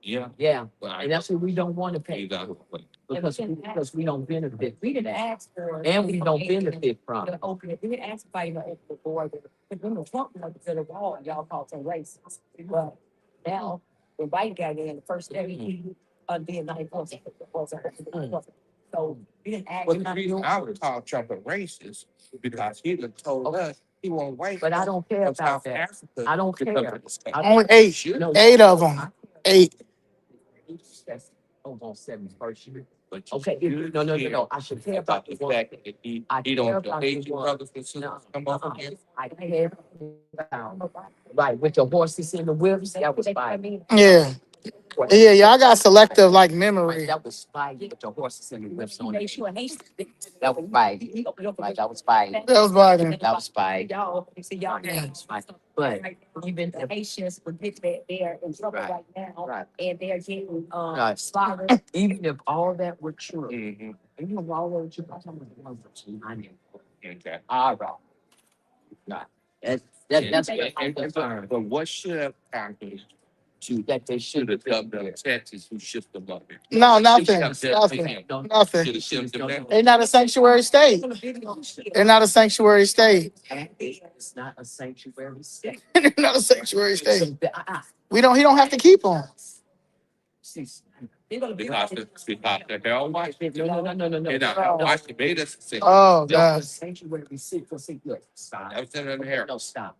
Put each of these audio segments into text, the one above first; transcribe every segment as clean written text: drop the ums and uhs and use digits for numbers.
Yeah, and that's what we don't want to pay because we don't benefit. We didn't ask for. And we don't benefit from To it. open it. We didn't ask for you to open the board. But when the Trump went to the wall, y'all called some racist. But now, when Biden got in, the first thing he did, so we didn't ask. Well, the reason I would call Trump a racist because he done told us he won't wait. But I don't care from about South that. Africa I don't to come care. to the States. I- Only eight. No, Eight of them. Eight. That's on 71st year. But you Okay, should no. care I should care about the the one. fact that he I don't care about hate the your one. brothers and sisters No, come over here. I care about. Right, with the horses and the whips, that was fine. Yeah. Yeah, y'all got selective like memory. That was fine with the horses and the whips on Make it. sure That was fine. Like, that was fine. That was Biden. That was fine. Y'all, you see, y'all. That was fine. But even The Haitians would get that they're in trouble Right. right now. Right. And they're getting, Right. slaughtered. even if all that were true, Mm-hmm. you know, all that were true, I'm talking about the ones I knew. Okay. All right. Right. That's what I'm concerned. But what should have happened To that they to should the have done governor of Texas who shipped them up here? No, nothing. Should have done Nothing. him. Nothing. Should have shipped them down. They're not a sanctuary state. They're not a sanctuary state. It's not a sanctuary state. They're not a sanctuary So, state. He don't have to keep them. see, Because the hell white. no. And white made us say Oh No, God. sanctuary city. See, look, stop. that was in the hair. No, stop.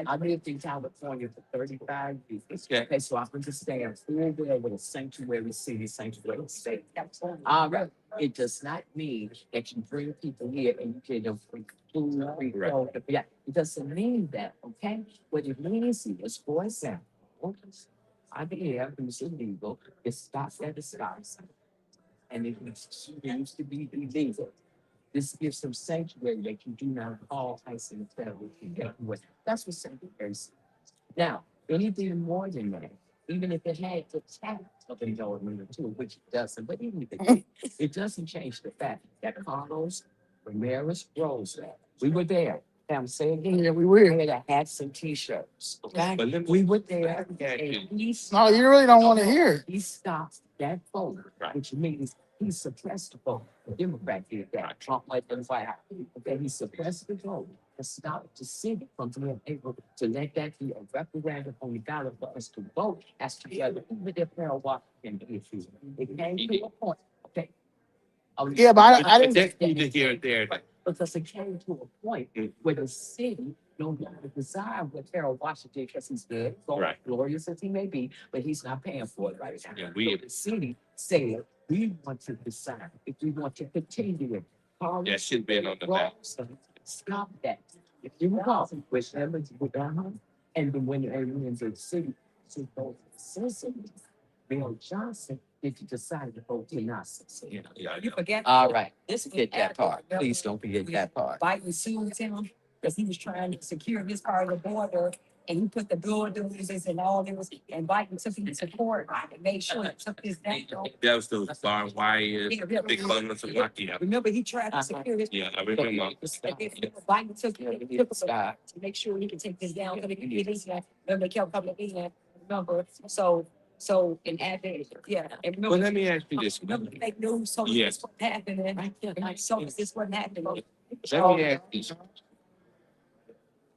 I lived in California for 35 years. Okay. Okay, so I understand full well what a sanctuary city, sanctuary state. All right. It does not mean that you bring people here and you give them free food, free Right. clothes. Yeah, it doesn't mean that, okay? What it means is, for example, I here who's illegal, it stops at the stop sign. And it used to be illegal. This gives them sanctuary that you do not call ICE and federal. That's what sanctuary is. Now, anything more than that, even if it had the tax of the government too, which it doesn't, but even if it did, it doesn't change the fact that Carlos Ramirez Rosa, we were there. I'm saying again, Yeah, we will. we had hats and t-shirts. Okay, But let me- we were there. Yeah, And he No, you really don't want to hear. he stopped that vote, Right. which means he suppressed the vote. The Democrat did that. Trump let them fight out. Okay, he suppressed the vote and stopped the city from being able to let that be a referendum on the ballot for us to vote as together, even if Harold Washington issues. It came to a point. Okay. Yeah, but I But didn't. that's neither here nor there. Because it came to a point where the city no longer desired what Harold Washington, because he's good, Right. glorious as he may be, but he's not paying for it right now. Yeah, we- So the city said, we want to decide if we want to continue it. That should have been on the ballot. Stop that. If you recall, which Evans would and then when they went into the city, to vote for the citizens, Bill Johnson, did you decide to vote to not succeed? Yeah, You forget. All right, This was forget that after part. the Please don't forget that part. Biden sued him because he was trying to secure his part of the border. And he put the bulldozers and all this, and Biden took him to court and made sure he took his down. That was those barbed wires, big bundles of lucky. Yeah, Remember, he tried to secure his. I remember. And then Biden took him to make sure he could take this down. So they could release that. Remember, they kept coming in, remember, so in Athens, yeah. And Well, remember, let me ask you this. remember the fake news, so Yes. this wasn't happening. And so this wasn't happening. Let me ask you,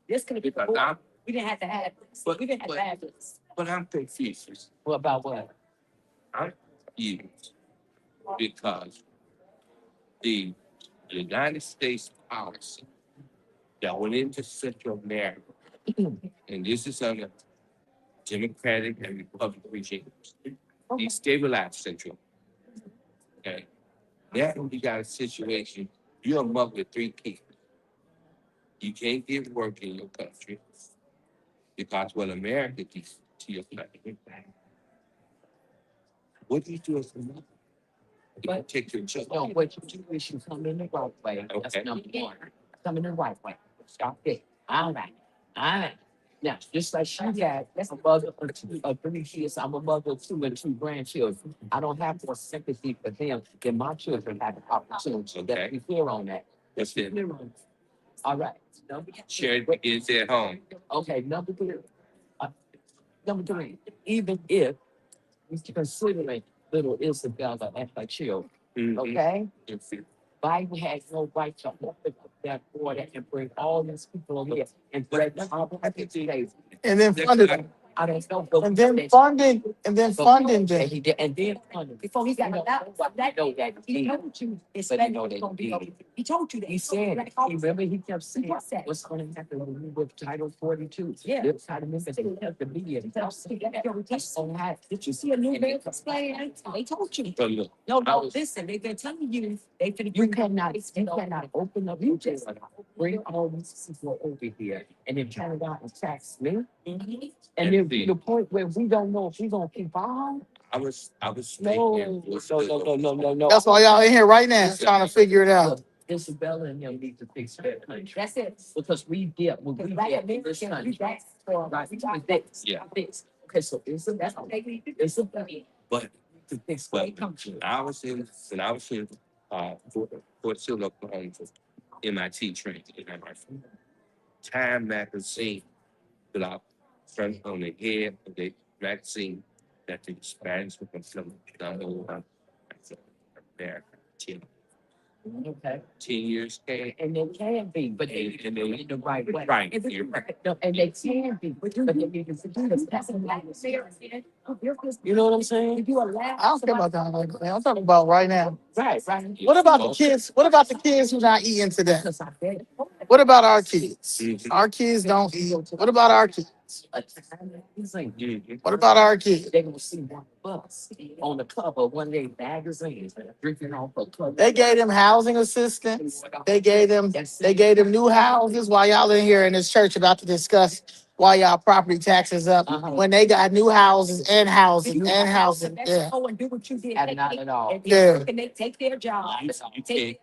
This could have been because before. I'm, We didn't have to have this. But- We didn't have to have this. but I'm confused. What about what? I'm confused because the United States policy that went into Central America, and this is under Democratic and Republican regimes, destabilized Central. Okay. Now you got a situation, you're a mother with 3 kids. You can't get work in your country because what America did to your country. What do you do as a mother? You protect your No, children. what you do is you come in the right way. That's Okay. number one. Come in the right way. Stop there. All right. All right. Now, just like she got a mother of 3 kids, I'm a mother of 2 and 2 grandchildren. I don't have more sympathy for them than my children have the opportunity. Okay. Let's be clear on that. That's it. All right. Number Charity begins at home. Okay, number 3. Number 3, even if considering little Isabella and her children, okay? Biden has no right to open up that border and bring all these people over here and threaten our black slaves. And then funded them. I don't know. But And then funding, and them. he did, and then funding. Before he got You know, allowed, I know that he he, told you his but you spending know was that gonna be he- over. He told you that. he said, Black he officers. remember he kept saying, What's that? what's gonna happen when we with Title 42? Yeah. This Title, remember, they have the media. That's so high. Did you see a new bill explain? They told you. But look, No, I no, was- listen, they've been telling you, they finna You bring. cannot open up, you just bring all these people over here and then turn around and tax me. Mhm. And then to the point where we don't know if we gonna keep on. I was No, thinking. no. That's why y'all in here right now trying to figure it out. Look, Isabella and them need to fix their country. That's it. Because we did, when we Because black did this Americans, we country. back for. Right, we fix, Yeah. fix. Okay, so Isabella, That's what they need to do. Isabella But to fix But their country. when I was in Fort Sill, Oklahoma, for MIT training, and my Time magazine put out front on the head of the magazine that the Spanish were from number one America. Okay. 10 years came. And they can be, but they And in the right way. Right, And you're right. No, and they can be, but they need to do this. That's a black American. You know what I'm saying? If you allow. I don't care about that. I'm talking about right now. Right, right. What about the kids? What about the kids who not eating today? Because I bet. What about our kids? Mhm. Our kids don't eat. What about our kids? A time that he's like, Mhm. What about our kids? they're gonna see one bus on the cover of one of their magazines drinking off a club. They gave them housing assistance. They gave them new houses while y'all in here in this church about to discuss why y'all property taxes up Uh-huh. when they got new houses and housing and housing. Yeah. Go and do what you did. And not at all. And Yeah. and they take their job.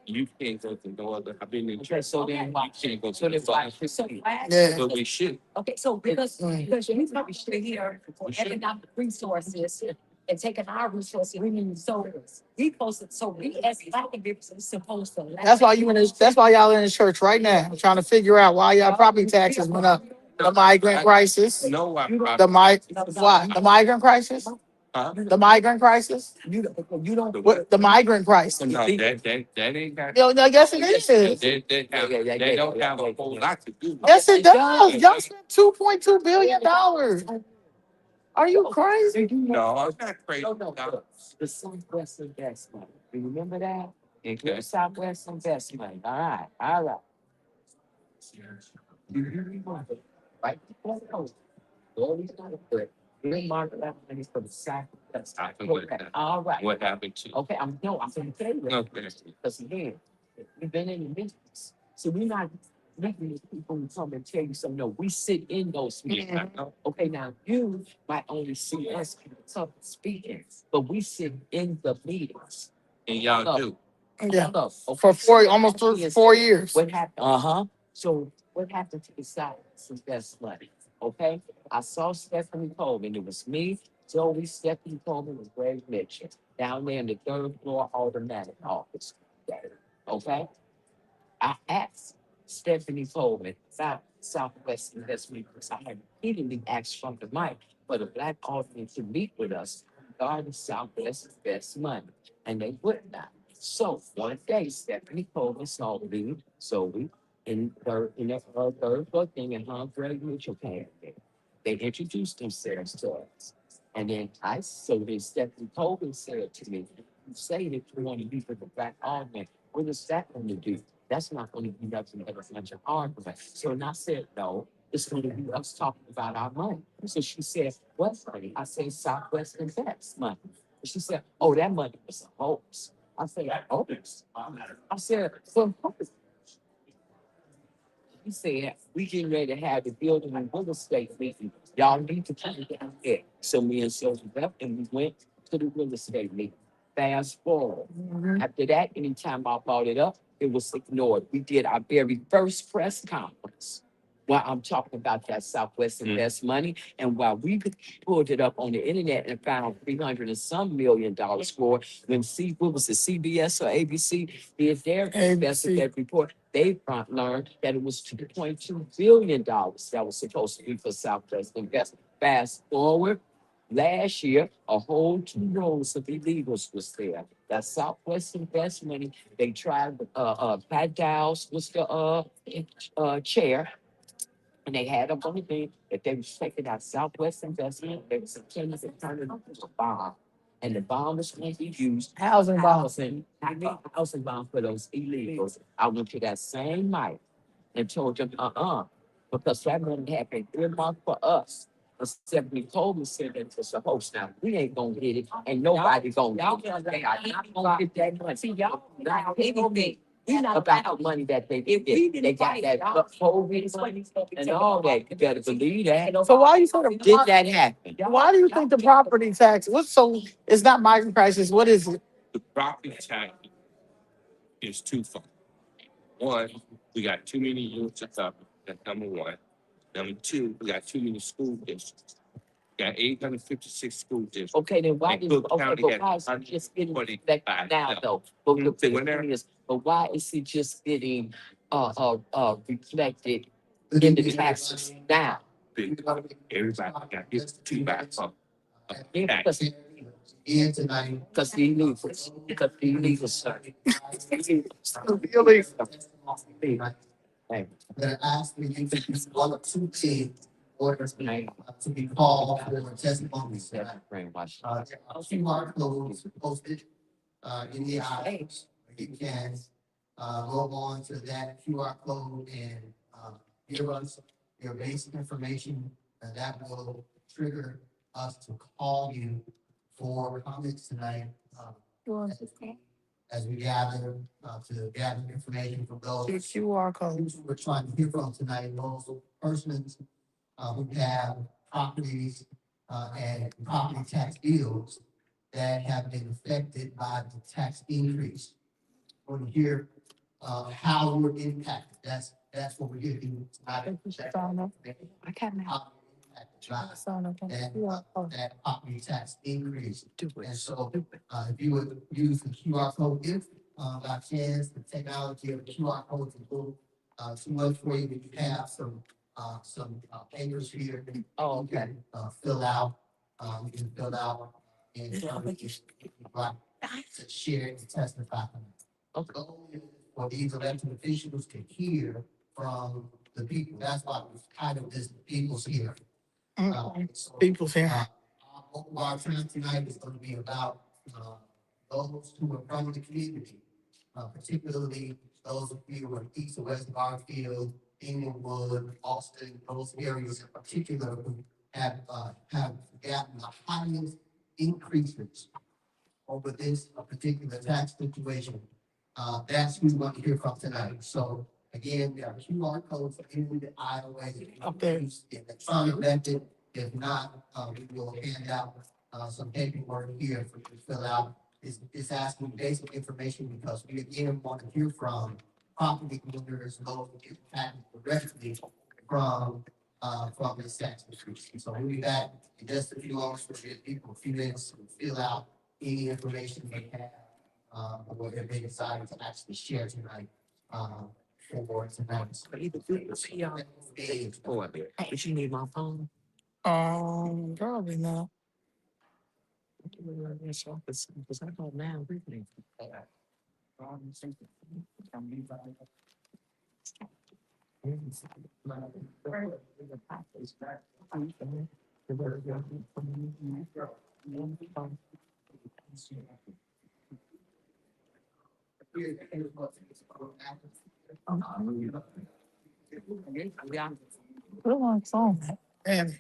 You can't go to no other. I've been in Okay, church. so then why? You can't go So to the then why? bus. So why? Yeah. But we should. Okay, so because Mm. you probably should here for We should. economic resources and taking our resources, we need so we supposed to, so we as black Americans are supposed to. That's why you in this. That's why y'all in this church right now trying to figure out why y'all property taxes went up. The migrant crisis. No, I. Why? The migrant crisis? Huh? The migrant crisis? You don't. What the migrant crisis? No, that ain't got. Yo, I guess it is. They don't have a whole lot to do. Yes, it does. Y'all spent $2.2 billion. Are you crazy? You know. No, I'm not crazy. No, look, the Southwest investment. You remember that? Okay. The Southwest investment. All right. Do you remember? Right before COVID, all these other good, green market money for the Southwest. Happened with Okay, that. all right. What happened to? Okay, I'm gonna tell you. Okay. Because again, we've been in the business. So we're not making these people who come and tell you something. No, we sit in those meetings. Yeah, I know. Okay, now you might only see us speaking, but we sit in the meetings. And y'all do. Yeah. Look, For almost 4 years. What happened? So what happened to the Southwest investment? Okay, I saw Stephanie Coleman. It was me, Joey, Stephanie Coleman, and Greg Mitchell down there in the third floor automatic office. Okay, I asked Stephanie Coleman about Southwest investment because I had repeatedly asked from the mic for the black audience to meet with us regarding Southwest investment, and they would not. So one day, Stephanie Coleman saw me, so we in the third floor thing, and Greg Mitchell came there. They introduced themselves to us. And then then Stephanie Coleman said to me, you say that you want to be for the black audience. What is that going to do? That's not going to be nothing but a bunch of argument. So and I said, no, it's going to be us talking about our money. So she said, what money? I said, Southwest Invest money. And she said, oh, that money was a hoax. I said, hoax? I said, well, hoax. He said, we getting ready to have the building and real estate meeting. Y'all need to come down there. So me and Sylvia left and we went to the real estate meeting. Fast forward. After that, anytime I brought it up, it was ignored. We did our very first press conference while I'm talking about that Southwest Invest money. And while we pulled it up on the internet and found $300 and some million for it, when what was it, CBS or ABC did their investigative report, they learned that it was $2.2 billion that was supposed to be for Southwest Invest. Fast forward, Last year, a whole 2 rows of illegals was there. That Southwest Investment, they tried, Pat Dow's was the, chair. And they had up on the thing that they was taking out Southwest Investment, they was intending to turn it into a bond. And the bond was going to be used, Housing bond. housing bond for those illegals. I went to that same night and told them, because that money had been earmarked for us. Except we told me, said that it's a host now. We ain't gonna get it, and nobody gonna get it. They are not gonna get that money. See, y'all, Not anything. We not about allowed. the money that they If we get. didn't They got fight, that y'all- COVID money and all that. You better believe that. So why you say the Did that happen? why do you think the property tax? What's so? It's not migrant prices. What is it? The property tax is twofold. One, we got too many units of government. That's number one. Number two, we got too many school districts. We got 856 school districts. Okay, then why And is, Cook okay, County but had why is it just getting 125 reflected now now. though? But the Say when thing is, but why is it just getting, reflected in the taxes now? Everybody got his two back up. Yeah, because the illegals, because the illegals, sir. Hey, That asked me to use one of two things orders to be called for testimonies. that's brainwashed. QR codes posted in the aisles. You can go on to that QR code and give us your basic information, and that will trigger us to call you for comments tonight. As we gather to gather information from those QR code. who we're trying to hear from tonight, those persons who have properties and property tax bills that have been affected by the tax increase. Want to hear how we're impacted. That's what we're here to do tonight. I can't now. How we're impacted by that property tax increase. And so if you would use the QR code, if by chance the technology of the QR code is a little too much for you, you have some papers here. Oh, You can fill out, you can fill out and to share and testify. Okay. Goal is for these elected officials to hear from the people. That's why it's kind of this people's here. So, People's here. our time tonight is going to be about those who are from the community, particularly those of you who are east and west Garfield, Inglewood, Austin, those areas in particular who have gotten the highest increases over this particular tax situation. That's who we want to hear from tonight. So again, we have QR codes in the IOA. Up there. Electronic method. If not, we will hand out some paperwork here for you to fill out. It's asking basic information because we again want to hear from property owners, those who get impacted directly from this tax increase. So we'll be back in just a few hours for people, a few minutes to fill out any information they have, or if they decide to actually share tonight, for tonight. Did you need my phone? Probably not. Because I don't now, really. Put it on phone. Man,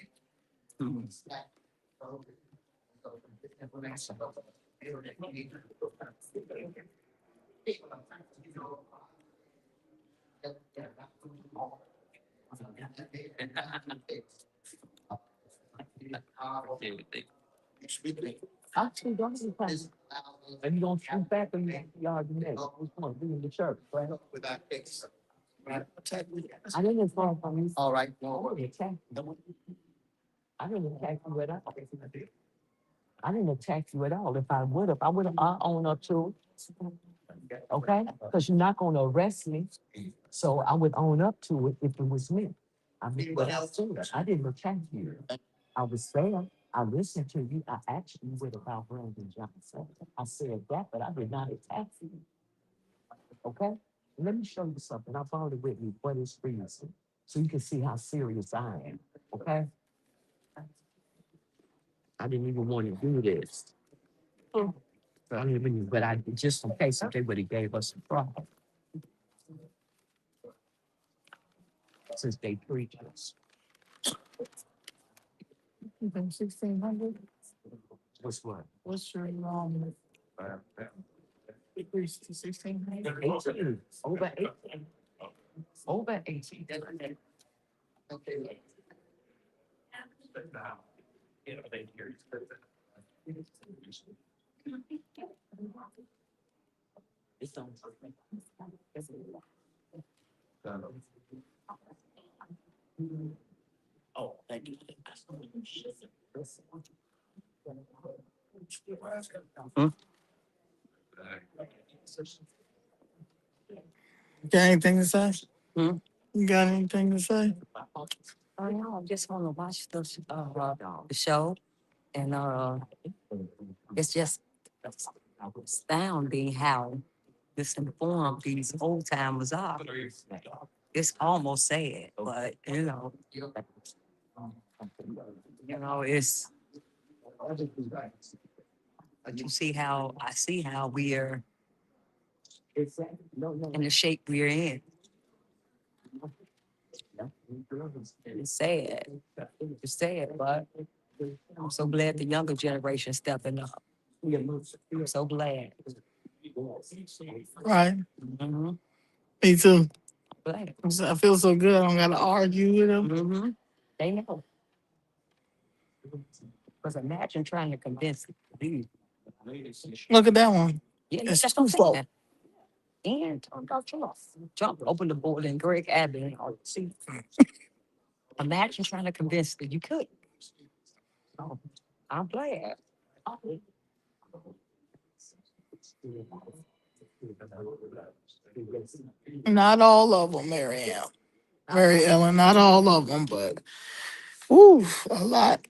Actually, don't be fast. And you don't shoot back and y'all do that. Which one? Be in the church, right? I didn't inform from you. All right. I didn't attack you. I didn't attack you at all. I didn't attack you at all. If I would have, I own up to it. Okay? Because you're not gonna arrest me. So I would own up to it if it was me. I mean, what else? I didn't attack you. I was there. I listened to you. I asked you what about Brandon Johnson. I said that, but I did not attack you. Okay? Let me show you something. I brought it with me for this reason. So you can see how serious I am. Okay? I didn't even want to do this. But I didn't even, but I just in case if they would have gave us a problem. Since they preach us. 1600. What's what? What's your decrease to 1600? 18. Over 18. Over 18. Okay. It's on. Oh, thank you. Got anything to say? Hmm? You got anything to say? Oh, no, I just want to watch the show, and it's just astounding how misinformed these old timers are. It's almost sad, but it's. But you see how I see how we're in the shape we're in. It's sad. It's sad, but I'm so glad the younger generation stepping up. I'm so glad. Right. Mm-hmm. Me too. Glad. I feel so good. I don't gotta argue with him. Mm-hmm. They know. Because imagine trying to convince these. Look at that one. Yeah, It's that's what I'm twofold. saying. And talk about Trump. Trump opened the border and Greg Abbott and all. See, imagine trying to convince that you could. Oh, I'm glad. Not all of them, Mary Ellen. Mary Ellen, not all of them, but woo, a lot.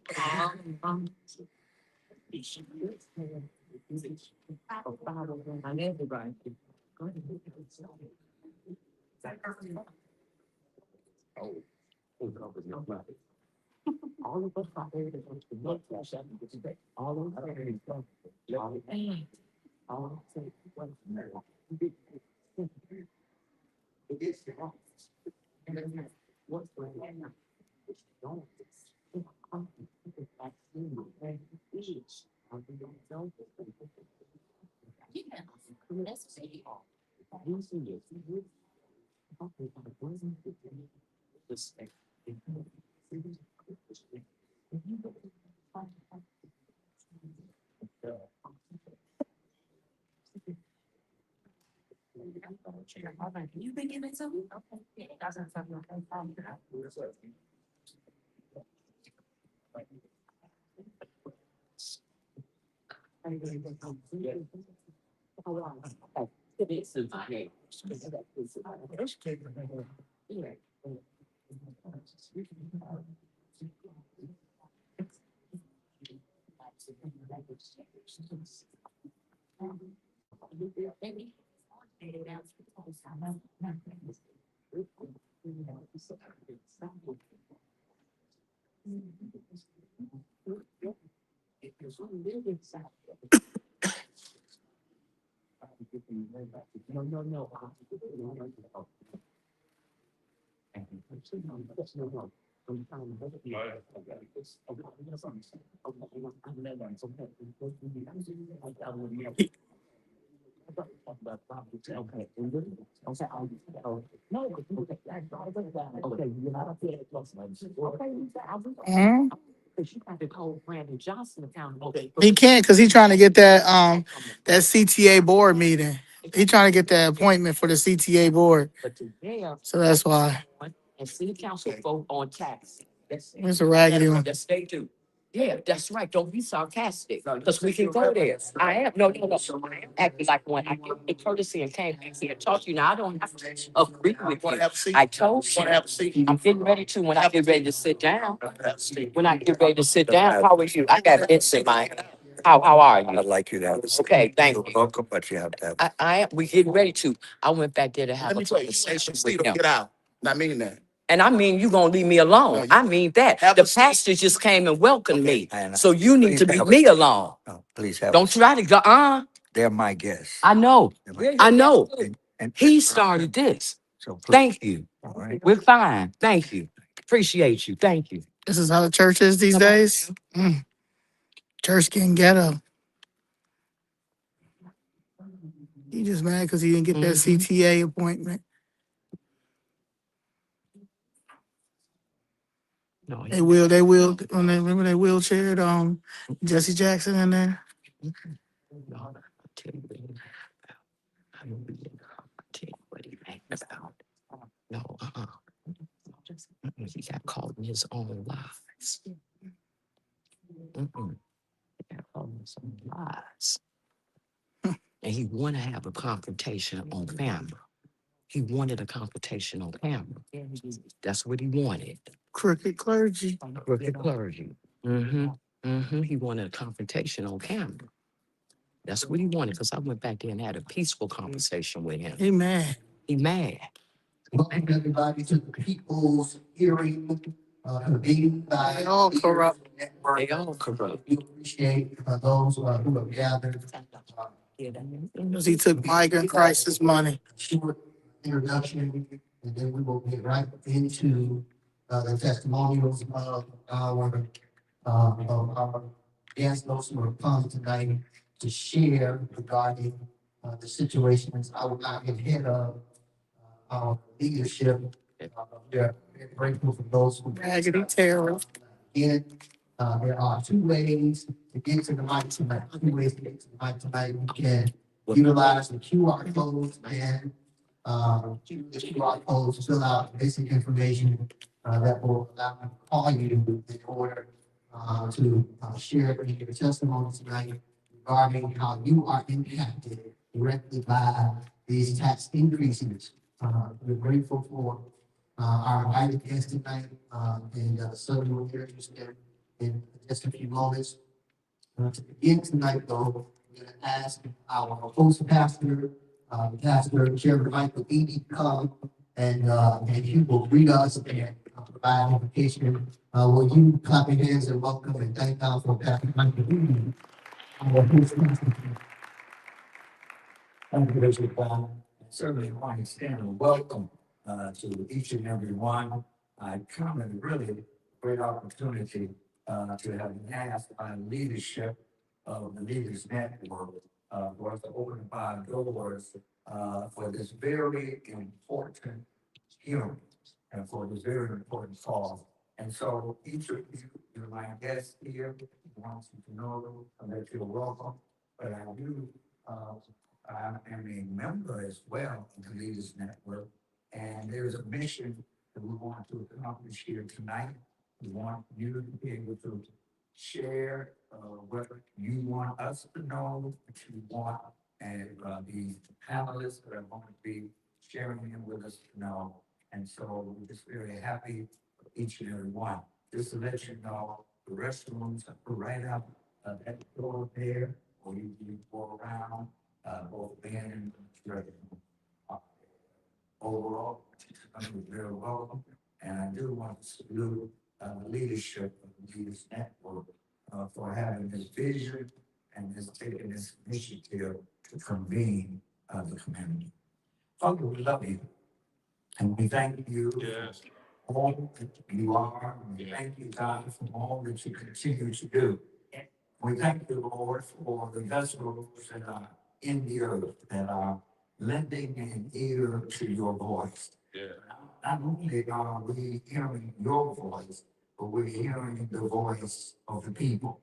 All of us are there to go to the North Cash App because today, all of us are there to go. All of us say, what? It is the office. And then what's going on? It's don't. I'm vaccine, okay? It's, I don't know. Yeah, that's city. You see it. Okay, but what is it? This thing. You been giving something? Okay. Doesn't sound like I'm from that. This is okay. No, no, no. Mhm. Because you got to hold Brandon Johnson accountable. He can't because he's trying to get that CTA board meeting. He trying to get that appointment for the CTA board. But today, So that's why. and city council vote on tax. It's a raggedy one. That's state too. Yeah, that's right. Don't be sarcastic, because we can go there. I am, no, no, no. I am acting like one. I give the courtesy and came back here and talked to you. Now, I don't have to agree with you. I told you, I'm getting ready to, when I get ready to sit down. When I get ready to sit down, how are you? I got bits in my, how are you? I'd like you to have a seat. Okay, thank You're you. welcome, but you have to have. We getting ready to. I went back there to have Let a me tell you, conversation have a seat with or him. get out. I mean that. And I mean, you gonna leave me alone. I mean that. Have The a seat. pastor just came and welcomed me. And So you need please to leave have a me seat. alone. No, please have. Don't try to go, They're my guests. I know. They're my- I know. And He started this. so please, Thank you. all right. We're fine. Thank you. Appreciate you. Thank you. This is how the church is these days. Church getting ghetto. He just mad because he didn't get that Mhm. CTA appointment. No, They will, when they remember they wheelchaired Jesse Jackson in there. no, I'll tell you what he mad about. I don't really know. I'll tell you what he mad about. No, He got caught in his own lies. He got caught in his own lies. And he want to have a confrontation on camera. He wanted a confrontation on camera. That's what he wanted. Crooked clergy. Crooked clergy. He wanted a confrontation on camera. That's what he wanted, because I went back there and had a peaceful conversation with him. He mad. He mad. Welcome everybody to the people's hearing, convened by. They all corrupt. Network. They all corrupt. We appreciate those who have gathered. Because he took migrant crisis money. Short introduction, and then we will get right into the testimonials of our guests, those who have come tonight to share regarding the situations. I will not get ahead of our leadership. We're grateful for those who. Raggedy terror. Again, there are two ways to get to the mic tonight. Two ways to get to the mic tonight. You can utilize the QR codes and the QR codes, fill out basic information that will allow me to call you in order to share your testimony tonight regarding how you are impacted directly by these tax increases. We're grateful for our invited guests tonight, and Southern will introduce them in just a few moments. To begin tonight, though, we're going to ask our host pastor, Pastor Chairman Michael Eady, to come and he will greet us and provide invitation. Will you clap your hands and welcome and thank God for Pastor Michael Eady, our host pastor? Thank you, Bishop Brown. Certainly want to extend a welcome to each and every one. I come at a really great opportunity to have been asked by leadership of the Leaders Network for us to open 5 doors for this very important hearing and for this very important cause. And so each of you, you're my guests here, wants you to know that you're welcome. But I do I am a member as well of the Leaders Network, and there's a mission that we want to accomplish here tonight. We want you to be able to share what you want us to know, what you want, and the panelists that are going to be sharing it with us to know. And so we're just very happy for each and every one. Just to let you know, the restrooms are right out that door there, or you can go around. Both men and women. Overall, I'm very welcome, and I do want to salute the leadership of the Leaders Network for having this vision and this taking this initiative to convene the community. Father, we love you, and we thank you. Yes. For all that you are, and we thank you, God, for all that you continue to do. We thank you, Lord, for the vessels that are in the earth that are lending an ear to your voice. Yeah. Not only are we hearing your voice, but we're hearing the voice of the people.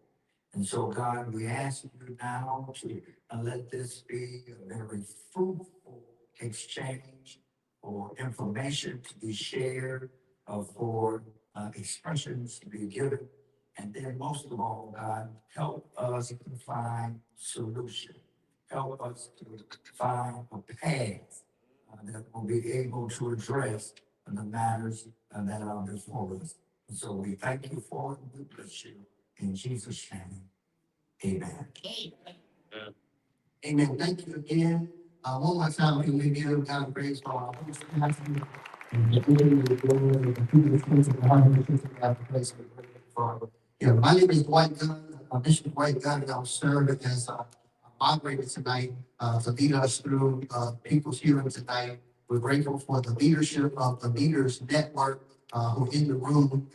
And so, God, we ask you now to let this be a very fruitful exchange for information to be shared, for expressions to be given. And then most of all, God, help us to find solution. Help us to find a path that will be able to address the matters that are before us. And so we thank you for it. We bless you. In Jesus' name, amen. Amen. Thank you again. One more time, can we give God praise for our host pastor? And the glory, the glory, the people, the things of the heart, and the things of God, the place of the glory for. Yeah, my name is Dwight Gunn, Bishop Dwight Gunn, and I'll serve as a moderator tonight, to lead us through, people's hearing tonight. We're grateful for the leadership of the Leaders Network, who are in the room,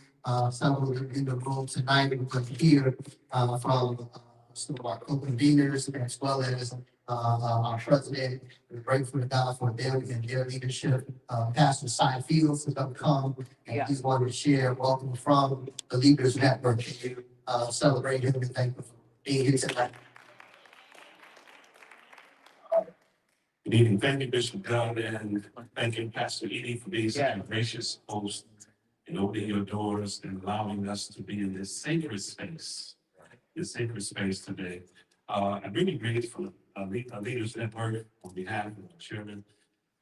several of them in the room tonight. We're going to hear, from, some of our co-conveners as well as our president. We're grateful to God for them and their leadership. Pastor Cy Fields is going to come and he's going to share welcome from the Leaders Network. Can you celebrate him and thank him for being here tonight? Good evening. Thank you, Bishop Gunn, and thank you, Pastor Edie, for being such a gracious host and opening your doors and allowing us to be in this sacred space today. I'm really grateful for Leaders Network on behalf of the chairman,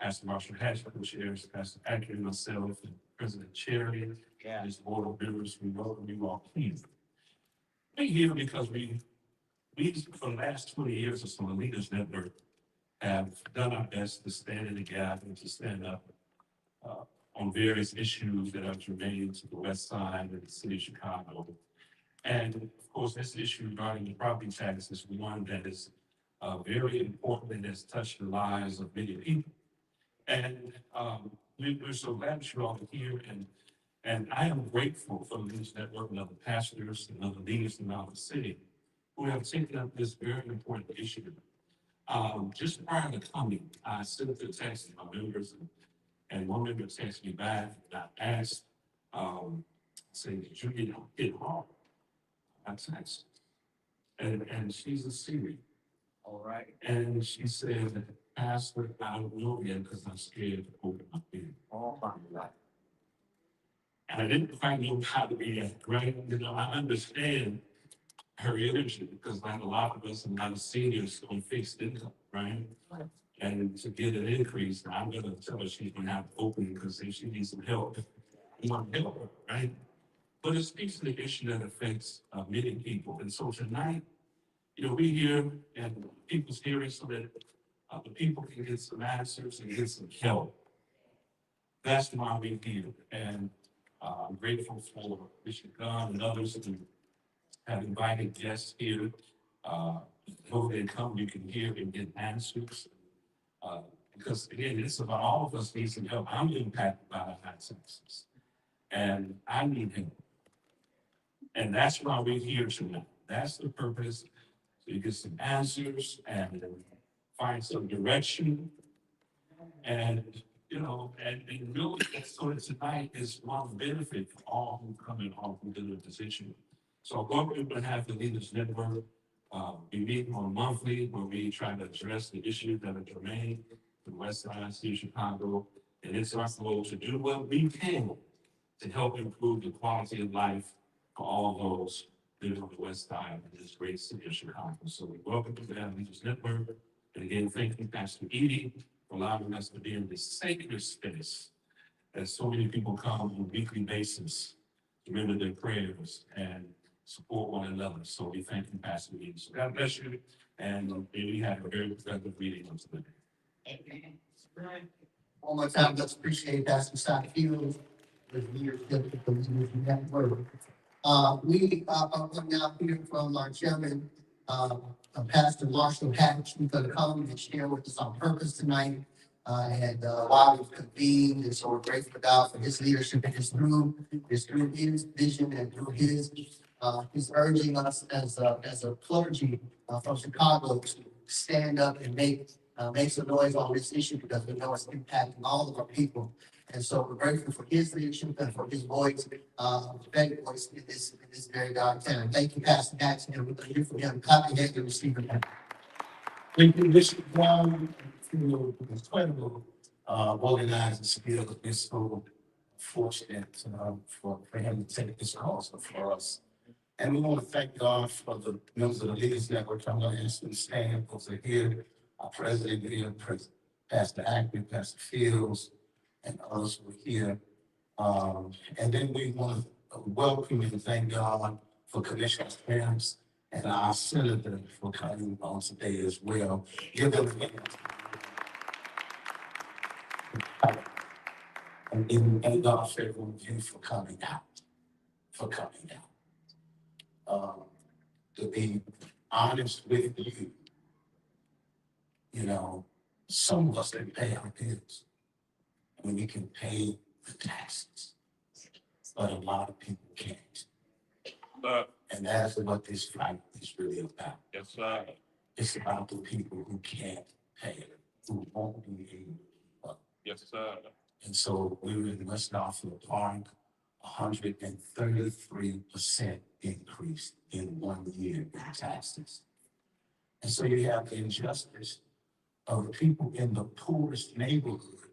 Pastor Marshall Hatch, co-chairs, Pastor Patrick, and myself, and President Cherry, and his board of members. We welcome you all. Please be here because we for the last 20 years or so, the Leaders Network have done our best to stand in the gap and to stand up on various issues that are germane to the West Side of the city of Chicago. And of course, this issue regarding the property tax is one that is very important and has touched the lives of many people. And we're so glad that you're all here. And I am grateful for the Leaders Network and other pastors and other leaders around the city who have taken up this very important issue. Just prior to coming, I sent a text to my members, and one member texted me back, and I asked, saying, did you get hit hard? I texted. And she's a Siri. All right. And she said, Pastor, I don't know yet because I'm scared to open my bed. Oh my God. And I didn't quite know how to react, right? You know, I understand her energy because like a lot of us and a lot of seniors on fixed income, right? And to get an increase, I'm gonna tell her she's gonna have to open because if she needs some help, you want to help her, right? But it speaks to the issue that affects many people. And so tonight, you know, we hear and people's hearing so that the people can get some answers and get some help. That's why we're here. And I'm grateful for Bishop Gunn and others who have invited guests here. Hope they come, you can hear and get answers. Because again, it's about all of us need some help. I'm impacted by the high taxes. And I need help. And that's why we're here tonight. That's the purpose. So you get some answers and find some direction. And, you know, and really, so tonight is one benefit for all who come in, all who do the decision. So what we're going to have the Leaders Network, we meet on monthly where we try to address the issues that are germane to the West Side, City of Chicago. And it's our goal to do what we can to help improve the quality of life for all those living on the West Side of this great city of Chicago. So we welcome you to the Leaders Network. And again, thank you, Pastor Edie, for allowing us to be in this sacred space as so many people come on a weekly basis to remember their prayers and support one another. So we thank you, Pastor Edie. So God bless you. And we have a very productive meeting on today. Amen. One more time, let's appreciate Pastor Cy Fields, the leadership of the Leaders Network. We are now hearing from our chairman, Pastor Marshall Hatch, who's going to come and share with us our purpose tonight, and why we've convened. And so we're grateful to God for his leadership in this room, through his vision and through his urging us as a clergy from Chicago to stand up and make some noise on this issue because we know it's impacting all of our people. And so we're grateful for his leadership and for his voice, prophetic voice in this very dark time. Thank you, Pastor Jackson, and we're going to hear from him. Copy that and receive it. Thank you, Bishop Brown, for your incredible organizing skill. It's so fortunate for him to take this call for us. And we want to thank God for the members of the Leaders Network. I'm going to ask them to stand, those are here, our president here, Pastor Ackley, Pastor Fields, and others who are here. And then we want to welcome and thank God for Commissioner Stamps and our senator for coming on today as well. Give them a hand. And even thank God for everyone of you for coming out, to be honest with you, you know, some of us can pay our bills and we can pay the taxes, but a lot of people can't. And that's what this fight is really about. Yes, sir. It's about the people who can't pay it, who won't be able to keep up. Yes, sir. And so we were in West Garfield Park, 133% increase in 1 year in taxes. And so you have the injustice of the people in the poorest neighborhood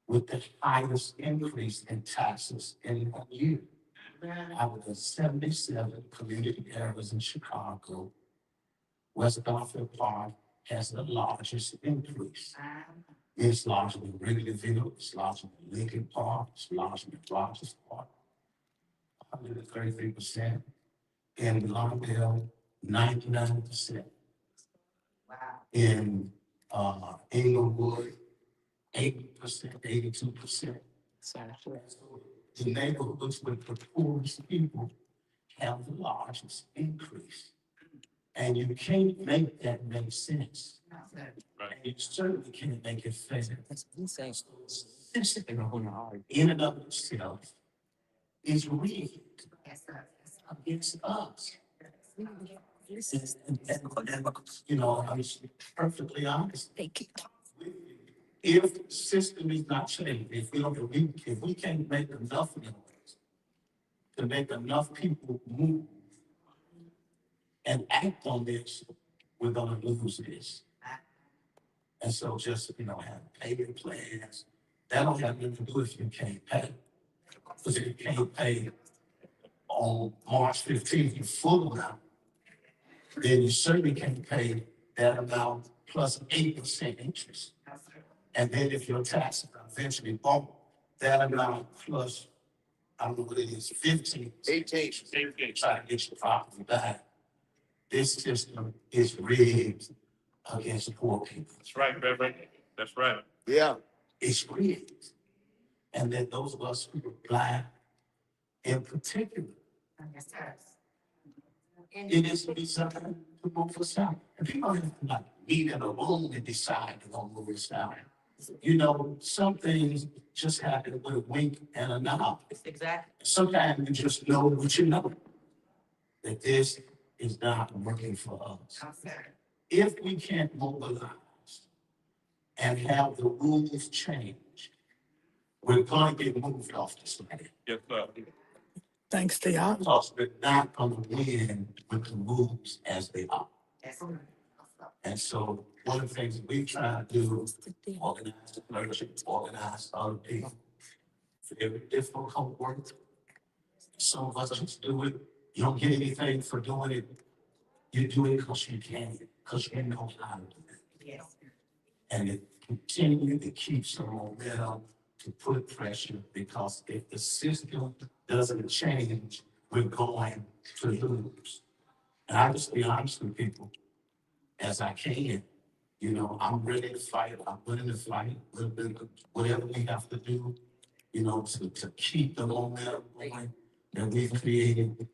with the highest increase in taxes in 1 year. Out of the 77 community areas in Chicago, West Garfield Park has the largest increase. It's larger than Wrigleyville, it's larger than Lincoln Park, it's larger than Rogers Park. 133%. In Lawndale, 99%. In Inglewood, 80%, 82%. The neighborhoods with the poorest people have the largest increase. And you can't make that make sense. Right. And you certainly can't make it fair. That's what he's saying. System in and of itself is rigged against us. And, you know, I'm perfectly honest. They keep If the system is not changed, if we can't make enough noise to make enough people move and act on this, we're gonna lose this. And so just, you know, have payment plans. That don't have nothing to do if you can't pay. Because if you can't pay on March 15th, your full amount, then you certainly can't pay that amount plus 8% interest. And then if your taxes are eventually bought, that amount plus, I don't know what it is, 15. 18. Try to get your property back. This system is rigged against poor people. That's right, Reverend. That's right. Yeah. It's rigged. And then those of us who are Black in particular, it is designed to move us out. And people have to like meet in a room and decide to go move us out. You know, some things just happen with a wink and a nod. Exactly. Sometimes you just know what you know, that this is not working for us. If we can't mobilize and have the rules change, we're going to get moved off this land. Yes, sir. Thanks to y'all. Because we're not going to win with the rules as they are. And so one of the things that we try to do is organize the clergy, organize other people. Very difficult work. Some of us just do it. You don't get anything for doing it. You do it because you can, because you know how to do it. And it continues to keep some momentum to put pressure, because if the system doesn't change, we're going to lose. And I just be honest with people as I can. You know, I'm ready to fight. I'm willing to fight. Whatever we have to do, you know, to keep the momentum going that we've created.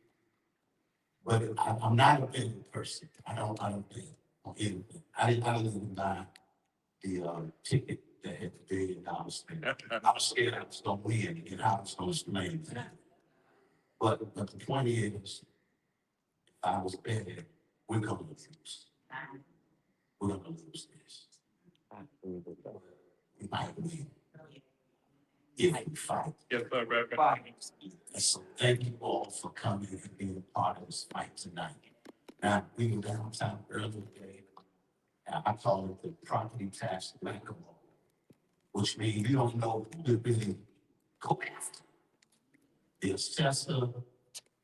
But I'm not a bidding person. I don't bid on anything. I didn't even buy the ticket that had the $1 billion spent. I was scared I was gonna win and I was gonna explain that. But the point is, if I was betting, we're gonna lose. We're gonna lose this. We might win. If we fight. Yes, sir, Reverend. And so thank you all for coming and being a part of this fight tonight. Now, we were downtown earlier today. And I call it the property tax whack-a-mole, which means you don't know who to really go after. The assessor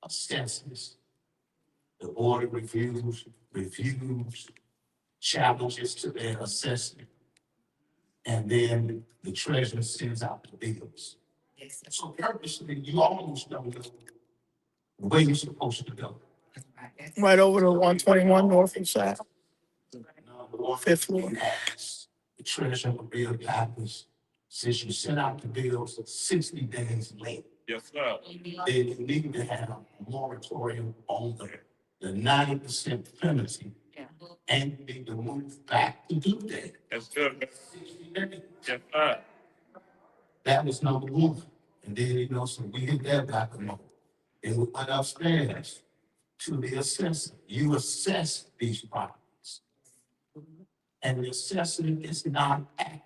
assesses, The board reviews challenges to their assessment. And then the treasurer sends out the bills. So purposely, you almost don't know where you're supposed to go. Right over to 121 North and South. Number one, Fifth floor. we ask the treasurer of Bill Pappas, since you sent out the bills 60 days late, Yes, sir. then you need to have a moratorium on the 90% penalty. Yeah. And you need to move back to due date. That's good. 60 days. Yes, sir. That was number one. And then, so we hit that back a month. And we went upstairs to the assessor. You assess these properties. And the assessment is not accurate.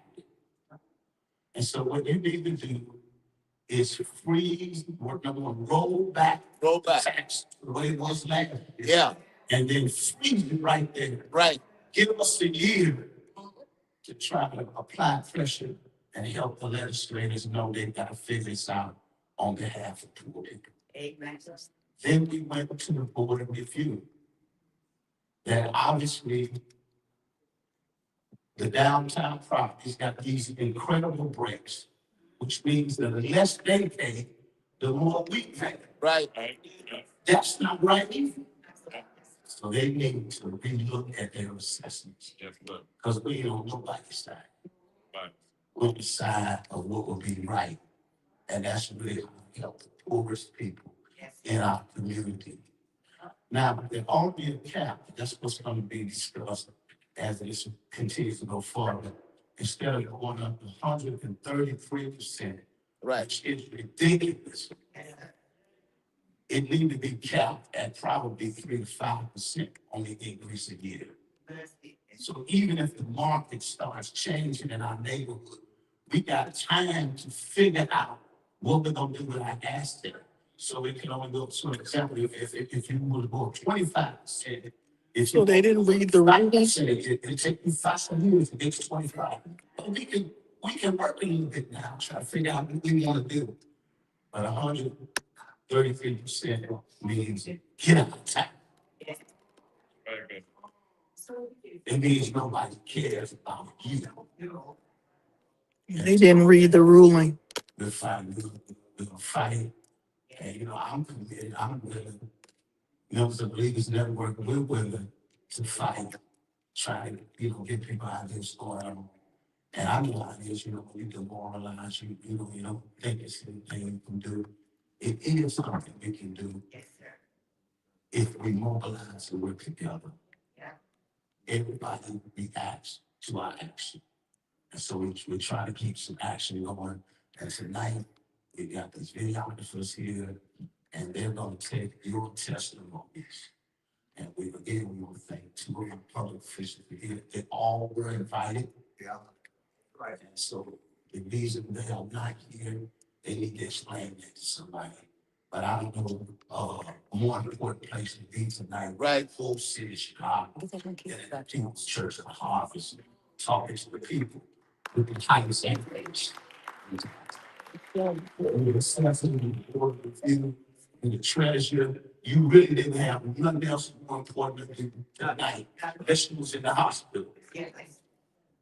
And so what you need to do is freeze, number one, roll back. Roll back. Tax the way it was last year. Yeah, And then freeze it right there. right. Give us a year to try to apply pressure and help the legislators know they've got to figure this out on behalf of poor people. Amen. Then we went to the board of review. That obviously the downtown properties got these incredible breaks, which means that the less they pay, the more we pay. Right. That's not right either. So they need to relook at their assessments, Yes, sir. because we don't know by the side. Right. We'll decide of what will be right. And that's really how we help the poorest people in our community. Now, there ought to be a cap. That's what's going to be discussed as this continues to go forward. Instead of going up to 133%, Right. which is ridiculous. It need to be capped at probably 3 to 5% on the increase a year. So even if the market starts changing in our neighborhood, we got time to figure out what we're gonna do with our asset. So it can only go, so example, if you would go 25%. So they didn't read the rules? It'll take you 5 years to get to 25. But we can work a little bit now, try to figure out what we wanna do. But 133% means get out of town. Very good. It means nobody cares about you. They didn't read the ruling. We're fighting, we're gonna fight. And, I'm committed, I'm willing. Members of the Leaders Network, we're willing to fight, try to, get people out there what's going on. And I know how it is, when you demoralize, you don't think it's anything you can do. It is something we can do. Yes, sir. If we mobilize and work together. Yeah. Everybody reacts to our action. And so we try to keep some action going. And tonight, we got these videographers here, and they're gonna take your testimonies. And we want to thank 2 of our public officials here. They all were invited. Yeah. Right. And so the reason they are not here, they need to explain that to somebody. But I don't know, a more important place to be tonight. Right. Full city of Chicago. I think we keep And that. the People's Church of Harvest, talking to the people with the highest outrage. The assessment, the board review, and the treasurer, you really didn't have nothing else more important than tonight. Unless she was in the hospital.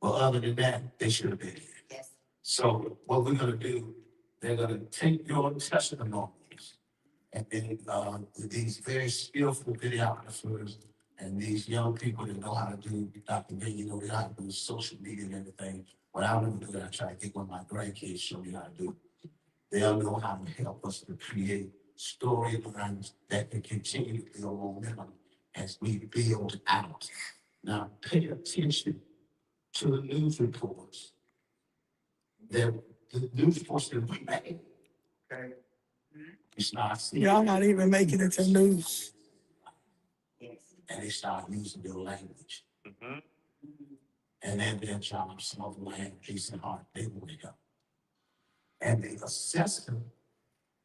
Well, other than that, they should have been here. Yes. So what we're gonna do, they're gonna take your testimonies. And then, with these very skillful videographers and these young people that know how to do documentary, they know how to do social media and everything. What I want to do, I try to get one of my grandkids show me how to do. They'll know how to help us to create storylines that can continue to build momentum as we build out. Now, pay attention to the news reports. The news reports that we make. Okay. It's not. Y'all not even making it to news. And they start using their language. Mm-hmm. And then their jobs, some of them have peace and heart, they wake up. And the assessor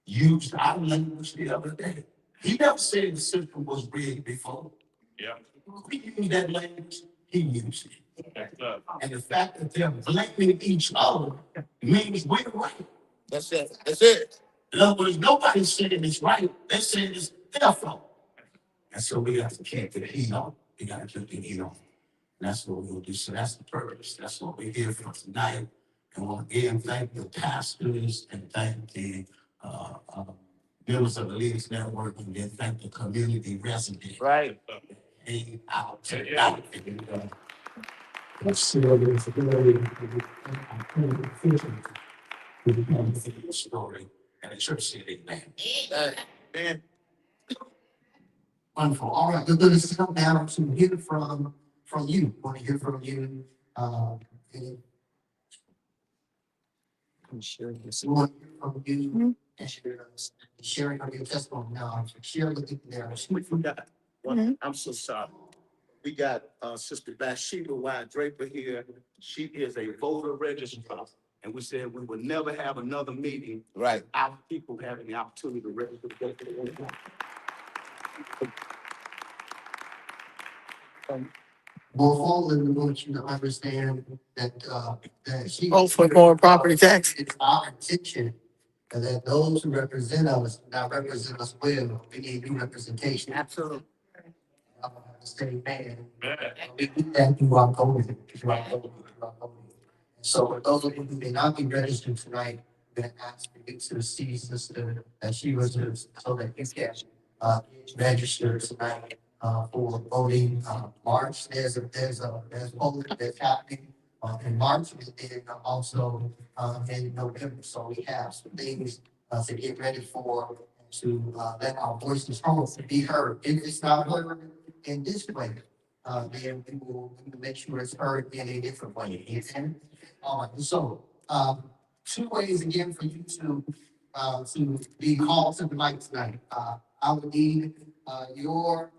used our language the other day. He never said the system was rigged before. Yeah. We used that language, he used it. Yes, sir. And the fact that they're blaming each other means we're right. That's it. That's it. In other words, nobody's saying it's right, they're saying it's their fault. And so we got to keep the heat on. We got to keep the heat on. And that's what we'll do. So that's the purpose. That's what we're here for tonight. And we'll again thank the pastors and thank the members of the Leaders Network, and then thank the community residents. Right. Hang out tonight. Let's see what it's really the story and the church city, man. Man. Wonderful. All right, we're going to sit down to hear from you. Want to hear from you. And I'm sure this. we want to hear from you and sharing of your testimony. Now, share with you there. We forgot. One, I'm so sorry. We got Sister Bathsheba Wyatt Draper here. She is a voter registrar. And we said we would never have another meeting Right. without people having the opportunity to register. More formally, we want you to understand that, that she. Vote for more property tax. It's our intention that those who represent us, not represent us well, we need new representation. Absolutely. Same man. We do that through our voting, through our voting, through our voting. So for those of you who may not be registered tonight, I'm gonna ask for you to see Sister, that she was, so that you can, register tonight, for voting, March. There's polling that's happening, in March, and then also, in November. So we have some things, to get ready for, to, let our voices be heard. If it's not heard in this way, then we will make sure it's heard in a different way. Amen? All right, so, two ways again for you to be called to the mic tonight. I would need, your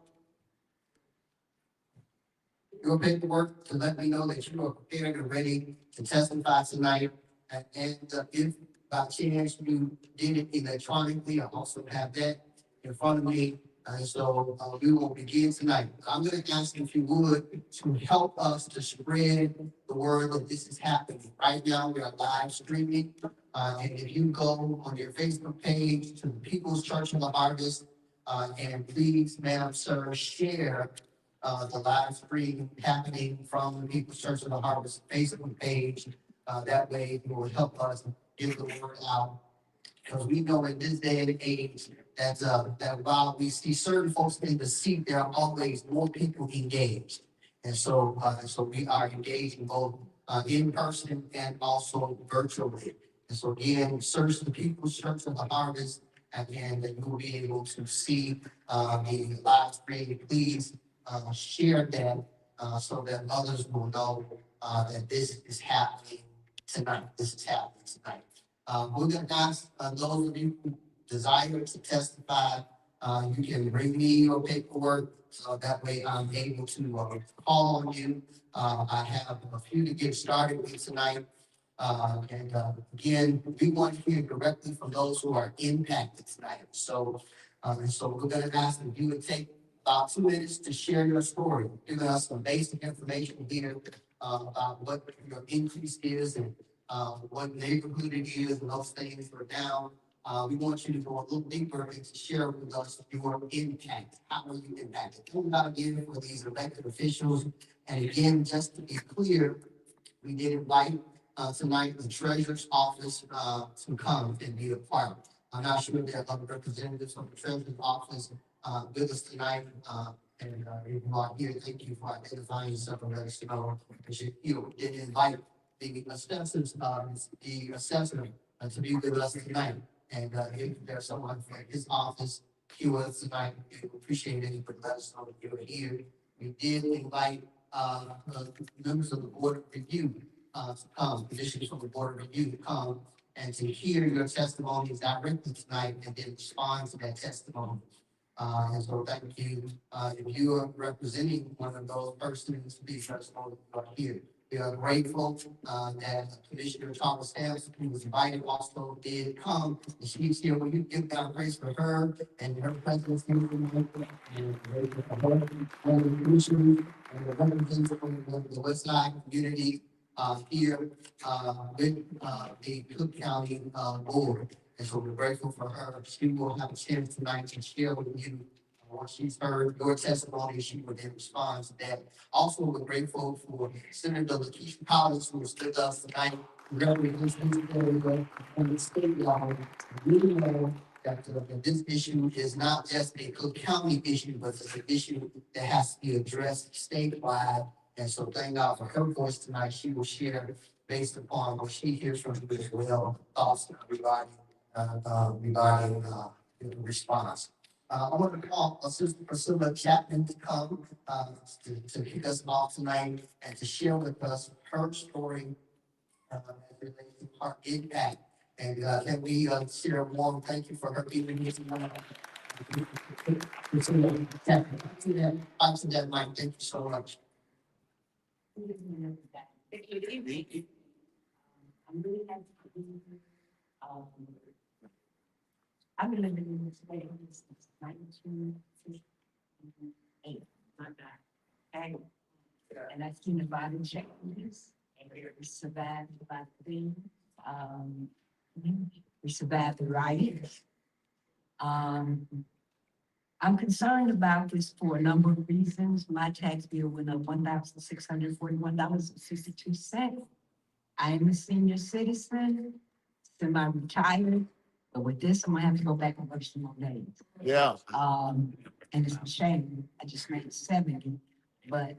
paperwork to let me know that you are prepared and ready to testify tonight. And if by chance you did it electronically, I also have that in front of me. So we will begin tonight. I'm going to ask if you would to help us to spread the word that this is happening. Right now, we are live streaming. And if you go on your Facebook page to the People's Church of the Harvest, and please, ma'am, sir, share the live stream happening from the People's Church of the Harvest Facebook page. That way it will help us get the word out. Because we know in this day and age that while we see certain folks in the seat, there are always more people engaged. And so we are engaging both in person and also virtually. And so again, search the People's Church of the Harvest, and then you'll be able to see the live stream. Please share that so that others will know that this is happening tonight. This is happening tonight. We're going to ask those of you who desire to testify, you can bring me your paperwork, so that way I'm able to call on you. I have a few to get started with tonight. And again, we want to hear directly from those who are impacted tonight. So we're going to ask if you would take about 2 minutes to share your story, giving us some basic information here about what your increase is and what neighborhood it is and those things are down. We want you to go a little deeper and to share with us your impact. How are you impacted? Talk about again for these elected officials. And again, just to be clear, we did invite tonight the treasurer's office to come and be a part. I'm not sure if there are other representatives from the treasurer's office with us tonight. And if you are here, thank you for identifying yourself and let us know because you did invite the assessors, the assessor to be with us tonight. And if there's someone from his office here with us tonight, we appreciate it. But let us know that you're here. We did invite members of the board of review to come, positions from the board of review to come and to hear your testimonies directly tonight and then respond to that testimony. And so thank you. If you are representing one of those persons, please let us know that you are here. We are grateful that Commissioner Thomas Sampson, who was invited, also did come. And she's here. Will you give God praise for her and her presence here tonight? And the commissioners and the representatives of the West Side community here with the Cook County board. And so we're grateful for her. She will have a chance tonight to share with you Once she's heard your testimony, she will then respond to that. Also, we're grateful for Senator Lakeisha Collins, who is with us tonight. Regarding this area and the state law, we know that this issue is not just a Cook County issue, but it's an issue that has to be addressed statewide. And so thank God for her voice tonight. She will share based upon what she hears from you as well, thoughts regarding the response. I want to call Sister Priscilla Chapman to come to kick us off tonight and to share with us her story as it relates to her impact. And can we share a warm thank you for her being here tonight? Priscilla Chapman, to that mic. Thank you so much. I'm really happy to be here. I've been living in this way since 1958. And I've seen the body changes, and we survived a lot of things. We survived the riots. I'm concerned about this for a number of reasons. My tax bill went up $1,641.62. I am a senior citizen, semi-retired, but with this, I'm gonna have to go back and work some more days. Yeah. And it's a shame, I just made 70, but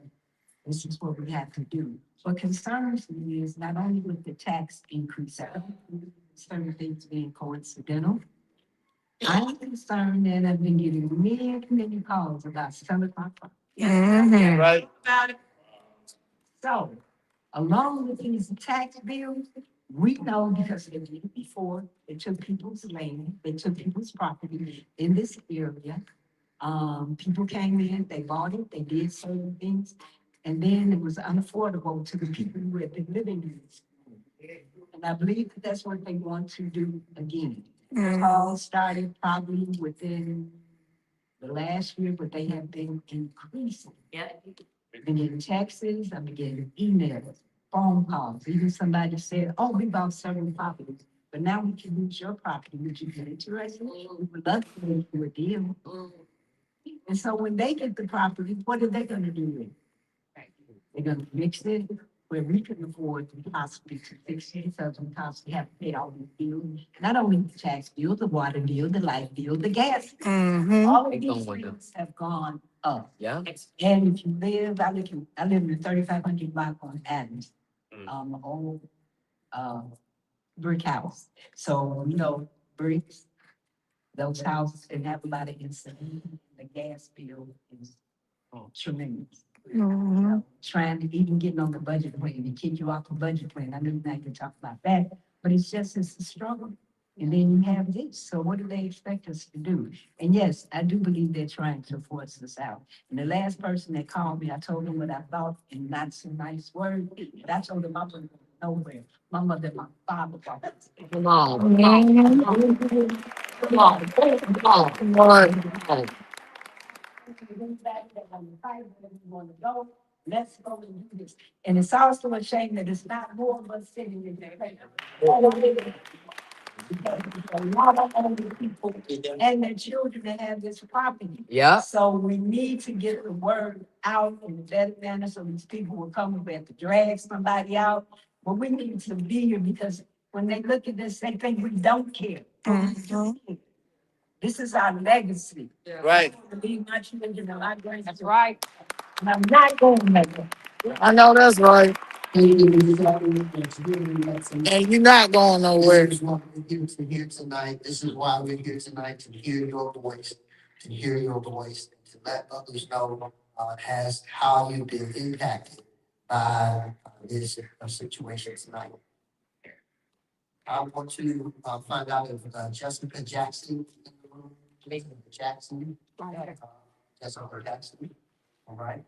this is what we have to do. What concerns me is not only with the tax increase, certain things being coincidental. I'm concerned that I've been getting many calls about selling my property. Right. So, along with these tax bills, we know because they did it before, they took people's land, they took people's property in this area. People came in, they bought it, they did certain things, and then it was unaffordable to the people who had been living in this. And I believe that that's what they want to do again. It all started probably within the last year, but they have been increasing. I've been getting texts, I've been getting emails, phone calls. Even somebody said, oh, we bought certain properties, but now we can use your property. Would you get interested? We would love to make you a deal. And so when they get the property, what are they gonna do with it? They're gonna mix it where we can afford to possibly to fix it, because we constantly have to pay all these bills. Not only the tax bill, the water bill, the light bill, the gas. All of these things have gone up. Yeah. And if you live, I live in a 3,500 block on Adams, old, brick house. So, you know, bricks, those houses can have a lot of insulation. The gas bill is tremendous. Trying to even getting on the budget plan, they kick you off the budget plan. I know you're not gonna talk about that, but it's just, it's a struggle. And then you have this, so what do they expect us to do? And yes, I do believe they're trying to force us out. And the last person that called me, I told them what I thought, and not some nice word, but I told them I wasn't going nowhere. My mother and my father. Come on. Come on. Come on. Let's go and do this. And it's also a shame that it's not more of us sitting in there. Because a lot of older people and their children that have this property. Yeah. So we need to get the word out in a better manner so these people will come and we have to drag somebody out. But we need to be here because when they look at this, they think we don't care. This is our legacy. Right. To leave my children a lot greater. That's right. And I'm not going to make it. I know that's right. And And you're not going nowhere. this is what we're here tonight. This is why we're here tonight, to hear your voice, to let others know as how you've been impacted by this situation tonight. I want to find out if Jessica Jackson, Jessica Jackson, all right.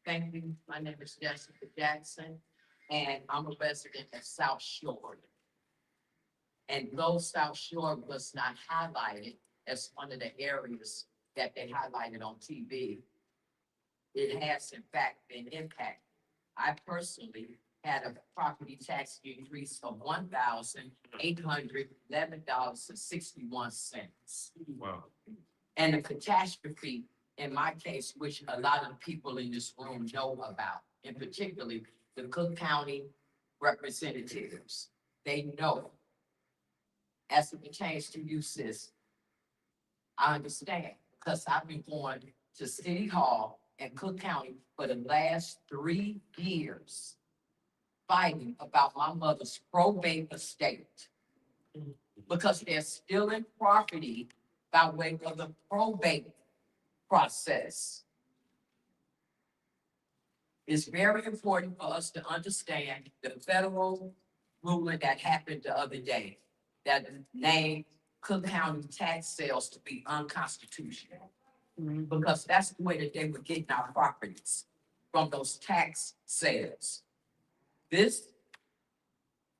Thank you. My name is Jessica Jackson, and I'm a resident of South Shore. And though South Shore was not highlighted as one of the areas that they highlighted on TV, it has in fact been impacted. I personally had a property tax increase of $1,811.61. Wow. And the catastrophe, in my case, which a lot of people in this room know about, and particularly the Cook County representatives, they know. As it pertains to you, sis, I understand, because I've been going to City Hall and Cook County for the last 3 years, fighting about my mother's probate estate. Because they're stealing property by way of the probate process. It's very important for us to understand the federal ruling that happened the other day that named Cook County tax sales to be unconstitutional. Because that's the way that they were getting our properties, from those tax sales. This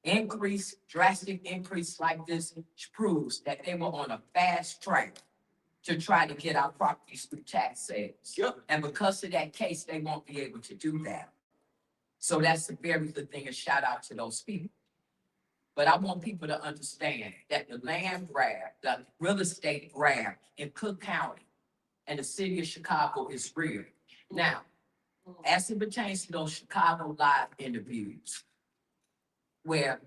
increase, drastic increase like this proves that they were on a fast track to try to get our properties through tax sales. And because of that case, they won't be able to do that. So that's a very good thing, a shout out to those people. But I want people to understand that the land grab, the real estate grab in Cook County and the city of Chicago is real. Now, as it pertains to those Chicago Live interviews, where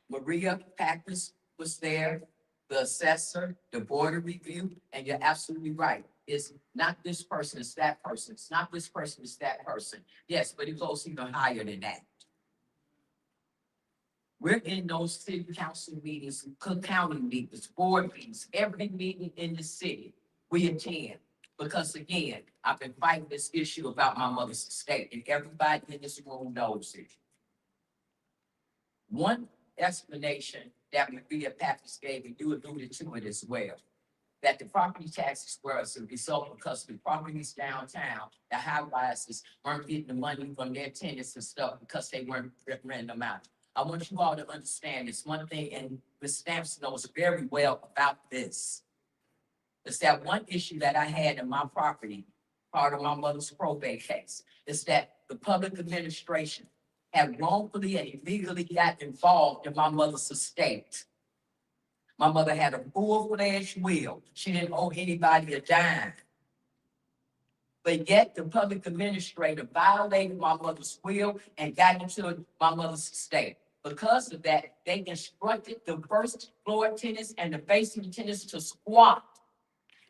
Maria Pappas was there, the assessor, the board of review, and you're absolutely right. It's not this person, it's that person. It's not this person, it's that person. Yes, but it goes even higher than that. We're in those city council meetings, Cook County meetings, board meetings, every meeting in the city we attend. Because again, I've been fighting this issue about my mother's estate, and everybody in this room knows it. One explanation that Maria Pappas gave, and you alluded to it as well, that the property taxes were as a result because the properties downtown, the high rises, weren't getting the money from their tenants and stuff because they weren't renting them out. I want you all to understand this one thing, and Ms. Stamps knows very well about this. It's that one issue that I had in my property, part of my mother's probate case, is that the public administration had wrongfully and illegally got involved in my mother's estate. My mother had a full-fledged will. She didn't owe anybody a dime. But yet the public administrator violated my mother's will and got into my mother's estate. Because of that, they instructed the first floor tenants and the basement tenants to squat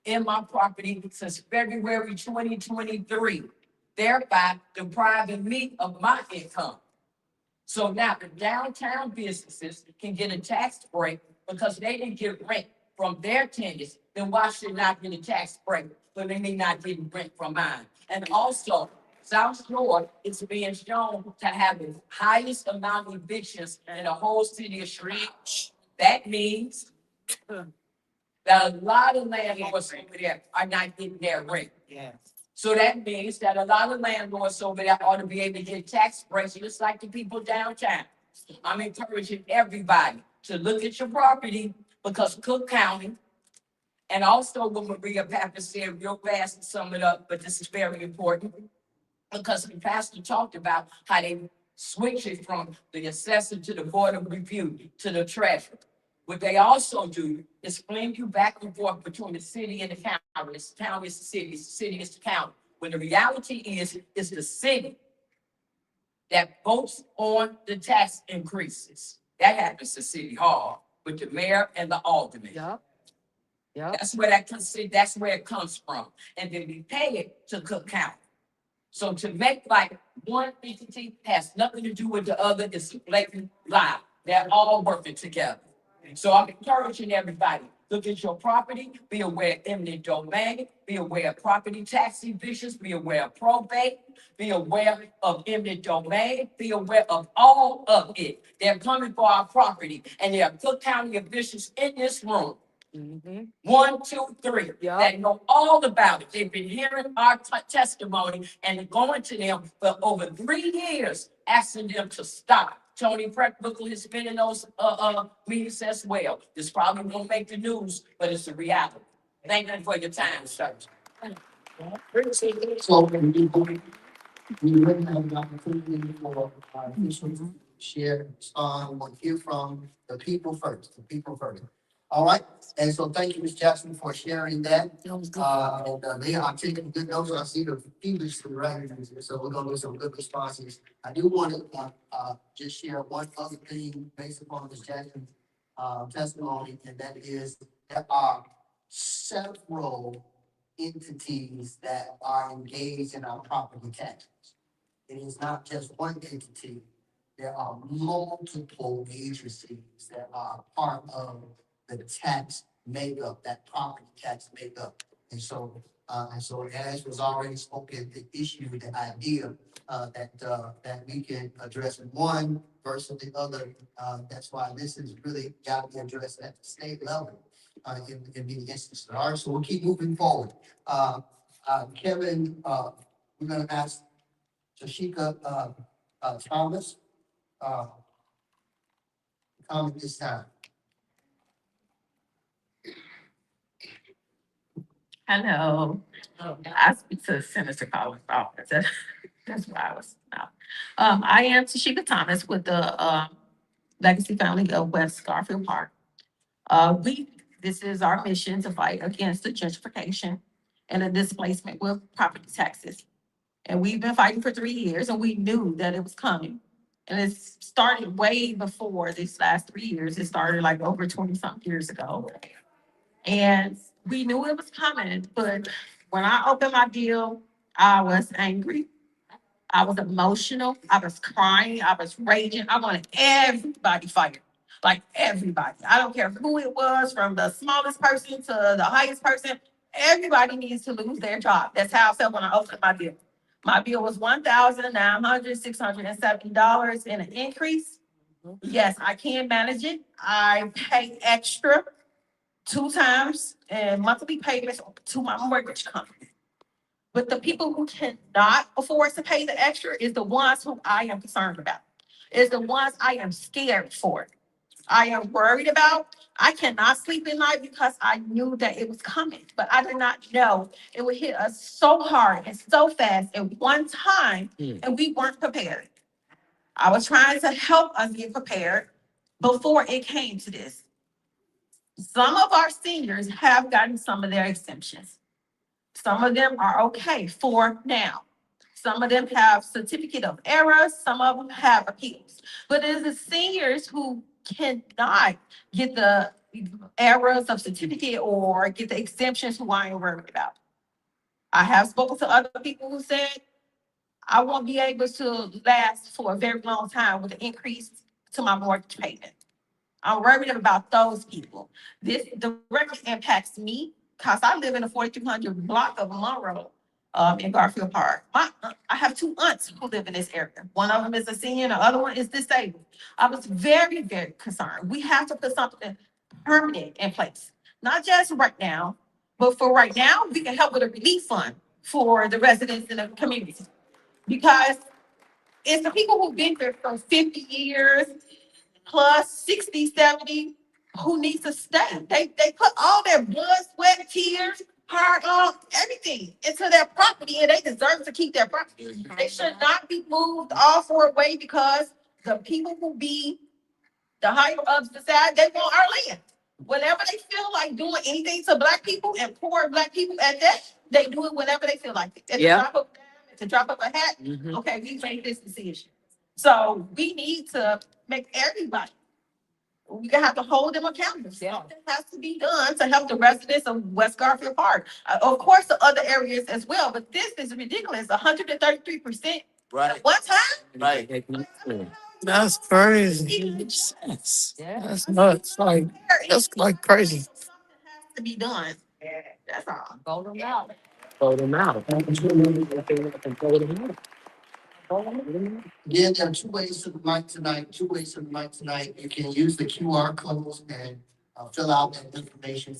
in my property since February 2023, thereby depriving me of my income. So now the downtown businesses can get a tax break because they didn't get rent from their tenants. Then why should not get a tax break for me not getting rent from mine? And also, South Shore is being shown to have the highest amount of evictions in the whole city of Chicago. That means that a lot of landlords over there are not getting their rent. Yes. So that means that a lot of landlords over there ought to be able to get tax breaks, just like the people downtown. I'm encouraging everybody to look at your property because Cook County, and also what Maria Pappas said real fast to sum it up, but this is very important, because the pastor talked about how they switch it from the assessor to the board of review to the treasurer. What they also do is fling you back and forth between the city and the county. The county is the city, the city is the county. When the reality is the city that votes on the tax increases. That happens to City Hall with the mayor and the alderman. Yep. That's where it comes from. And then we pay it to Cook County. So to make like one entity has nothing to do with the other, it's a blatant lie. They're all working together. So I'm encouraging everybody, look at your property, be aware of eminent domain, be aware of property tax evictions, be aware of probate, be aware of eminent domain, be aware of all of it. They're coming for our property, and there are Cook County officials in this room. 1, 2, 3, that know all about it. They've been hearing our testimony and going to them for over 3 years, asking them to stop. Tony Preckbuckle has been in those meetings as well. This probably won't make the news, but it's a reality. Thank you for your time, sir. So, we wouldn't have an opportunity for, share, respond, we want to hear from the people first, All right, and so thank you, Ms. Jackson, for sharing that. Leah, I'm taking good notes. I see the English to the right, so we're gonna get some good responses. I do want to, just share one other thing based upon Ms. Jackson's, testimony, and that is there are several entities that are engaged in our property taxes. It is not just one entity. There are multiple agencies that are part of the tax makeup, that property tax makeup. And so as was already spoken, the issue, the idea, that we can address one versus the other. That's why this is really got to be addressed at the state level, in many instances. All right, so we'll keep moving forward. Kevin, we're gonna ask Tashika, Thomas, comment this time. Hello, I speak to Senator Collins' office. That's why I was out. I am Tashika Thomas with the Legacy Family of West Garfield Park. This is our mission to fight against the gentrification and the displacement with property taxes. And we've been fighting for 3 years, and we knew that it was coming. And it started way before these last 3 years. It started like over 20-something years ago. And we knew it was coming, but when I opened my deal, I was angry. I was emotional. I was crying. I was raging. I wanted everybody fired. Like everybody. I don't care who it was, from the smallest person to the highest person. Everybody needs to lose their job. That's how I felt when I opened my bill. My bill was $1,670 in an increase. Yes, I can manage it. I pay extra 2 times in monthly payments to my mortgage company. But the people who cannot afford to pay the extra is the ones who I am concerned about. Is the ones I am scared for. I am worried about. I cannot sleep at night because I knew that it was coming, but I did not know it would hit us so hard and so fast at one time, and we weren't prepared. I was trying to help us get prepared before it came to this. Some of our seniors have gotten some of their exemptions. Some of them are okay for now. Some of them have certificate of errors. Some of them have appeals. But it is the seniors who cannot get the errors of certificate or get the exemptions who I am worried about. I have spoken to other people who said, I won't be able to last for a very long time with an increase to my mortgage payment. I'm worried about those people. This directly impacts me because I live in a 4200 block of Monroe, in Garfield Park. I have 2 aunts who live in this area. One of them is a senior, and the other one is disabled. I was very, very concerned. We have to put something permanent in place, not just right now, but for right now, we can help with a relief fund for the residents in the community. Because it's the people who've been there for 50 years, plus 60, 70, who needs to stay. They put all their blood, sweat, tears, hard everything into their property, and they deserve to keep their property. They should not be moved off or away because the people who be the higher ups decide they want our land. Whenever they feel like doing anything to Black people and poor Black people at that, they do it whenever they feel like it. At the drop of a dime, at the drop of a hat, okay, we made this decision. So we need to make everybody, we have to hold them accountable. Something has to be done to help the residents of West Garfield Park. Of course, the other areas as well, but this is ridiculous, 133%. Right. One time? Right. That's crazy. That's nuts. That's like crazy. Something has to be done. That's all. Vote them out. Vote them out. Vote them out. Again, there are 2 ways to the mic tonight. You can use the QR codes and fill out that information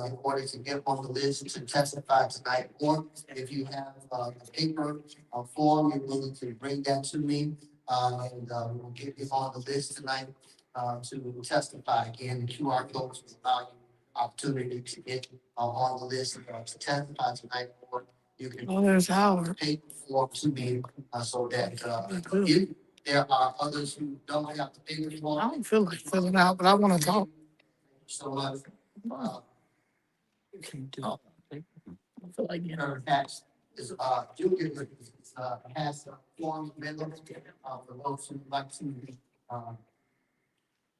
in order to get on the list to testify tonight. Or if you have a paper or form, you're willing to bring that to me, and we'll get you on the list tonight to testify. Again, the QR codes will allow you opportunity to get on the list to testify tonight. Or you can Oh, there's Howard. paper form to me so that There are others who don't have to pay this I one. don't feel like filling out, but I wanna talk. So much. Oh, I feel like, you know. Her tax is, Junior, has a form amendment, for those who would like to,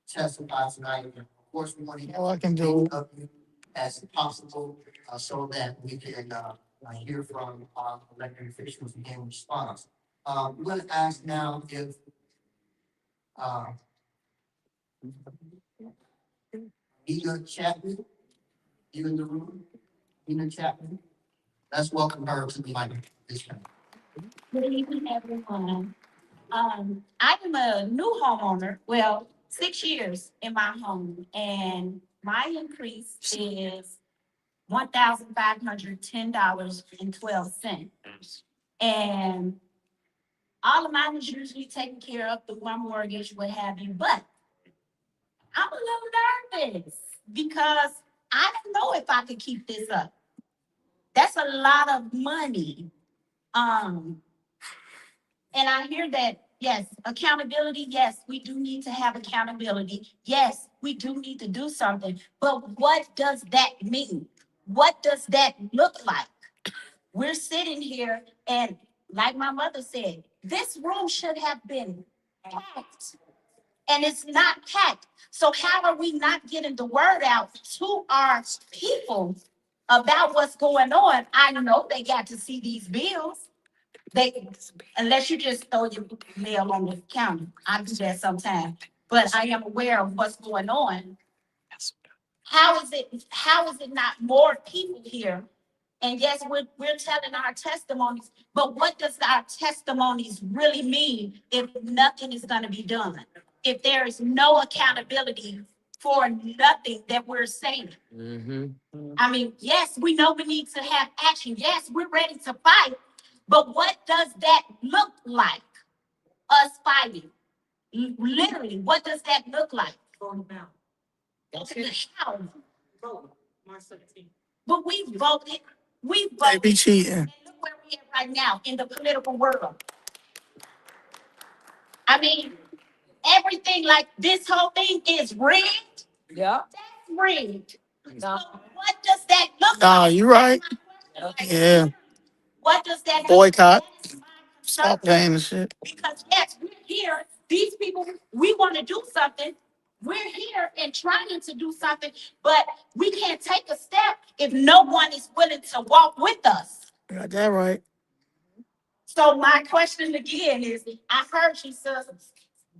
testify tonight. Of course, we want to. All I can do. Of you as possible, so that we can, hear from, elected officials and in response. We're gonna ask now if, Ina Chapman, you in the room? Ina Chapman, let's welcome her to the mic this time. Good evening, everyone. I am a new homeowner, well, 6 years in my home, and my increase is $1,510.12. And all of mine is usually taken care of through my mortgage, what have you, but I'm a little nervous because I don't know if I could keep this up. That's a lot of money. And I hear that, yes, accountability, yes, we do need to have accountability. Yes, we do need to do something, but what does that mean? What does that look like? We're sitting here and like my mother said, this room should have been packed. And it's not packed. So how are we not getting the word out to our people about what's going on? I know they got to see these bills. They, unless you just throw your mail on the counter. I do that sometimes, but I am aware of what's going on. How is it not more people here? And yes, we're telling our testimonies, but what does our testimonies really mean if nothing is gonna be done? If there is no accountability for nothing that we're saying? I mean, yes, we know we need to have action. Yes, we're ready to fight. But what does that look like? Us fighting. Literally, what does that look like? How? But we voted. We They voted. be cheating. And look where we at right now in the political world. I mean, everything like this whole thing is rigged. Yeah. That's rigged. So No. what does that look Nah, like? you right. Like, Yeah. what does that look Boycott. like? That is my concern. Stop paying the shit. Because yes, we're here, these people, we want to do something. We're here and trying to do something, but we can't take a step if no one is willing to walk with us. You got that right. So my question again is, I heard she says,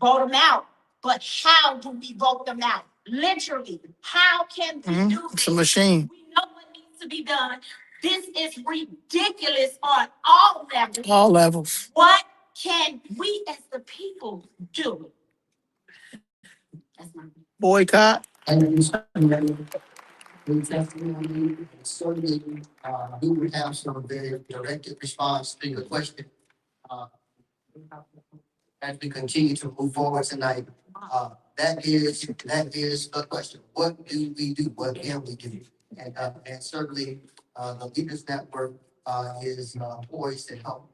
vote them out, but how do we vote them out? Literally, how can we do It's a this? machine. We know what needs to be done. This is ridiculous on all levels. All levels. What can we as the people do? That's my. Boycott. And we definitely, certainly, we would have some very directed response to your question. As we continue to move forward tonight, that is a question. What do we do? What can we do? And certainly, the Leaders Network, is, poised to help,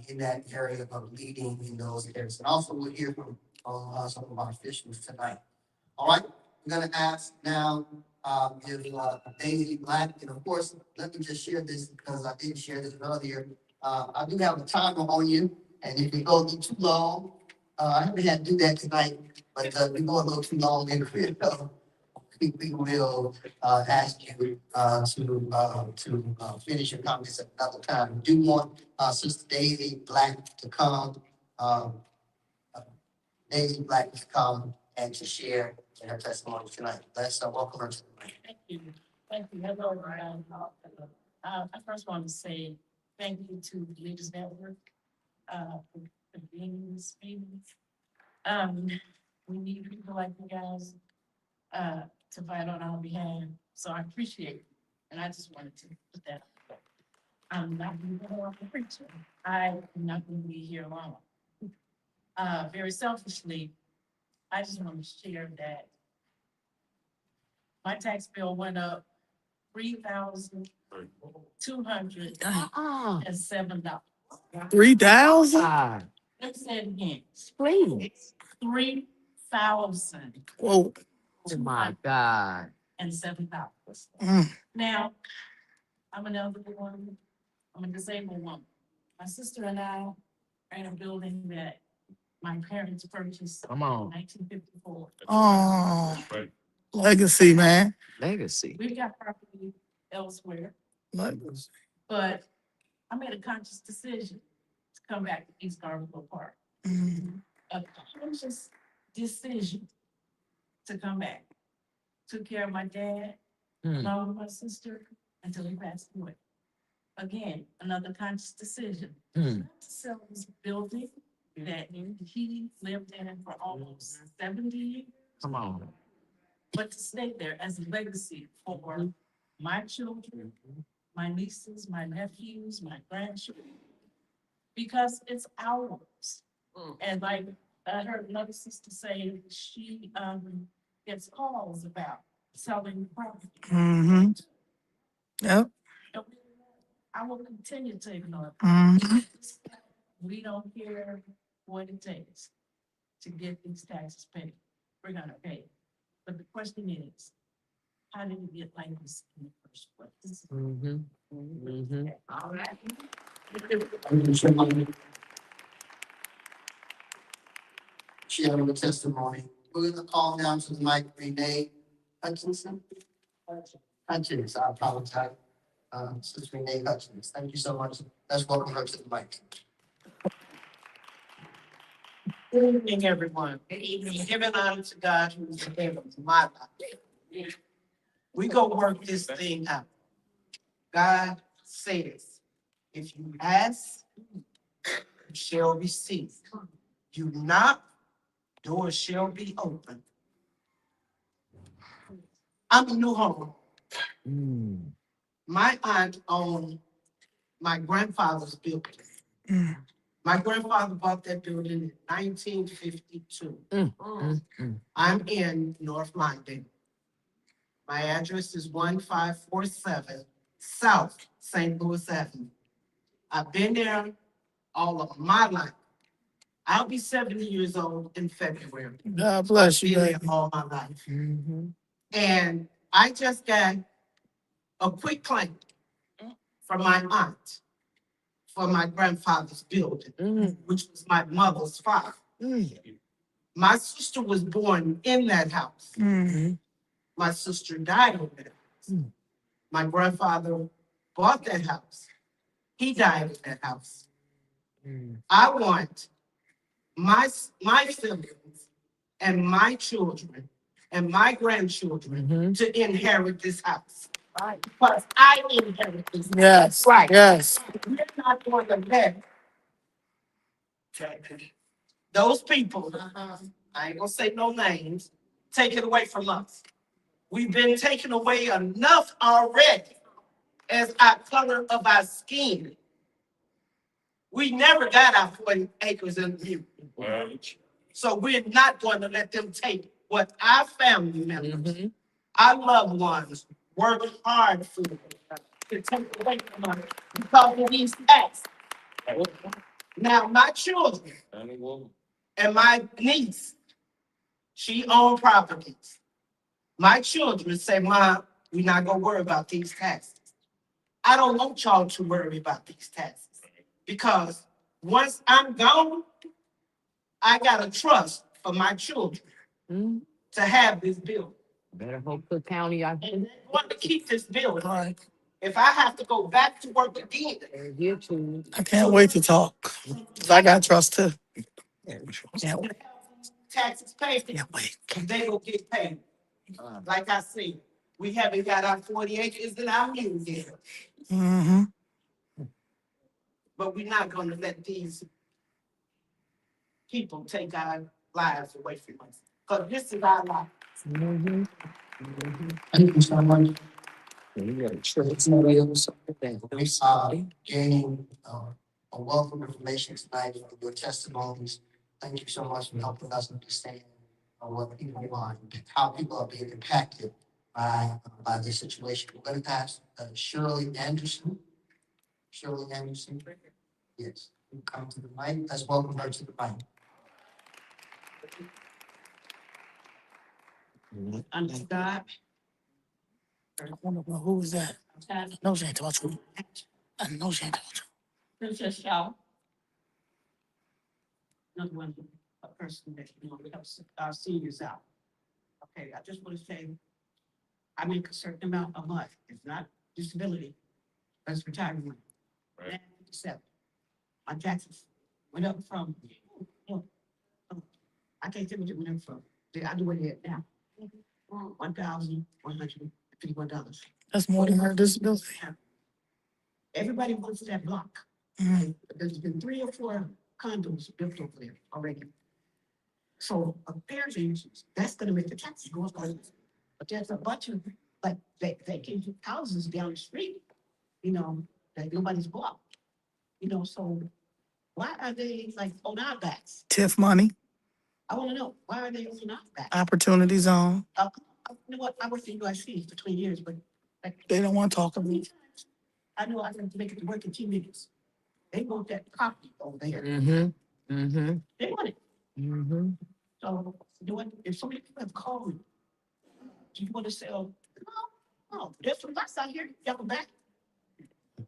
in that area of leading in those areas. And also we'll hear from, some of our officials tonight. All right, I'm gonna ask now, if, Daisy Black, and of course, let me just share this because I didn't share this earlier. I do have a timer on you, and if it goes too long, I haven't had to do that tonight, but, we go a little too long in the video. We will, ask you, to finish your comments at another time. We do want, Sister Daisy Black to come, Daisy Black to come and to share in her testimony tonight. Let's, welcome her to the mic. Thank you. Thank you. Hello, everyone. I first want to say thank you to the Leaders Network, for being in this meeting. We need people like you guys, to fight on our behalf. So I appreciate it. And I just wanted to put that out there. I'm not going to go off the preacher. I'm not going to be here long. Very selfishly, I just want to share that my tax bill went up $3,207. 3,000? Let me say it again, Please. 3,000 Whoa. Oh my God. and $7. Mm. Now, I'm an elderly woman, I'm a disabled woman. My sister and I are in a building that my parents purchased Come in on. 1954. Oh, legacy, man. Legacy. We've got property elsewhere, Legacy. but I made a conscious decision to come back to East Garfield Park. Mm. A conscious decision to come back. Took care of my dad, Hmm. along with my sister, until he passed away. Again, another conscious decision. Hmm. Not to sell this building that he lived in for almost 70 years, Come on. but to stay there as a legacy for my children, my nieces, my nephews, my grandchildren. Because it's ours. And like I heard another sister say, she gets calls about selling property. Mm-hmm. Yep. I will continue to ignore. Mm-hmm. We don't care what it takes to get these taxes paid. We're gonna pay. But the question is, how did we get like this in the first place? Mm-hmm. Mm-hmm. All right. Sharing the testimony. We're gonna call down to the mic Renee Hutchinson. Hutchins, I apologize. Since Renee Hutchins, thank you so much. Let's welcome her to the mic. Good evening, everyone. Good evening. Giving honor to God who is the head of my life. We go work this thing out. God says, if you ask, you shall receive. You knock, doors shall be open. I'm a new home. Mm. My aunt owned my grandfather's building. Mm. My grandfather bought that building in 1952. Mm. I'm in North London. My address is 1547 South St. Louis Avenue. I've been there all of my life. I'll be 70 years old in February. God bless you, Been there baby. all my life. Mm-hmm. And I just got a quick claim from my aunt for my grandfather's building, Mm. which was my mother's father. My sister was born in that house. Mm-hmm. My sister died in that house. Mm. My grandfather bought that house. He died in that house. Mm. I want my siblings and my children and my grandchildren Mm-hmm. to inherit this house. Because I inherit this. Yes. Right. Yes. We're not going to let those people, I ain't gonna say no names, take it away from us. We've been taken away enough already as our color of our skin. We never got our 40 acres in the view. So we're not going to let them take what our family members, Mm-hmm. our loved ones, work hard for to take away from us because of these acts. Now, my children and my niece, she owned properties. My children say, Mom, we're not gonna worry about these taxes. I don't want y'all to worry about these taxes because once I'm gone, I got a trust for my children Mm. to have this building. Better hope Cook County. I And they want to keep this building. Right. If I have to go back to work again, here too. I can't wait to talk. 'Cause I got trust too. Can't wait. taxes paid, Can't wait. they will get paid. Like I said, we haven't got our 40 acres in our mule yet, Mm-hmm. but we're not gonna let these people take our lives away from us. Because this is our life. Mm-hmm. Thank you so much. Mm-hmm. Gaining a wealth of information tonight from your testimonies. Thank you so much for helping us understand what people are, how people are being impacted by this situation. We're going to ask Shirley Anderson. Shirley Anderson. Yes. come to the mic. Let's welcome her to the mic. Under God. I don't know who is that. No, she ain't talking to me. I know she ain't talking to me. Princess Shaw. Another one, a person that, helps our seniors out. Okay, I just want to say, I make a certain amount a month. It's not disability, that's retirement money. Right. 57. My taxes went up from, I can't tell you what it went up from. I do it here now. $1,151. That's more than her disability. Everybody wants that block. Mhm. There's been 3 or 4 condos built over there already. So apparently, that's gonna make the taxes go up. But there's a bunch of, like, vacant houses down the street, that nobody's bought. So why are they like on our backs? TIF money, I wanna know, why are they on our backs? opportunity zone. You know what, I worked in UIC for 20 years, but like, They don't want to talk about it. I know I can make it to work in 2 minutes. They want that property over there. Mm-hmm, mm-hmm, They want it. mm-hmm. So, you know what, if so many people have called me, do you want to sell? No, there's some lots out here, you have a back.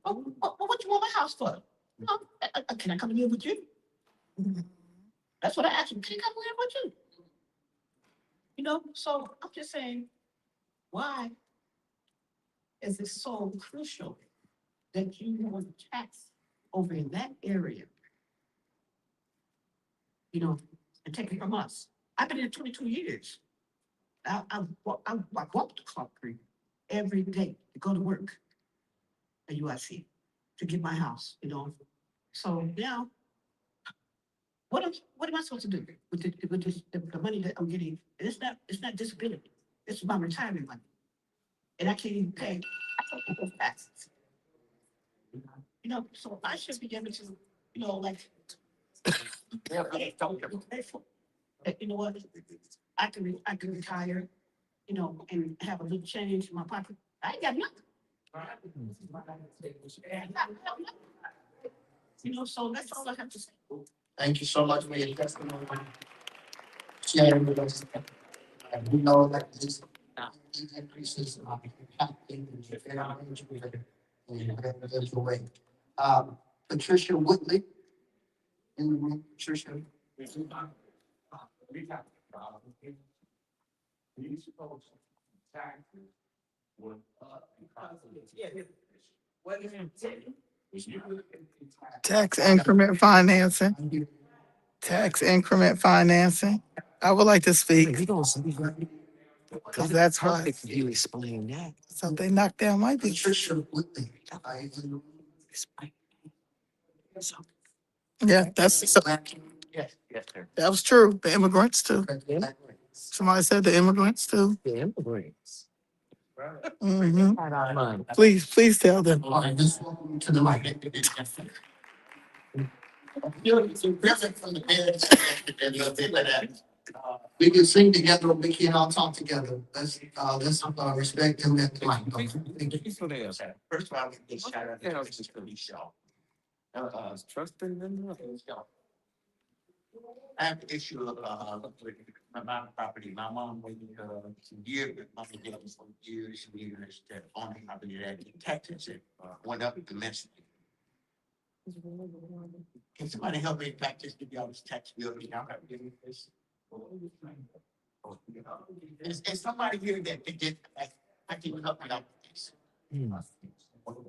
Oh, what you want my house for? No, can I come in here with you? That's what I asked him, can I come in here with you? So I'm just saying, why is it so crucial that you want to tax over in that area? And take it from us. I've been here 22 years. I walk to Clark Creek every day to go to work at UIC to get my house, So now, what am I supposed to do with the money that I'm getting? And it's not disability. It's my retirement money. And I can't even pay those taxes. So I should be able to, like, you know what? I can retire, and have a little change in my pocket. I ain't got nothing. So that's all I have to say. Thank you so much for your testimony. Sharing with us. And we know that this increases in a beneficial way. Patricia Woodley. In the room, Patricia. These folks, taxes went up because of the. What is it? Tax increment financing. Tax increment financing. I would like to speak. Because that's why. Perfect if you explain that. So they knocked down my bitch. Patricia Woodley. Yeah, that's so, Yes, sir. that was true. The immigrants too. Somebody said the immigrants too. The immigrants. Mm-hmm. Had our money. Please tell them. All right, just welcome to the mic. From the bed. We can sing together, we can all talk together. Let's respect him at the mic. Thank you. First of all, we shout out to Mrs. Cody Shaw. Trusting them. I have an issue of, my property, my mom waited, some years, with my dad was for years, that owning property that the taxes, went up immensely. Can somebody help me back this, give y'all this tax bill, y'all have given me this? Is somebody here that did, I can help me out with this?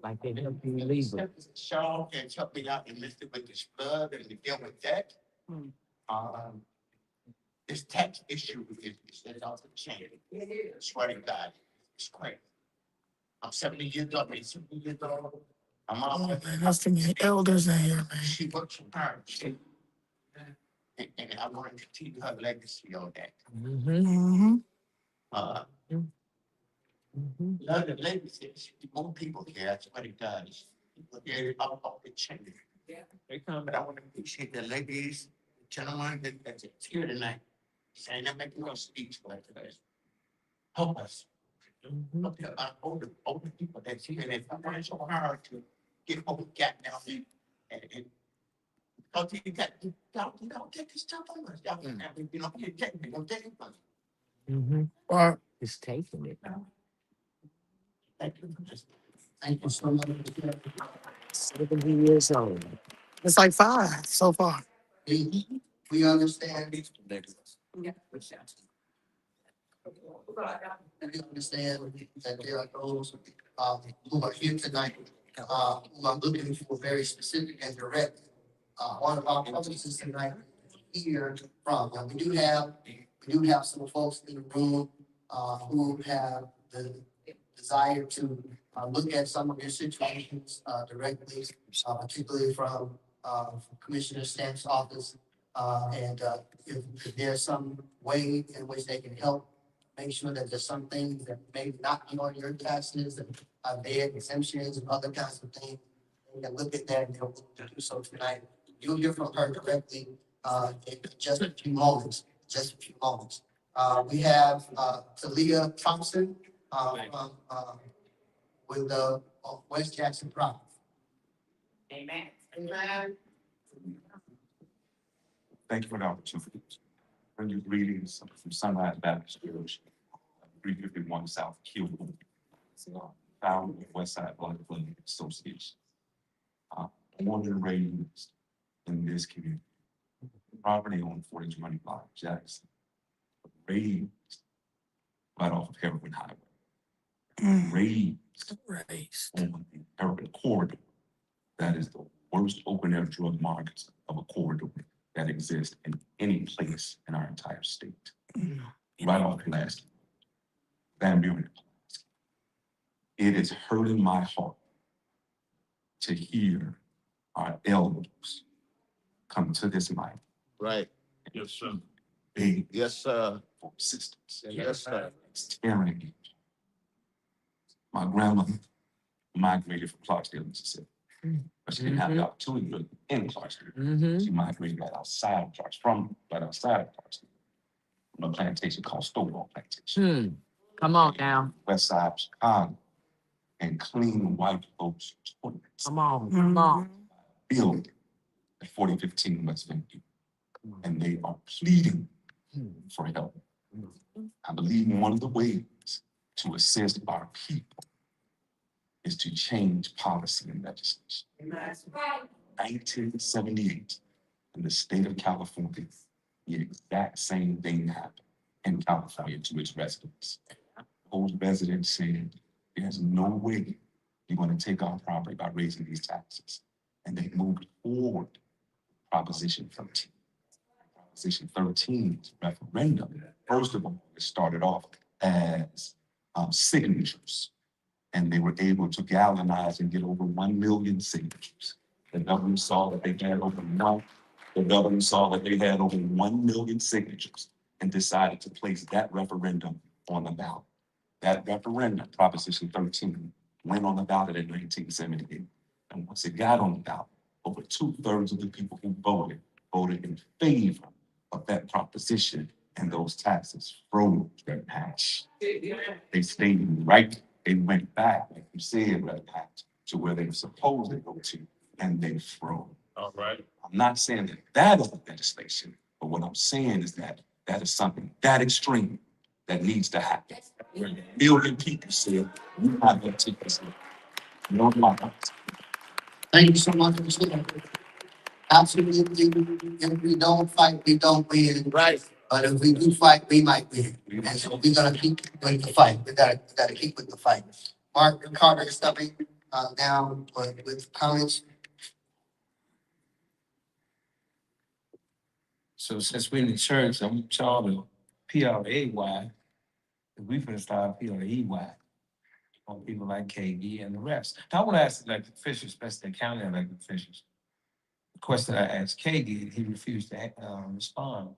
Like they help you leave it. Shaw can help me out and list it with this flood and to deal with that. This tax issue is off the chain. Swear to God, it's crazy. I'm 70 years old, I'm 70 years old. My mom, Oh, man, that's too many elders in here, man. she works for her. And I want to continue her legacy on that. Mm-hmm. Love the legacy, more people here, that's what it does. People here off the chain. They come, but I want to appreciate the ladies, gentlemen that's here tonight. Saying I'm making no speech, but help us. Help the older people that's here, and I want so hard to get over gap now. And Don't take this stuff on us. Y'all, you know, you take it. Mm-hmm. Or It's taking it. Thank you so much. 70 years old. it's like 5 so far. We understand. Yeah. And we understand that there are those who are here tonight, who are looking for very specific and direct. One of our purposes tonight here from, and we do have some folks in the room, who have the desire to, look at some of your situations, directly, particularly from Commissioner Stamp's office. And if there's some way in which they can help make sure that there's some things that may not be on your taxes and their exemptions and other kinds of things. We can look at that and they'll do so tonight. You'll hear from her directly in just a few moments, we have Talia Thompson from with the West Jackson Pride. Amen. Thank you for the opportunity. When you're reading something from Sunrise Baptist Church, 351 South Kilburn, found in West Side Blood Club Association. Born and raised in this community. Property on 4200 block Jackson. Raised right off of Heroin Highway. Raised on the Heroin Corridor. That is the worst open air drug market of a corridor that exists in any place in our entire state. Right off the last Van Buren. It is hurting my heart to hear our elders come to this mic. Right. Yes, sir. Big Yes, sir. for assistance. Yes, sir. It's tearing. My grandmother migrated from Clarksdale, Mississippi. But she didn't have the opportunity to live in Clarksdale. Mm-hmm. She migrated right outside of Clarksdale, from a plantation called Stonewall Plantation. Come on now. West side of Chicago. And clean white folks toilets. Come on. Building at 4015 West Van Buren. And they are pleading for help. I believe one of the ways to assist our people is to change policy and legislation. 1978, in the state of California, the exact same thing happened in California to its residents. Those residents said, there's no way you're going to take our property by raising these taxes. And they moved forward Proposition 13. Proposition 13's referendum, first of all, it started off as signatures. And they were able to galvanize and get over 1 million signatures. The government saw that they had over 1 million signatures and decided to place that referendum on the ballot. That referendum, Proposition 13, went on the ballot in 1978. And once it got on the ballot, over 2/3 of the people who voted in favor of that proposition, and those taxes froze their patch. They stayed right. They went back, like you said, Red Pat, to where they were supposed to go to, and they froze. All right. I'm not saying that that is the legislation, but what I'm saying is that that is something that extreme that needs to happen. Where a million people said, "We're not going to take this." No, Thank you so much, Mr. Absolutely, if we don't fight, we don't win. Right. But if we do fight, we might win. And so we're gonna keep with the fight. We gotta keep with the fight. Mark Carter is stepping down with comments. So since we're in the church, I'm trying to PRA-Y, we finna start PRE-Y on people like KD and the rest. Now, I want to ask elected officials, especially the county elected officials. The question I asked KD, and he refused to respond.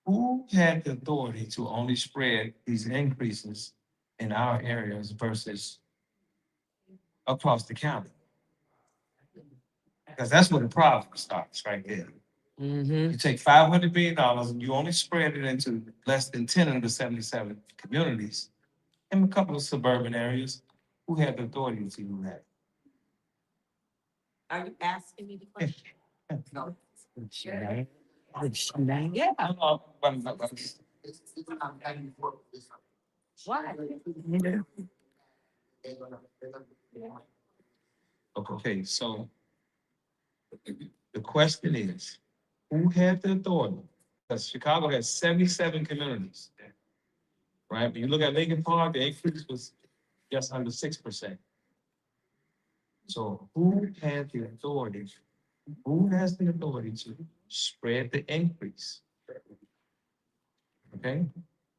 Who had the authority to only spread these increases in our areas versus across the county? Because that's where the problem starts, right there. You take $500 billion and you only spread it into less than 10 of the 77 communities in a couple of suburban areas. Who had the authority to do that? Are you asking me the question? Shanae. Yeah. It's not having work with this. Why? Okay, so the question is, who had the authority? Because Chicago has 77 communities. Right? When you look at Lincoln Park, the increase was just under 6%. So who had the authority? Who has the authority to spread the increase? Okay,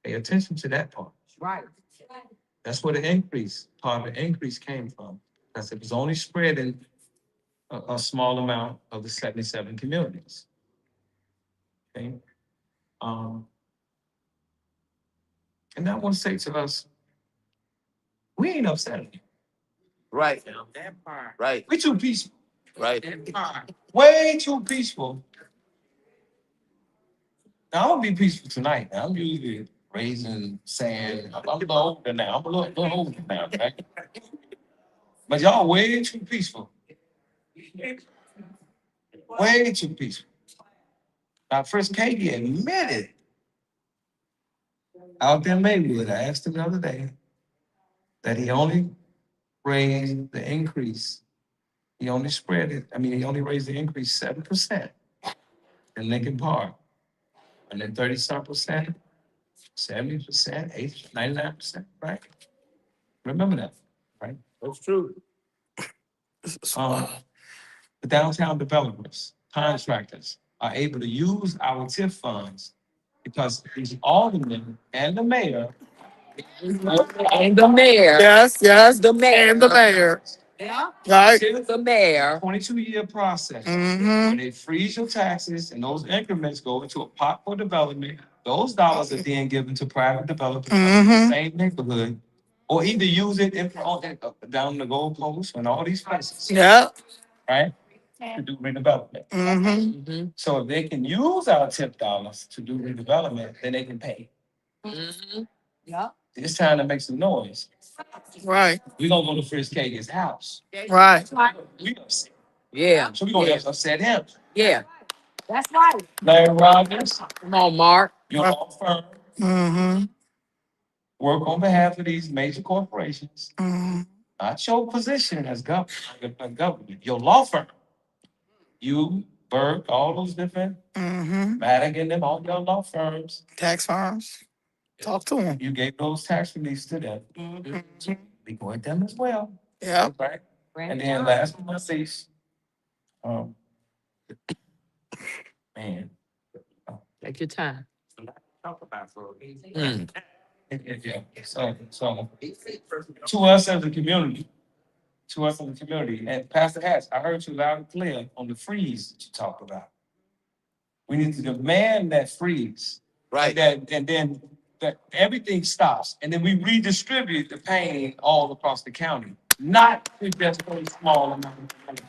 pay attention to that part. Right. That's where the increase, part of the increase came from. Because it was only spreading a small amount of the 77 communities. Okay. And I want to say to us, we ain't upset at you. Right, That part. right, We too peaceful, right. That part. way too peaceful. Now, I'm gonna be peaceful tonight. I'm usually raising sand. I'm a little older now. I'm a little older now, right? But y'all way too peaceful. Way too peaceful. Now, First Katie admitted out there in Maywood, I asked him the other day, that he only raised the increase. He only spread it, he only raised the increase 7% in Lincoln Park. And then 30-some percent, 70%, 80, 99%, right? Remember that, right? That's true. The downtown developers, contractors are able to use our TIF funds because these aldermen and the mayor. And the mayor. Yes, The mayor. and the mayor, Yeah. right? The mayor. 22-year process. Mm-hmm. When they freeze your taxes and those increments go into a pot for development, those dollars are then given to private developers in the same neighborhood. Or either use it down the goalpost and all these places, Yeah. right? To do redevelopment. Mm-hmm. So if they can use our tip dollars to do redevelopment, then they can pay. Yeah. It's time to make some noise. Right. We're gonna go to First Katie's house. Right. We upset. Yeah. So we're gonna upset him. Yeah. That's right. Larry Rogers, Come on, Mark. your law firm, Mm-hmm. work on behalf of these major corporations. Mm-hmm. Not your position as government, your law firm. You, Burke, all those different, Mm-hmm. Madigan, them, all your law firms, Tax farms. Talk to them. you gave those tax reliefs to them. Mm-hmm. We going them as well. Yeah. Right? And then last but not least, man. Take your time. Talk about for a Mm. Yeah, so, to us as a community, and Pastor Hatch, I heard you loud and clear on the freeze that you talked about. We need to demand that freeze. Right. And then that everything stops, and then we redistribute the pain all across the county, not to just a small amount of money.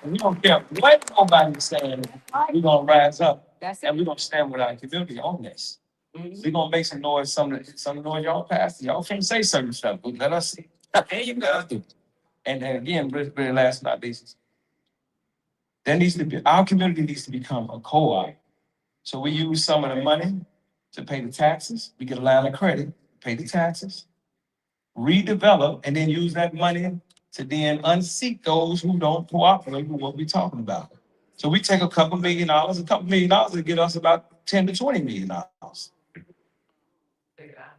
And we don't care what nobody's saying, we're gonna rise up That's and it. we're gonna stand with our community on this. We're gonna make some noise, some of the noise y'all passed, y'all can't say certain stuff, but let us see. And you guys do. And then again, very last but not least, there needs to be, our community needs to become a co-op. So we use some of the money to pay the taxes, we get a line of credit, pay the taxes, redevelop, and then use that money to then unseat those who don't cooperate with what we're talking about. So we take a couple $1 million to get us about $10 to $20 million.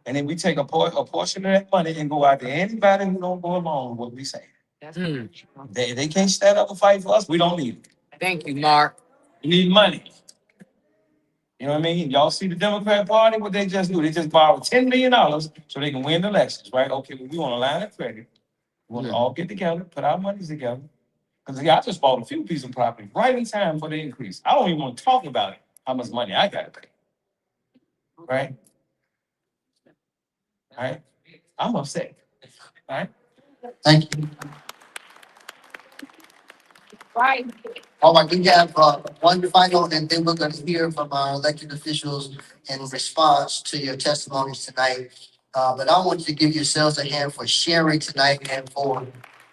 And then we take a portion of that money and go out to anybody who don't go along with what we say. Mm. They can't stand up and fight for us, we don't need it. Thank you, Mark. We need money. You know what I mean? Y'all see the Democrat Party, what they just do? They just borrow $10 million so they can win the elections, right? Okay, well, we want a line of credit. We want to all get together, put our monies together. Because I just bought a few pieces of property right in time for the increase. I don't even want to talk about it, how much money I got to pay. Right? All right? I'm upset. All right? Thank you. Right. All right, we have one final, and then we're gonna hear from our elected officials in response to your testimonies tonight. But I want to give yourselves a hand for sharing tonight and for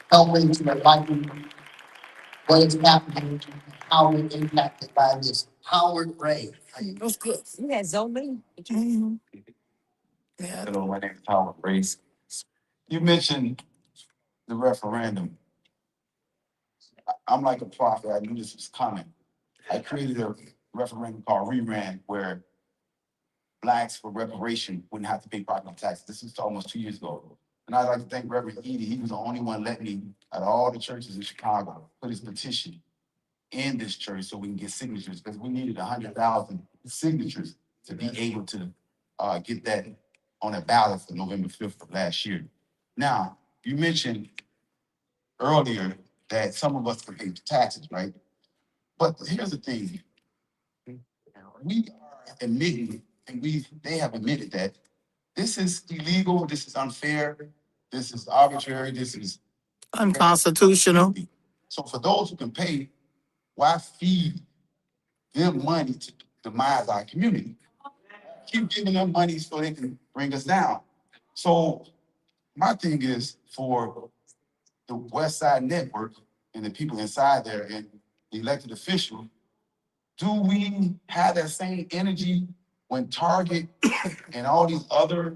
helping to enlighten what is happening, how we're impacted by this Howard Ray. That's good. You had Zoe. Mhm. Yeah. Hello, my name is Howard Race. You mentioned the referendum. I'm like a prophet. I knew this was coming. I created a referendum called Reran where blacks for reparation wouldn't have to pay property taxes. This was almost 2 years ago. And I'd like to thank Reverend Edie. He was the only one let me, out of all the churches in Chicago, put his petition in this church so we can get signatures, because we needed 100,000 signatures to be able to get that on a ballot for November 5th of last year. Now, you mentioned earlier that some of us can pay taxes, right? But here's the thing. We are admitting, and they have admitted that this is illegal, this is unfair, this is arbitrary, this is Unconstitutional. so for those who can pay, why feed them money to demise our community? Keep giving them money so they can bring us down. So my thing is for the West Side Network and the people inside there and the elected official, do we have that same energy when Target and all these other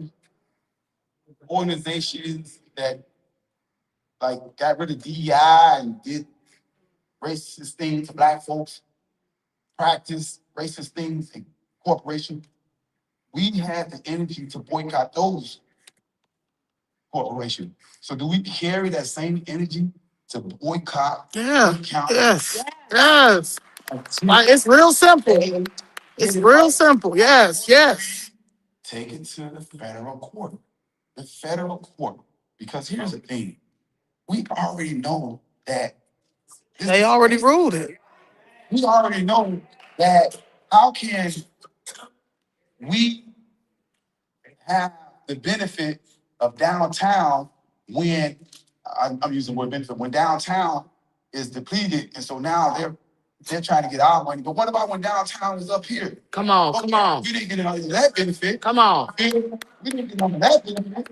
organizations that like got rid of DEI and did racist things to black folks, practice racist things in corporations? We had the energy to boycott those corporations. So do we carry that same energy to boycott? Yeah. Count? Yes. Yes. Like, it's real simple. It's real simple. Yes. Yes. Take it to the federal court. The federal court. Because here's the thing. We already know that They already ruled it. we already know that how can we have the benefit of downtown when I'm using the word benefit, when downtown is depleted, and so now they're trying to get our money. But what about when downtown is up here? Come on. Come on. We didn't get any of that benefit. Come on. We didn't get none of that benefit.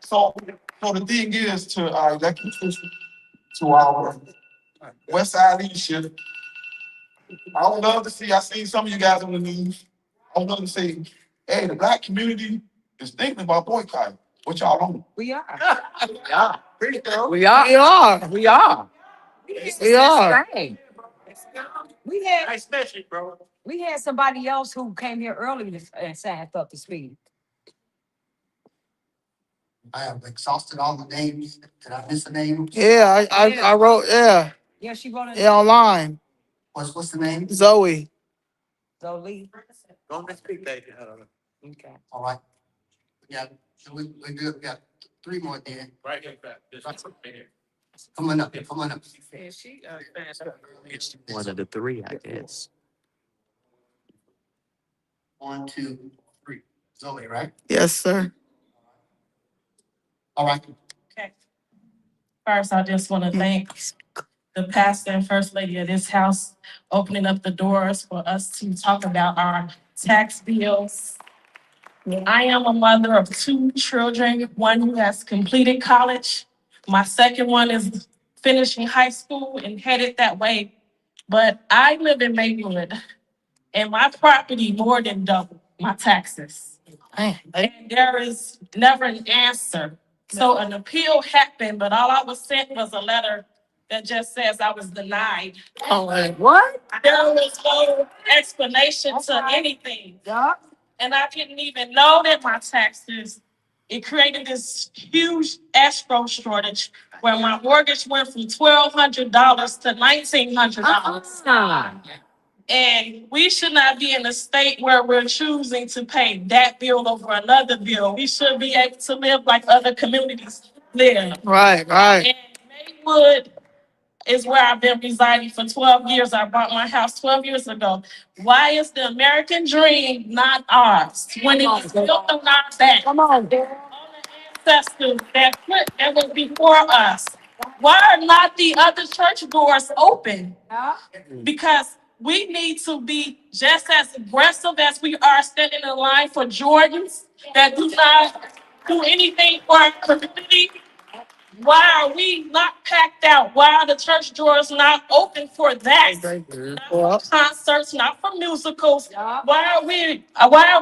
So the thing is to our elected officials, to our West Side leadership, I would love to see, I seen some of you guys on the news. I would love to say, hey, the black community is thinking about boycotting. What y'all on? We are. Yeah. We are. We are. We are. We had Nice message, bro. we had somebody else who came here early and signed up to speak. I have exhausted all the names. Did I miss a name? Yeah. I wrote. Yeah. Yeah, she wrote it. Yeah. Online. What's the name? Zoe. Zoe. Don't speak that. Okay. All right. Yeah, so we're good. We got 3 more there. Right here, this right here. Come on up here, come on up. One of the three, I guess. 1, 2, 3. Zoe, right? Yes, sir. All right. Okay. First, I just want to thank the pastor and first lady of this house opening up the doors for us to talk about our tax bills. I am a mother of 2 children, one who has completed college. My second one is finishing high school and headed that way. But I live in Maywood and my property more than doubled my taxes. And there is never an answer. So an appeal happened, but all I was sent was a letter that just says I was denied. Oh, what? There was no explanation to anything. And I didn't even know that my taxes, it created this huge escrow shortage where my mortgage went from $1,200 to $1,900. And we should not be in a state where we're choosing to pay that bill over another bill. We should be able to live like other communities live. Right. And Maywood is where I've been residing for 12 years. I bought my house 12 years ago. Why is the American dream not ours when it was built on our back? Come on, Ancestors that was before us. Why are not the other church doors open? Because we need to be just as aggressive as we are standing in line for Jordans that do not do anything for our community. Why are we not packed out? Why are the church doors not open for that? Not for concerts, not for musicals. Why are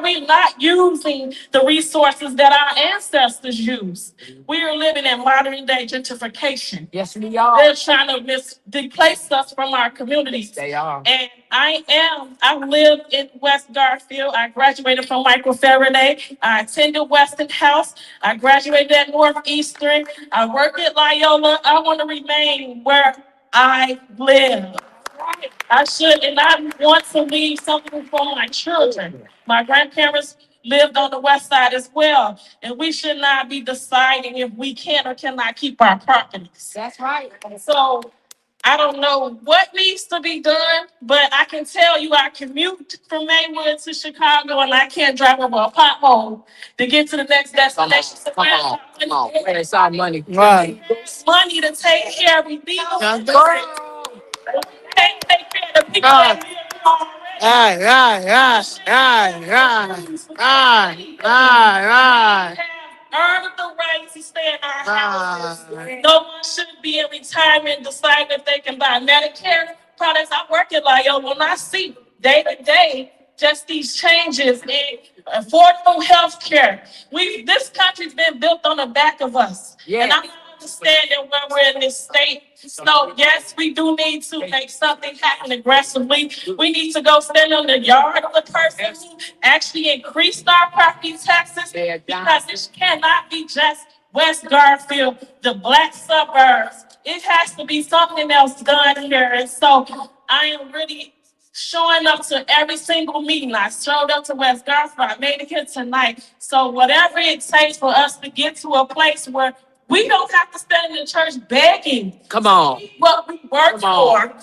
we not using the resources that our ancestors used? We are living in modern day gentrification. Yes, we are. They're trying to displace us from our communities. They are. And I live in West Garfield. I graduated from Michael Faraday. I attended Weston House. I graduated at Northeastern. I work at Loyola. I want to remain where I live. I should, and I want to leave something for my children. My grandparents lived on the west side as well, and we should not be deciding if we can or cannot keep our properties. That's right. So I don't know what needs to be done, but I can tell you I commute from Maywood to Chicago and I can't drive over a pothole to get to the next destination. Come on. Where's our money? Right. Money to take care of everything. Young Can't take care of the people Right. that live already. Right. Earned the right to stay in our houses. Right. No one should be in retirement deciding if they can buy Medicare products. I work at Loyola and I see day to day just these changes in affordable health care. This country's been built on the back of us. Yeah. And I'm not understanding where we're in this state. So yes, we do need to make something happen aggressively. We need to go stand on the yard of the person who actually increased our property taxes, because it cannot be just West Garfield, the black suburbs. It has to be something else done here. And so I am really showing up to every single meeting. I showed up to West Garfield. I made it here tonight. So whatever it takes for us to get to a place where we don't have to stand in the church begging. Come on. What we work Come on. for,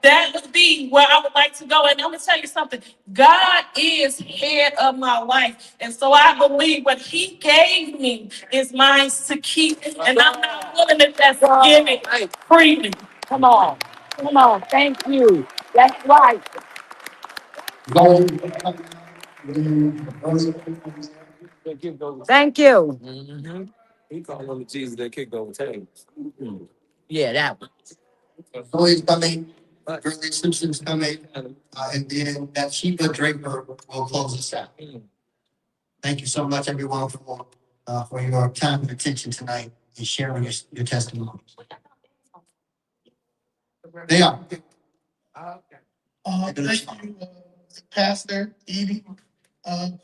that would be where I would like to go. And I'm gonna tell you something. God is head of my life. And so I believe what he gave me is mine to keep. And I'm not willing to just give it freely. Come on. Come on. Thank you. That's right. Thank you. Mm-hmm. He called on the Jesus that kicked over tables. Yeah, that one. Noise coming, Gurley Simpson's coming, and then that Sheba Draper will close us out. Thank you so much, everyone, for your time and attention tonight and sharing your testimony. They are. Thank you, Pastor Edie,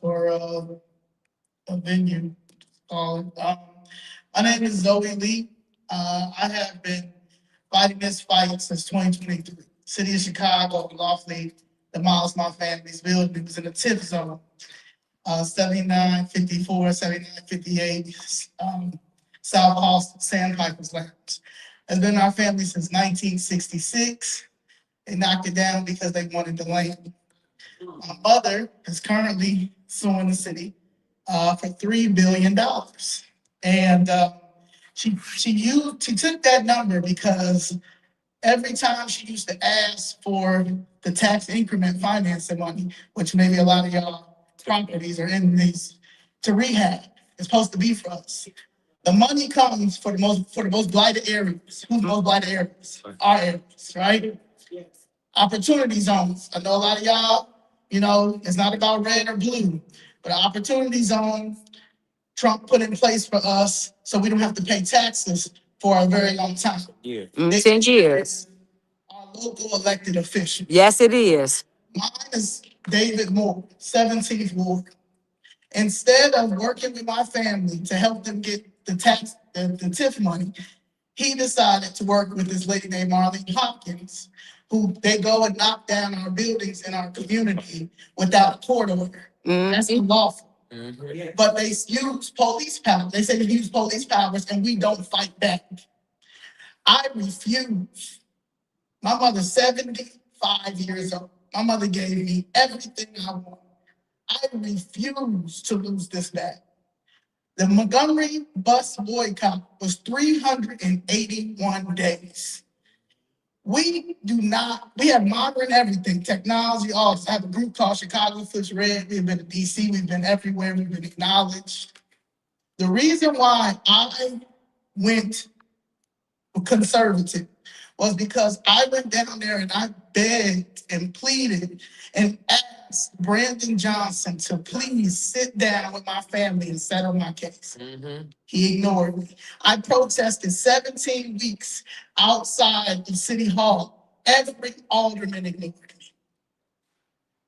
for a venue. My name is Zoe Lee. I have been fighting this fight since 2023. City of Chicago lawfully demolished my family's building. It was in the TIF zone. 7954, 7958, South Austin, Sandpiper's Lounge. It's been our family since 1966. They knocked it down because they wanted the land. My mother is currently suing the city for $3 billion. And she took that number because every time she used to ask for the tax increment financing money, which maybe a lot of y'all properties are in these to rehab, it's supposed to be for us. The money comes for the most blighted areas. Who's the most blighted areas? Our areas, right? Opportunity zones. I know a lot of y'all, it's not about red or blue, but an opportunity zone Trump put in place for us so we don't have to pay taxes for a very long time. 10 years. Our local elected officials. Yes, it is. Mine is David Moore, 17th Ward. Instead of working with my family to help them get the TIF money, he decided to work with this lady named Marlene Hopkins, who they go and knock down our buildings in our community without a court order. That's unlawful. But they use police power. They say they use police powers and we don't fight back. I refuse. My mother's 75 years old. My mother gave me everything I want. I refuse to lose this battle. The Montgomery bus boycott was 381 days. We have modern everything, technology, all. I have a group called Chicago Flips Red. We've been to DC, we've been everywhere, we've been acknowledged. The reason why I went conservative was because I went down there and I begged and pleaded and asked Brandon Johnson to please sit down with my family and settle my case. He ignored me. I protested 17 weeks outside the city hall. Every alderman ignored me.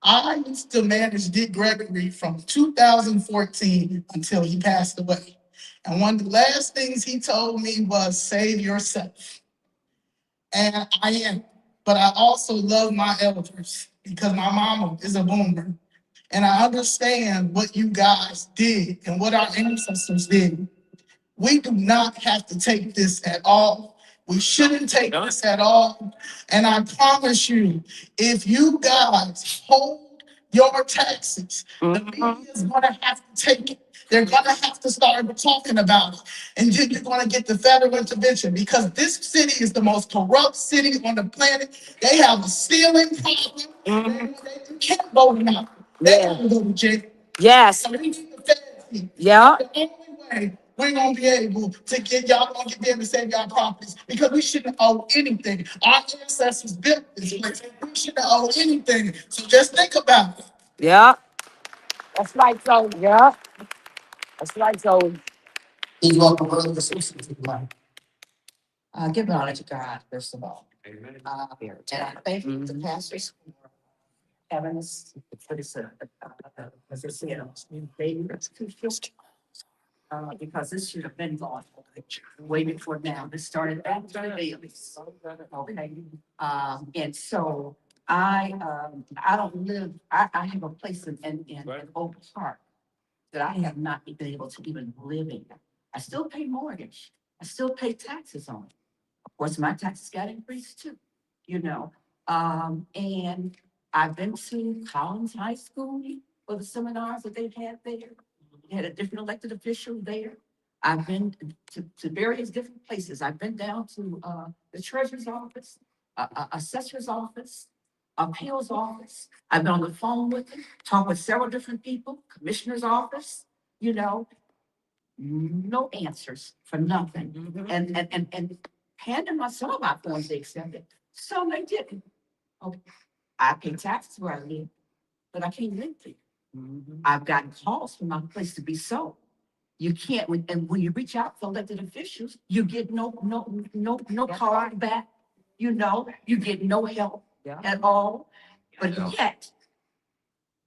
I used to manage Dick Gregory from 2014 until he passed away. And one of the last things he told me was, save yourself. And I am. But I also love my elders because my mama is a boomer. And I understand what you guys did and what our ancestors did. We do not have to take this at all. We shouldn't take this at all. And I promise you, if you guys hold your taxes, the media is gonna have to take it. They're gonna have to start talking about it. And then you're gonna get the federal intervention because this city is the most corrupt city on the planet. They have a stealing problem. They can't vote them out. They gotta go to jail. Yes. So we need the feds here. Yeah. The only way we're gonna be able to get y'all gonna get them to save y'all properties because we shouldn't owe anything. Our ancestors built this place. We shouldn't owe anything. So just think about it. Yeah. That's right, so. Yeah. That's right, so. He's welcome, brother, the citizens, if you like. Give honor to God, first of all. Amen. And I thank you, the pastors, for having us, what is it? Because this should have been gone way before now. This started after the Baileys. Okay. And so I don't live, I have a place in Oak Park that I have not been able to even live in. I still pay mortgage. I still pay taxes on it. Of course, my taxes got increased too, you know. And I've been to Collins High School for the seminars that they've had there. They had a different elected official there. I've been to various different places. I've been down to the treasurer's office, assessor's office, appeals office. I've been on the phone with them, talked with several different people, commissioner's office, you know. No answers for nothing. And handing my some of my forms they accepted, some they didn't. Okay, I pay taxes where I live, but I can't live there. I've gotten calls for my place to be sold. You can't, and when you reach out to elected officials, you get no call back. You know, you get no help at all. But yet,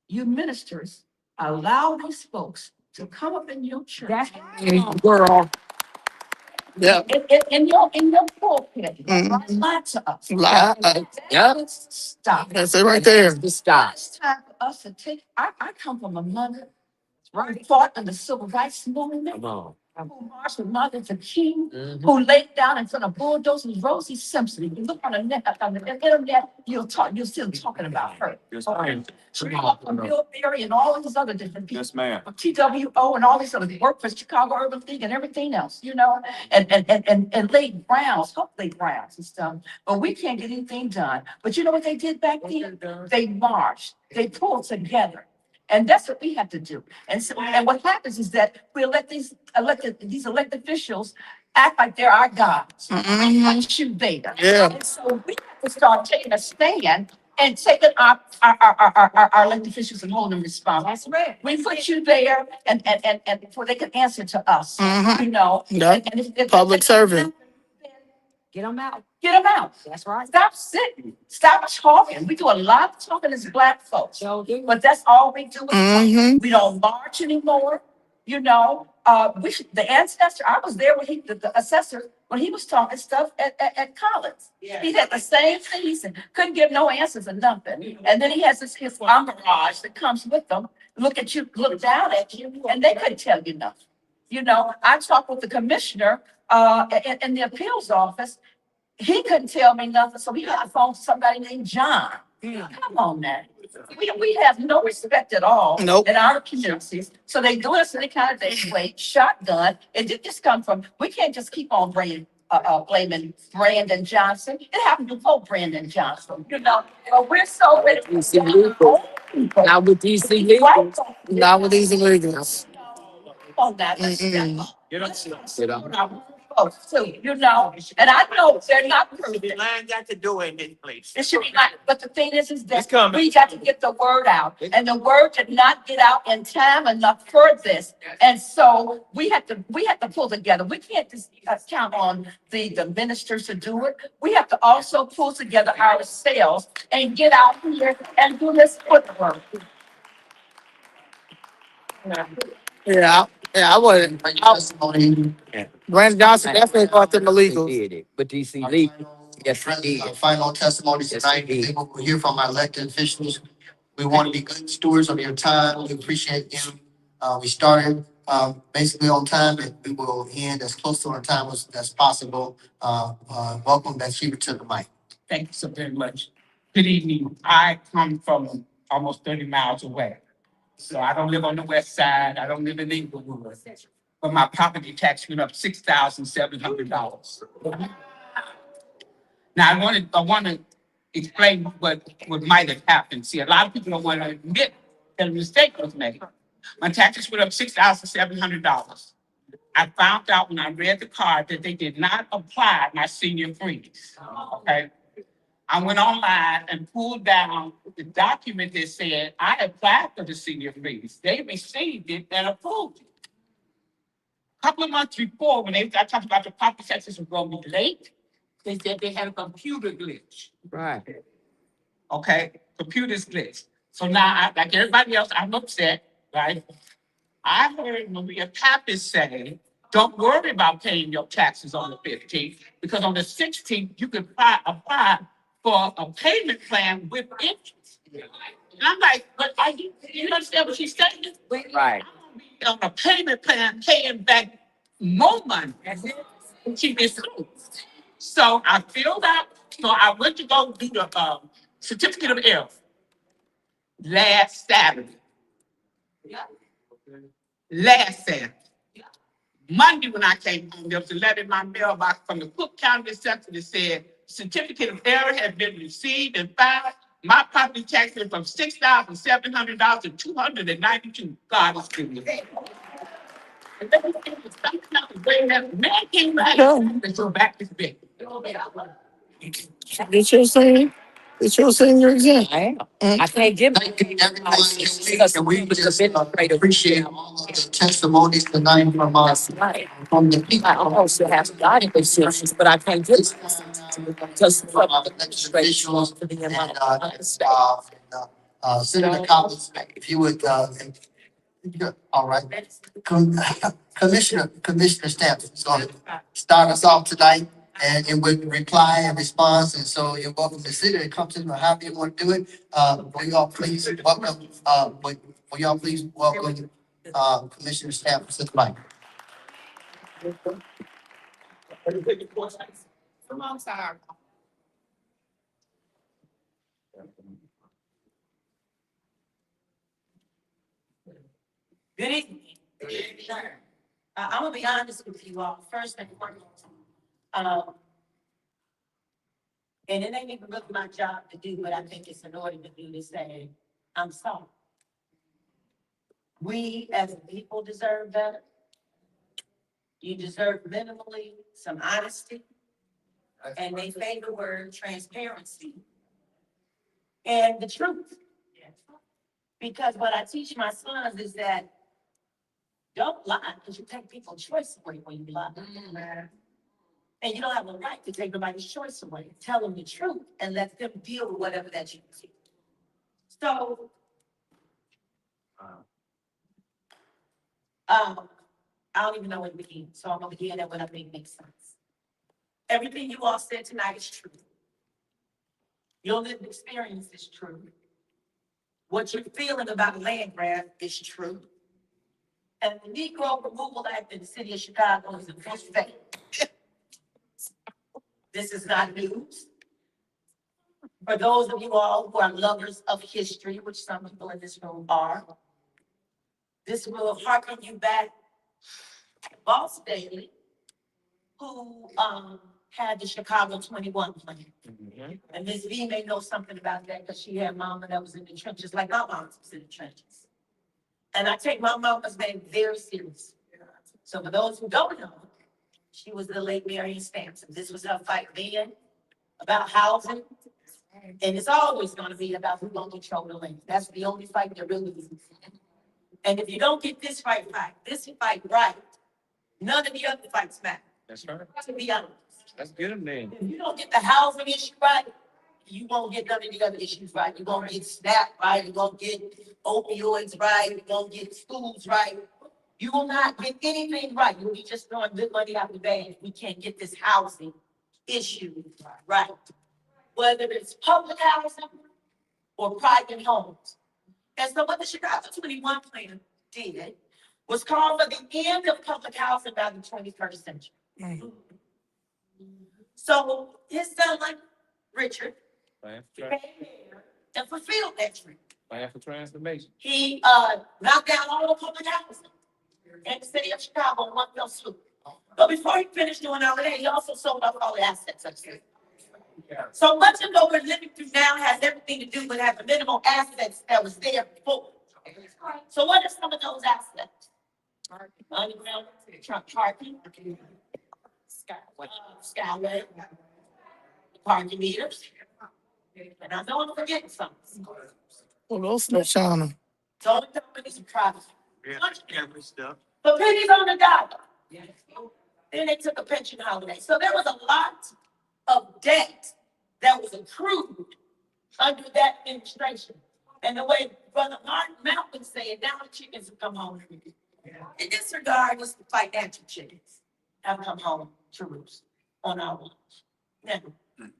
you ministers allow these folks to come up in your church. That's girl. Yeah. In your pulpit, lie to us. Yeah. Stop. That's it right there. Stop. It's time for us to take, I come from a mother who fought in the civil rights movement, Come on. who marched with Martin Luther King, who laid down in front of bulldozers, Rosie Simpson. If you look on the internet, you'll still talking about her. Yes, ma'am. From Bill Berry and all these other different people. Yes, ma'am. TWO and all these other work for Chicago Urban League and everything else, you know, and laid Browns, help laid Browns and stuff. But we can't get anything done. But you know what they did back then? They marched, they pulled together. And that's what we have to do. And so, and what happens is that we elect these elected officials act like they're our gods. Like you there. Yeah. And so we have to start taking a stand and taking our elected officials and holding them responsible. That's right. We put you there and before they can answer to us, you know. Yeah. And if- Public servant. Get them out. Get them out. That's right. Stop sitting. Stop talking. We do a lot of talking as black folks, So do. but that's all we do. We don't march anymore. You know, the ancestor, I was there when the assessor, when he was talking stuff at Collins. He had the same thing. He said, couldn't give no answers or nothing. And then he has his entourage that comes with them, look at you, look down at you, and they couldn't tell you nothing. You know, I talked with the commissioner in the appeals office. He couldn't tell me nothing, so he had to phone somebody named John. Come on now. We have no respect at all Nope. in our communities. So they do us any kind of way, shotgun. It did just come from, we can't just keep on blaming Brandon Johnson. It happened before Brandon Johnson, you know. But we're so ready. Now with these illegals. Not with these illegals. On that, let's Mm-mm. step up. Get up. Let's Get up. support our folks too, you know, and I know they're not perfect. Line got to do in this place. It should be like, but the thing is It's that coming. we got to get the word out, and the word did not get out in time enough for this. And so we had to pull together. We can't just count on the ministers to do it. We have to also pull together ourselves and get out here and do this footwork. Yeah, I wasn't. Testimony. Brandon Johnson definitely brought them They illegal. did it, but DC Our Lee, final- yes, he Our did. final testimony Yes, tonight, he and did. then we'll hear from our elected officials. We want to be good stewards of your time. We appreciate you. We started, basically on time, and we will end as close to our time as possible. Welcome Bathsheba to the mic. Thank you so very much. Good evening. I come from almost 30 miles away. So I don't live on the west side. I don't live in Inglewood. But my property tax went up $6,700. Now I want to explain what might have happened. See, a lot of people don't want to admit that a mistake was made. My taxes went up $6,700. I found out when I read the card that they did not apply my senior freeze. Okay. I went online and pulled down the document that said I applied for the senior freeze. They received it and approved it. A couple of months before, when I talked about the property taxes were going to be late, they said they had a computer glitch. Right. Okay, computers glitch. So now, like everybody else, I'm upset, right? I heard Maria Pappas say, don't worry about paying your taxes on the 15th, because on the 16th, you can apply for a payment plan with interest. And I'm like, but you understand what she's saying? Right. On a payment plan, paying back more money. She gets through. So I filled out, so I went to go do the certificate of error last Saturday. Last Saturday. Monday, when I came home, there was a letter in my mailbox from the Cook County Assessor that said, certificate of error has been received and filed. My property tax went from $6,700 to $292. God is good. And then something else, man came back and so back to bed. Did you sing? Did you sing your exam? I am. I can't give. Thank you, everyone. And we just appreciate all of the testimonies tonight from us, Right. from the people. I also have God positions, but I can't get just From our elected officials to the and, amount. Senator Collins, if you would, all right. Commissioner Stamps is going to start us off tonight and with reply and response. And so you're welcome to sit and come to them, however you want to do it. Will y'all please welcome, Commissioner Stamps to the mic. Come on, sir. Good evening. I'm gonna be honest with you all, first and foremost. And it ain't even really my job to do, but I think it's in order to do to say, I'm sorry. We as a people deserve better. You deserve minimally some honesty. And they say the word transparency and the truth. Because what I teach my sons is that don't lie, because you take people's choice away when you lie. And you don't have a right to take nobody's choice away. Tell them the truth and let them deal with whatever that you see. So, I don't even know where to begin, so I'm gonna begin at what I think makes sense. Everything you all said tonight is true. Your lived experience is true. What you're feeling about land grab is true. And the Negro Removal Act in the city of Chicago is in full effect. This is not news. For those of you all who are lovers of history, which some people in this room are, this will harken you back to Boss Bailey, who had the Chicago 21 plan. And Ms. V may know something about that because she had mama that was in the trenches, like my mom was in the trenches. And I take my mama's name very seriously. So for those who don't know, She was the late Marion Stanton. This was her fight then about housing. And it's always gonna be about who gonna control the land. That's the only fight there really is. And if you don't get this fight right, none of the other fights matter, That's right. to be honest. Let's get them then. If you don't get the housing issue right, you won't get none of the other issues right. You won't get SNAP right, you won't get opioids right, you won't get schools right. You will not get anything right. You'll be just throwing good money out the bag if we can't get this housing issue right. Whether it's public housing or private homes. And so what the Chicago 21 plan did was call for the end of public housing by the 21st century. So his son, like Richard, Plan for, came here and fulfilled that dream. plan for transformation. He knocked down all the public housing in the city of Chicago in one fell swoop. But before he finished doing all of that, he also sold off all the assets of the city. So much of what we're living through now has everything to do with having minimal assets that was there before. So what are some of those assets? Underground truck parking, Skyway, parking meters. And I know I'm forgetting something. Well, those no Shauna. Towing companies and private. Every stuff. But pennies on the dollar. Then they took a pension holiday. So there was a lot of debt that was accrued under that administration. And the way Brother Martin Malcolm said, now the chickens have come home. In this regard, it's the financial chickens have come home to roost on our watch. Now,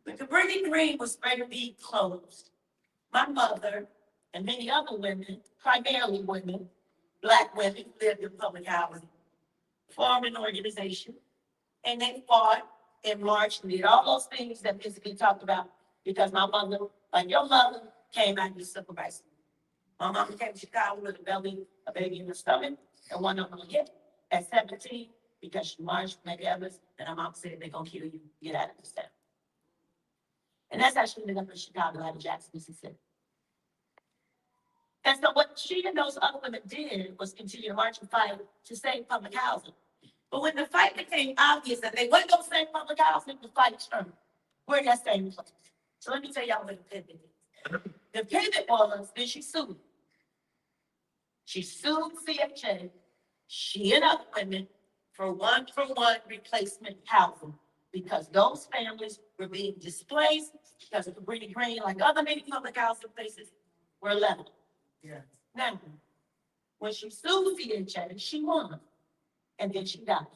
when the Cabrini Green was ready to be closed, my mother and many other women, primarily women, Black women who lived in public housing, formed an organization, and they fought and marched and did all those things that Ms. talked about, because my mother, like your mother, came out of the civil rights. My mama came to Chicago with a baby in her stomach, and one of them hit at 17 because she marched with Medgar Evers, and her mom said, they're gonna kill you, get out of this town. And that's how she ended up in Chicago, out of Jackson, Mississippi. And so what she and those other women did was continue to march and fight to save public housing. But when the fight became obvious that they weren't gonna save public housing, the fight turned. We're in that same place. So let me tell y'all what the pivot is. The pivot was, then she sued. She sued CFJ, she and other women, for one-for-one replacement housing, because those families were being displaced because of the Cabrini Green, like other many public housing places, were leveled. Now, when she sued CHA, she won, and then she died.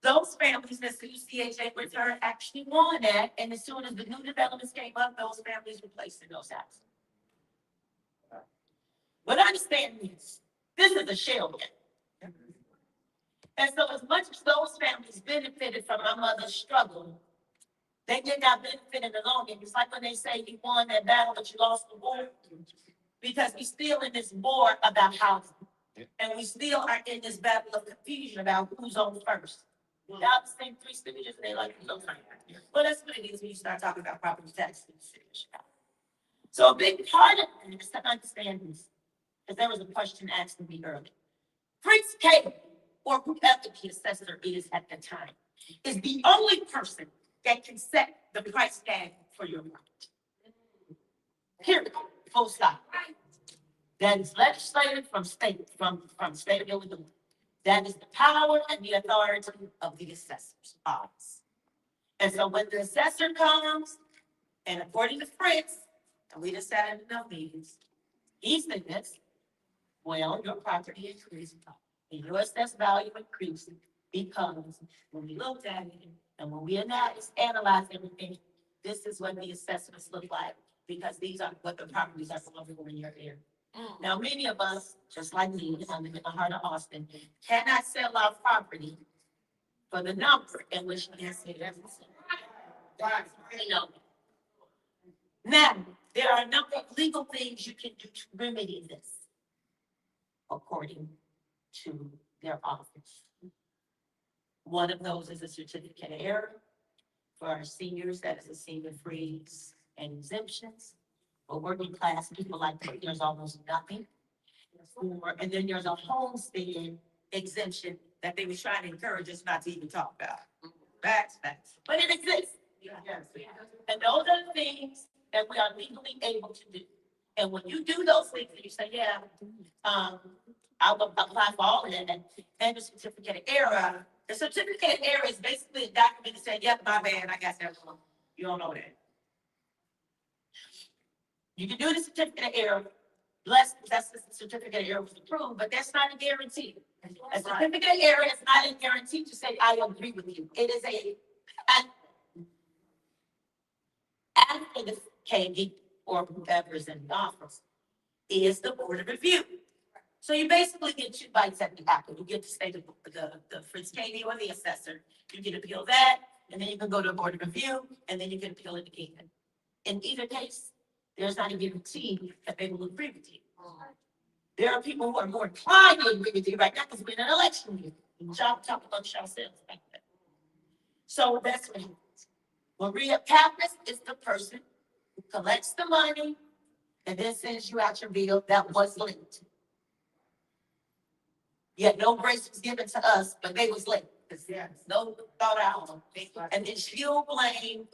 Those families that sued CHA with her actually won that, and as soon as the new developments came up, those families were placed in those houses. But understand this is a shell game. And so as much as those families benefited from my mother's struggle, they did not benefit in the long end. It's like when they say you won that battle, but you lost the war. Because we still in this war about housing. And we still are in this battle of confusion about who's on first. Y'all the same three stooges, they like to go first. Well, that's what it is when you start talking about property taxes in the city of Chicago. So a big part of it is to understand this, because there was a question asked of me earlier. Prince K, or whoever the assessor is at the time, is the only person that can set the price tag for your property. Period. Full stop. That is legislated from state of Illinois. That is the power and the authority of the assessor's office. And so when the assessor comes, and according to Prince, and we just sat in enough meetings, he said this, well, your property increased, and your assessed value increased because when we looked at it, and when we analyzed everything, this is what the assessments look like, because these are what the properties are over in your area. Now, many of us, just like me, I live in the heart of Austin, cannot sell our property for the number in which we have said everything. Now, there are a number of legal things you can do to remedy this, according to their office. One of those is a certificate of error. For our seniors, that is a senior freeze and exemptions. For working class people like that, there's almost nothing. And then there's a homestead exemption that they was trying to encourage us not to even talk about. Facts, but it exists. And those are the things that we are legally able to do. And when you do those things, and you say, yeah, I'll apply for all of that, and the certificate of error. The certificate of error is basically a document that says, yep, my bad, I got that wrong. You don't know that. You can do the certificate of error, that's the certificate of error was approved, but that's not a guarantee. A certificate of error is not a guarantee to say, I agree with you. It is after the KD or whoever is in the office is the board of review. So you basically get 2 bites at the apple. You get to say the Fritz KD or the assessor. You can appeal that, and then you can go to a board of review, and then you can appeal it again. In either case, there's not a guarantee that they will agree with you. There are people who are more inclined to agree with you right now because we're in an election year. Y'all talk about yourselves back there. So that's what happens. Maria Pappas is the person who collects the money and then sends you out your bill that was linked. Yet no grace was given to us, but they was late. No thought out. And then she'll blame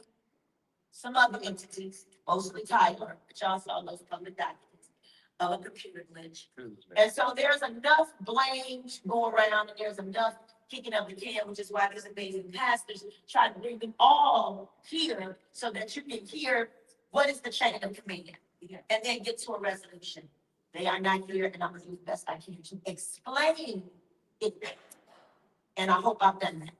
some other entities, mostly Tyler, but y'all saw those public documents of a computer glitch. And so there's enough blame going around, and there's enough kicking up the can, which is why there's amazing pastors trying to bring them all here so that you can hear what is the chain of command and then get to a resolution. They are not here, and I'm gonna do the best I can to explain it. And I hope I've done that.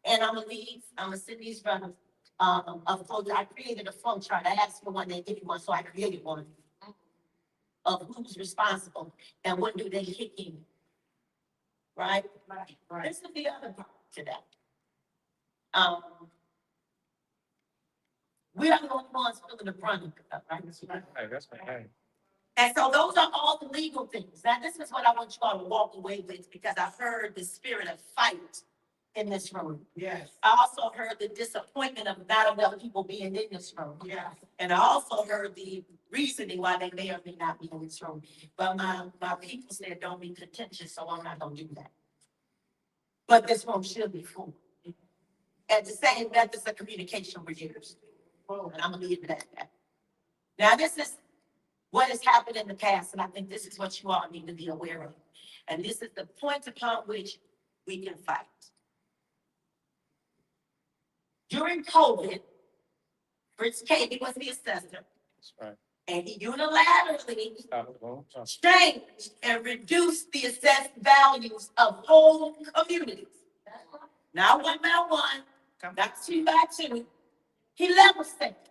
And I'm gonna send these brothers a flow. I created a flow chart. I asked for one, they gave me one, so I created one of who's responsible and when do they kick in. Right? This is the other part to that. We are the only ones feeling the brunt of it, right? That's my And so those are all the legal things. Now, this is what I want you all to walk away with, because I heard the spirit of fight in this room. Yes. I also heard the disappointment of not enough people being in this room. Yes. And I also heard the reasoning why they may or may not be in this room. But my people said, don't be contentious, so I'm not gonna do that. But this room should be full. And the same methods of communication were used. And I'm gonna leave it at that. Now, this is what has happened in the past, and I think this is what you all need to be aware of. And this is the point upon which we can fight. During COVID, Fritz Katie was the assessor, and he unilaterally changed and reduced the assessed values of whole communities. Not one by one, not 2 by 2. He level set.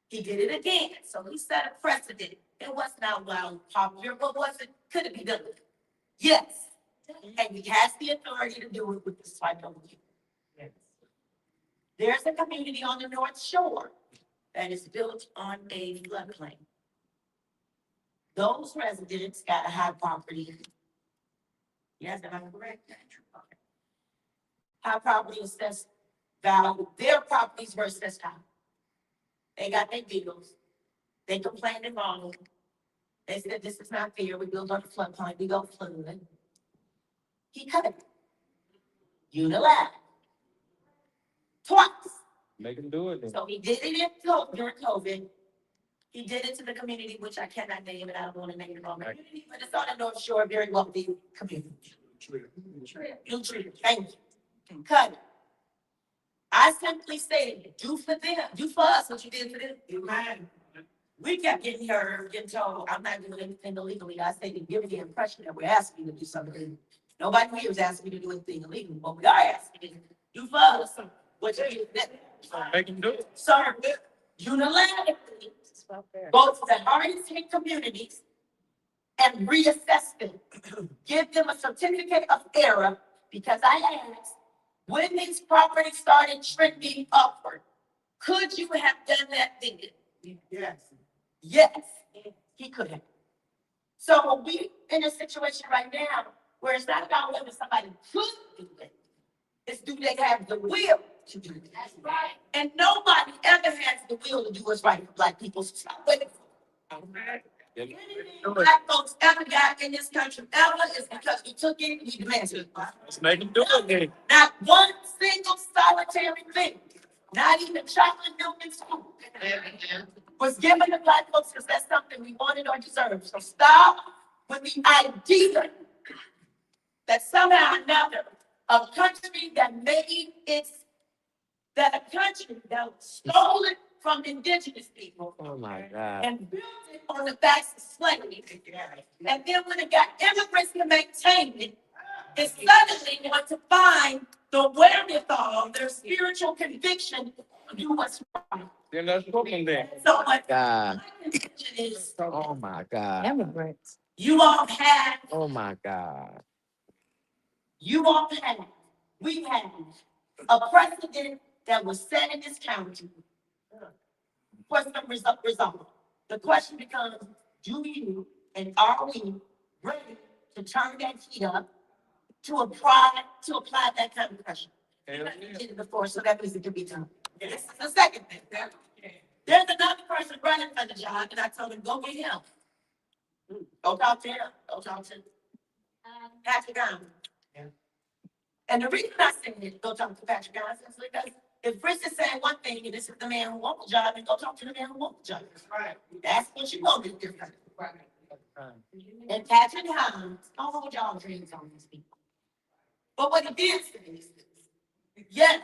He did it again, so he set a precedent. It was not well popular, but could it be done? Yes, and he has the authority to do it with the swipe of a key. There's a community on the North Shore that is built on a floodplain. Those residents got a high property. Yes, am I correct? High property assessed value. Their properties were assessed high. They got their bills. They complained and wrong. They said, this is not fair. We build on the floodplain. We go flood. He cut it. Unilateral. Twice. Make them do it then. So he did it during COVID. He did it to the community, which I cannot name, and I don't want to name the wrong community, but it's on the North Shore, very wealthy community. Thank you. Cut it. I simply said, do for them, do for us what you did for them. We kept getting heard, getting told, I'm not doing anything illegally. I said, you're giving the impression that we're asking you to do something. Nobody here is asking me to do anything illegal, but we are asking you to do for us what you did for them. Make them do it. So, unilaterally, go to the hardest hit communities and reassess them. Give them a certificate of error, because I asked, when these properties started trending upward, could you have done that thing? Yes. Yes, he could have. So we in a situation right now where it's not about whether somebody could do it. It's do they have the will to do it. That's right. And nobody ever has the will to do what's right for Black people. So stop waiting for it. Anything black folks ever got in this country ever is because we took it, we demanded it. Let's make them do it then. Not one single solitary thing, not even chocolate milk and school, was given to black folks because that's something we wanted or deserved. So stop with the idea that somehow or another, a country that made its, that a country that stole it from indigenous people Oh, my God. and built it on the backs of slavery. And then when it got immigrants to maintain it, it suddenly want to find the wherewithal, their spiritual conviction to do what's right. Then let's cook them then. So what God. my conviction is, Oh, my God. Immigrants. you all have, Oh, my God. you all have, we have a precedent that was set in this county for some result. The question becomes, do you and are we ready to turn that heat up to apply that kind of pressure? Hell yeah. We did it before, so that means it can be done. This is the second thing. There's another person running for the job, and I told him, go get him. Go talk to him. Go talk to Patrick Allen. And the reason I said it, go talk to Patrick Allen, is because if Chris is saying one thing, and this is the man who wants the job, then go talk to the man who wants the job. Right. That's what you gonna do different. Right. And Patrick Allen, don't hold y'all dreams on these people. But what he did say is, yes,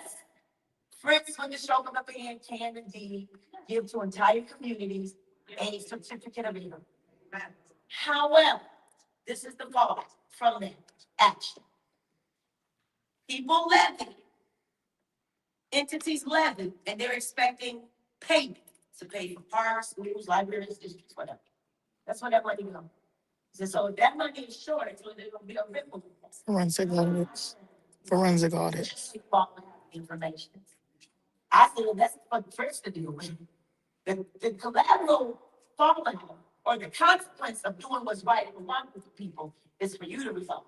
Fritz, when the show come up again, can indeed give to entire communities a certificate of income. However, this is the part from that action. People levy, entities levy, and they're expecting payment to pay for parks, schools, libraries, districts, whatever. That's where that money goes. So if that money is short, it's going to be a ripple. Forensic audits. Forensic audits. Information. I said that's what the first to do. The collateral fallout or the consequence of doing what's right and wrong with people is for you to resolve.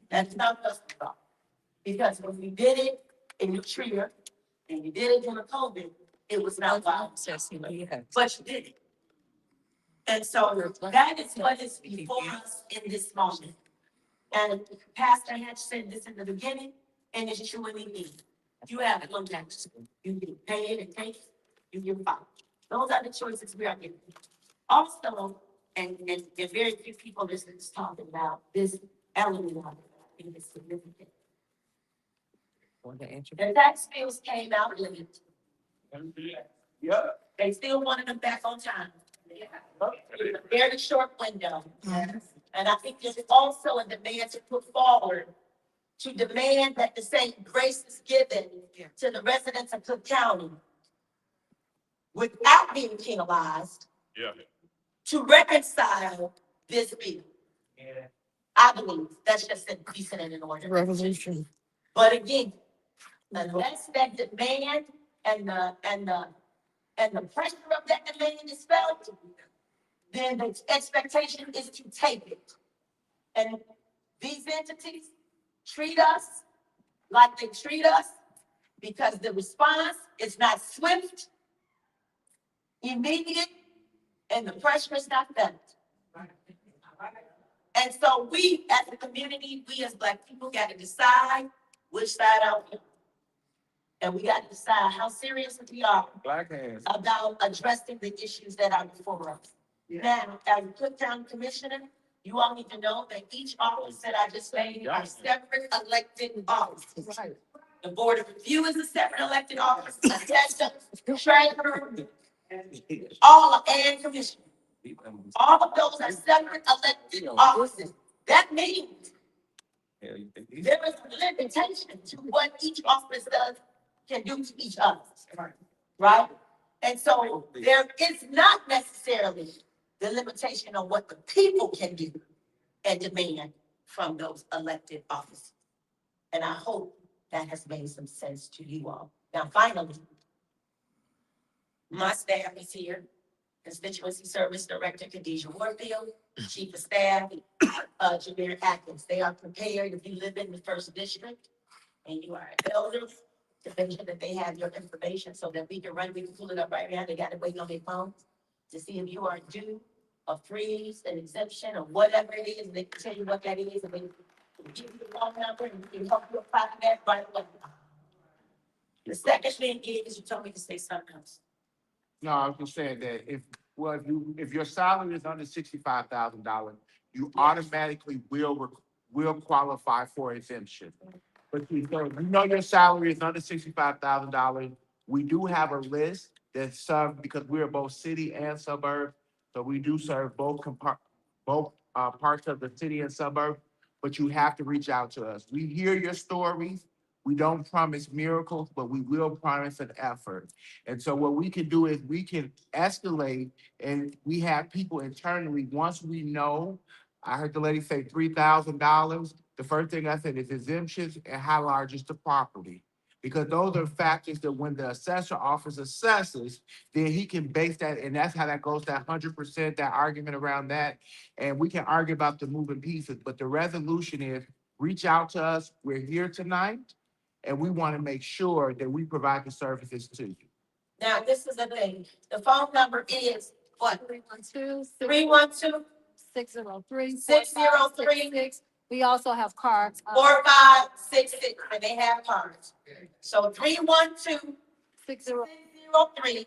That's not us to resolve. Because when we did it in New Trier and you did it in the COVID, it was not violent. But you did it. And so that is what is before us in this moment. And Pastor Hatch said this in the beginning, and it's true in the end. You have one tax, you can pay it and take it, you can buy. Those are the choices we are making. Also, and very few people is talking about this element of it, I think it's significant. The tax bills came out late. Yeah. They still wanted them back on time. A very short window. And I think there's also a demand to put forward to demand that the same grace is given to the residents of Cook County without being penalized Yeah. to reconcile this bill. I believe that's just decent and in order. Revolution. But again, unless that demand and the pressure of that demand is felt, then the expectation is to take it. And these entities treat us like they treat us because the response is not swift, immediate, and the pressure is not felt. And so we, as a community, we as Black people got to decide which side out here. And we got to decide how serious we are Black hands. about addressing the issues that are before us. Now, as a Cook County Commissioner, you all need to know that each office that I just named are separate elected offices. The Board of Review is a separate elected office, assessor, treasurer, all and commissioner. All of those are separate elected offices. That means there is a limitation to what each office does, can do to each other, right? And so there is not necessarily the limitation on what the people can do and demand from those elected offices. And I hope that has made some sense to you all. Now, finally, my staff is here. Constituency Service Director Khadijah Warfield, Chief of Staff, Jameer Atkins. They are prepared if you live in the first district and you are elders to make sure that they have your information so that we can pull it up right now. They got to wait on their phone to see if you are due a freeze, an exemption, or whatever it is, they can tell you what that is, and they give you the phone number, and you can help you apply for that right away. The second thing is, you told me to say something else. No, I was just saying that if your salary is under $65,000, you automatically will qualify for exemption. But your salary is under $65,000. We do have a list that serve, because we are both city and suburb. So we do serve both parts of the city and suburb, but you have to reach out to us. We hear your stories. We don't promise miracles, but we will promise an effort. And so what we can do is we can escalate, and we have people internally, once we know, I heard the lady say $3,000. The first thing I said is exemptions and how large is the property? Because those are factors that when the assessor office assesses, then he can base that, and that's how that goes, that 100%, that argument around that. And we can argue about the moving pieces, but the resolution is reach out to us. We're here tonight, and we want to make sure that we provide the services to you. Now, this is the thing, the phone number is what? 312. 312 603. 603. We also have cards. 4566, and they have cards. So 312 603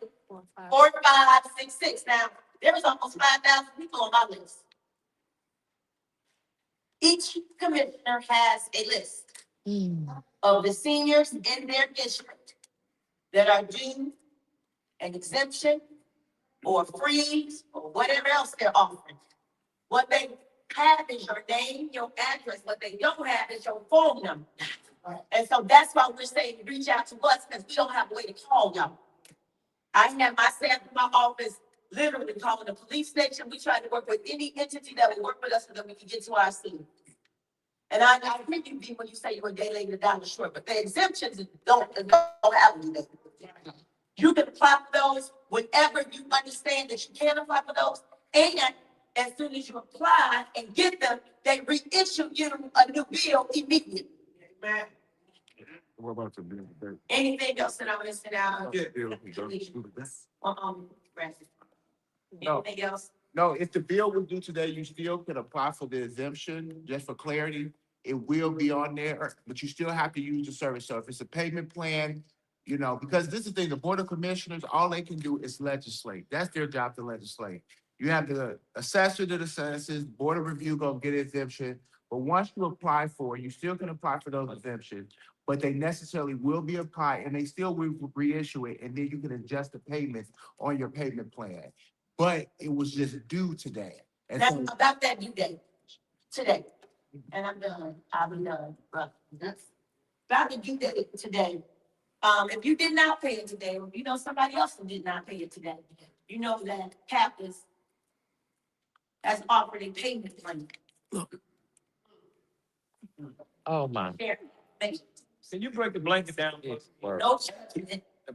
4566. Now, there's almost 5,000 people on my list. Each commissioner has a list of the seniors in their district that are due an exemption or freeze or whatever else they're offering. What they have is your name, your address. What they don't have is your phone number. And so that's why we're saying reach out to us, because we don't have a way to call y'all. I have my staff in my office literally calling the police station. We try to work with any entity that will work with us so that we can get to our scene. And I agree with you when you say you're a day late and down the short, but the exemptions don't have any day. You can apply for those whenever you understand that you can apply for those. And as soon as you apply and get them, they reissue you a new bill immediately. Amen. What about the bill? Anything else that I'm missing out? No. Anything else? No, if the bill was due today, you still can apply for the exemption, just for clarity. It will be on there, but you still have to use the service. So if it's a payment plan, because this is the thing, the Board of Commissioners, all they can do is legislate. That's their job, to legislate. You have the assessor that assesses, Board of Review gonna get exemption. But once you apply for it, you still can apply for those exemptions, but they necessarily will be applied, and they still will reissue it, and then you can adjust the payments on your payment plan. But it was just due today. And That's so, about that due date, today. And I'm done, I'll be done, but that's about the due date today. If you did not pay it today, or you know somebody else who did not pay it today, you know that Captus has offered a payment plan. Oh, my. Here, thank you. Can you break the blanket down? No,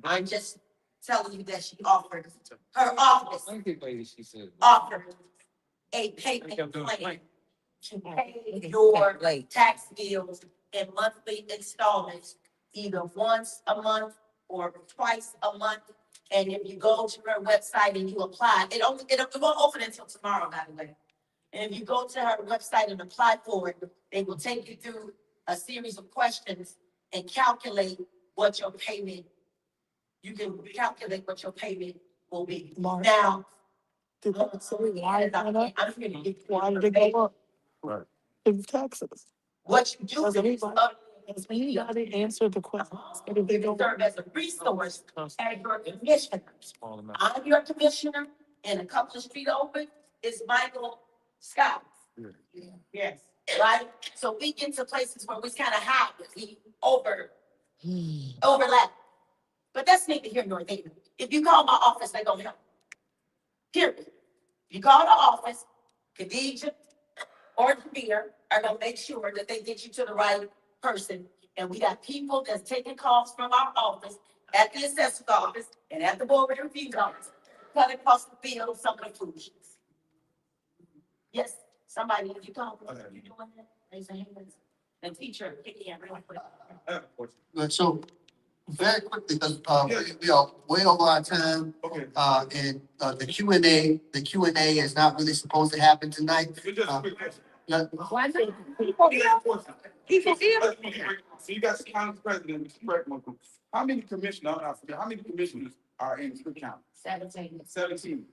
I'm just telling you that she offered, her office Blanket lady, she said. offered a payment plan to pay your tax bills in monthly installments, either once a month or twice a month. And if you go to her website and you apply, it won't open until tomorrow, by the way. And if you go to her website and apply for it, they will take you through a series of questions and calculate what your payment, you can calculate what your payment will be. Now, I'm gonna get. Why did it go up? Right. In taxes. What you do is. Has anybody answered the question? They serve as a resource as your commissioner. I'm your commissioner, and a couple of street open is Michael Scott. Yeah. Yes, right? So we get to places where we kind of hybrid, we overlap. But that's neither here nor there. If you call my office, they gonna help. Period. If you call the office, Khadijah or Jamir are gonna make sure that they get you to the right person. And we got people that's taking calls from our office, at the assessor's office, and at the board review office, cutting across the field some conclusions. Yes, somebody, if you call, you doing that, raise your hands. The teacher, pick your hand real quick. So very quickly, because, we are way over our time. Okay. The Q and A is not really supposed to happen tonight. Yeah. Why not? People here. So you got the county president, which is correct. How many commissioners, how many commissioners are in Cook County? 17.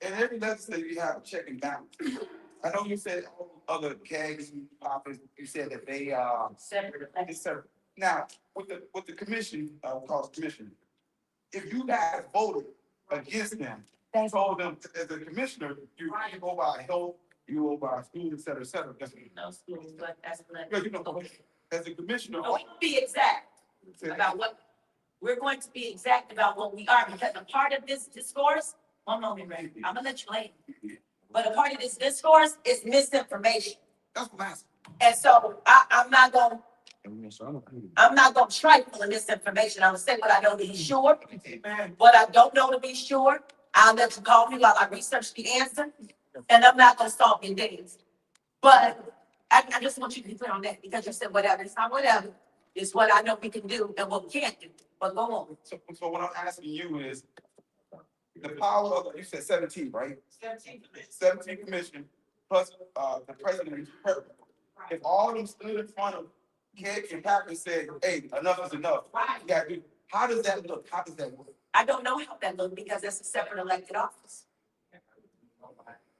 And every legislature, you have a check and balance. I know you said all other CAGs and office, you said that they are it's separate. Now, with the commission, called commission, if you guys voted against them, told them as a commissioner, you go by health, you go by school, et cetera, et cetera. No schools, but that's. Yeah, you know, as a commissioner. No, we can be exact about what, we're going to be exact about what we are, because a part of this discourse, one moment, Ray, I'm gonna let you later. But a part of this discourse is misinformation. That's what I'm asking. And so I'm not gonna trifle with misinformation. I'm gonna say what I know to be sure. What I don't know to be sure, I'll let you call me while I research the answer. And I'm not gonna stalk your days. But I just want you to be clear on that, because you said whatever, it's not whatever. It's what I know we can do and what we can't do. But go on. So what I'm asking you is, the power of, you said 17, right? 17 commissioners, plus, the president is perfect. If all of them stood in front of Keg and Packer and said, hey, enough is enough. Right. You gotta do, how does that look? How does that work? I don't know how that looks, because that's a separate elected office.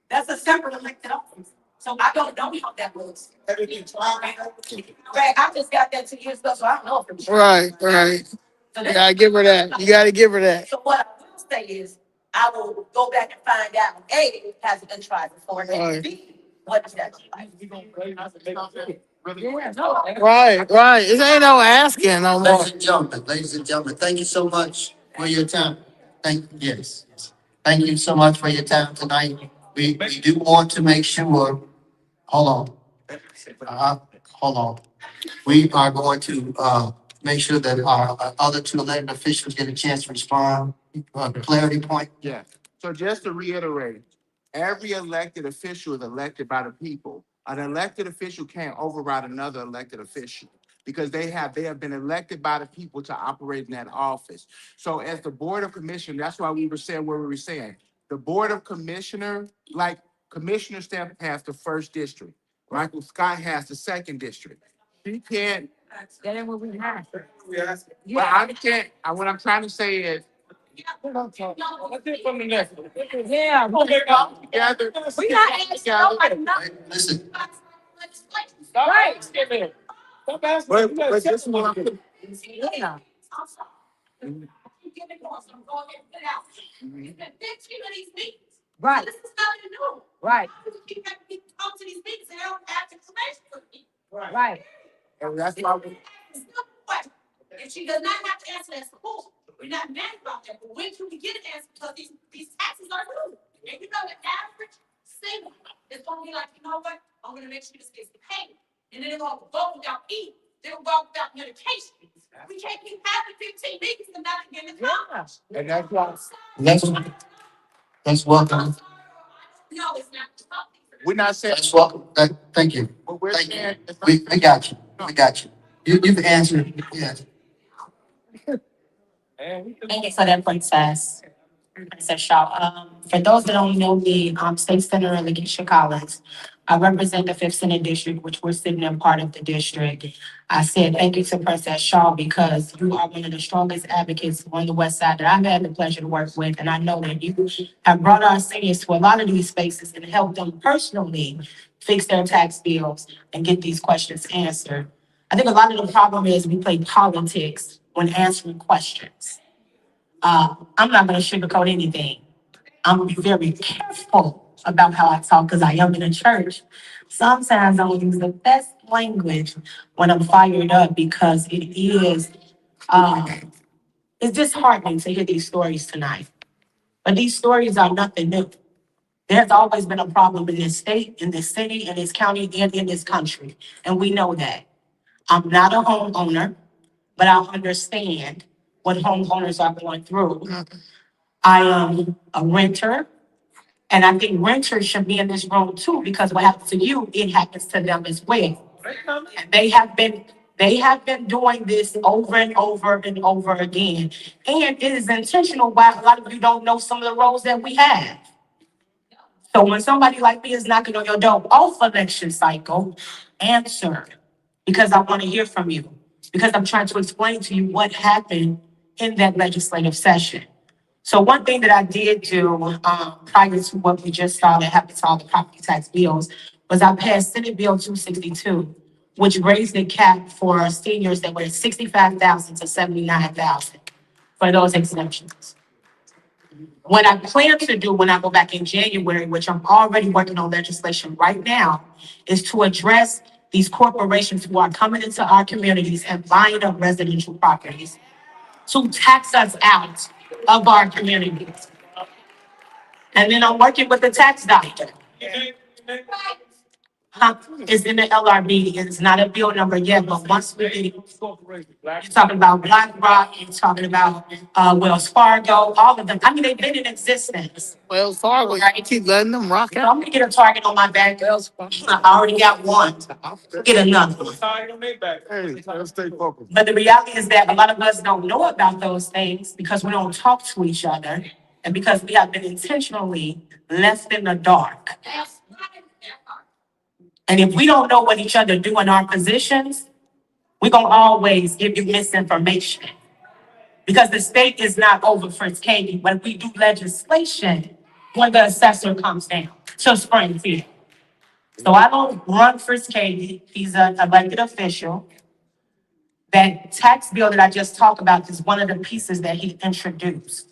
That's a separate elected office. So I don't know how that looks. Everything tried. Right, I just got that 2 years ago, so I don't know if Right. So You gotta give her that. You gotta give her that. So what I will say is, I will go back and find out, A, has it been tried before, and B, what does that look like? Right. This ain't no asking no more. Ladies and gentlemen, thank you so much for your time. Thank you so much for your time tonight. We do want to make sure, hold on. We are going to, make sure that our other two elected officials get a chance to respond. Clarity point. Yeah, so just to reiterate, every elected official is elected by the people. An elected official can't override another elected official, because they have been elected by the people to operate in that office. So as the Board of Commissioners, that's why we were saying what we were saying. The Board of Commissioner, like Commissioner Stamp has the first district, Michael Scott has the second district. He can't. That ain't what we have. But I can't, what I'm trying to say is, let's do it from the next one. Yeah. Together. We not asking nobody nothing. Listen, Right. But just what I'm. Yeah. Right. This is nothing new. Right. People come to these meetings and they don't ask information from me. Right. And that's why we. If she does not have to answer that, support. We're not mad about that, but when can we get an answer? Because these taxes are new. And you know, the average single is gonna be like, you know what? I'm gonna make sure this gets paid. And then they're gonna go without eating. They're gonna go without medication. We can't keep having 15 meetings and not getting the time. And that's why. let's welcome, No, it's not. We're not saying. let's welcome, thank you. But we're Thank saying. you. We got you. You've answered, yeah. Thank you for that, Princess Shaw. For those that don't know me, I'm State Senator Lakeisha Collins. I represent the 5th Senate District, which we're sitting in part of the district. I said thank you to Princess Shaw because you are one of the strongest advocates on the west side that I've had the pleasure to work with. And I know that you have brought our seniors to a lot of these spaces and helped them personally fix their tax bills and get these questions answered. I think a lot of the problem is we play politics when answering questions. I'm not going to sugarcoat anything. I'm going to be very careful about how I talk because I am in a church. Sometimes I will use the best language when I'm fired up because it is, it's disheartening to hear these stories tonight. But these stories are nothing new. There's always been a problem in this state, in this city, in this county, and in this country. And we know that. I'm not a homeowner, but I understand what homeowners are going through. I am a renter, and I think renters should be in this room too, because what happens to you, it happens to them as well. And they have been They have been doing this over and over and over again. And it is intentional why a lot of you don't know some of the roles that we have. So when somebody like me is knocking on your door off election cycle, answer, because I want to hear from you. Because I'm trying to explain to you what happened in that legislative session. So one thing that I did do prior to what we just saw that happened to all the property tax bills was I passed Senate Bill 262, which raised the cap for seniors that were at 65,000 to 79,000 for those exemptions. What I plan to do when I go back in January, which I'm already working on legislation right now, is to address these corporations who are coming into our communities and buying up residential properties to tax us out of our communities. And then I'm working with the tax doctor. It's in the LRB. It's not a bill number yet, but once we get it, you're talking about BlackRock, you're talking about Wells Fargo, all of them. I mean, they've been in existence. Wells Fargo, I keep letting them rock So I'm gonna get a target on my back. I already got one. Get another one. Hey, let's stay focused. But the reality is that a lot of us don't know about those things because we don't talk to each other and because we have been intentionally left in the dark. And if we don't know what each other do in our positions, we're gonna always give you misinformation. Because the state is not over Fritz Katie when we do legislation when the assessor comes down to Springfield. So I don't run Fritz Katie, he's an elected official. That tax bill that I just talked about is one of the pieces that he introduced.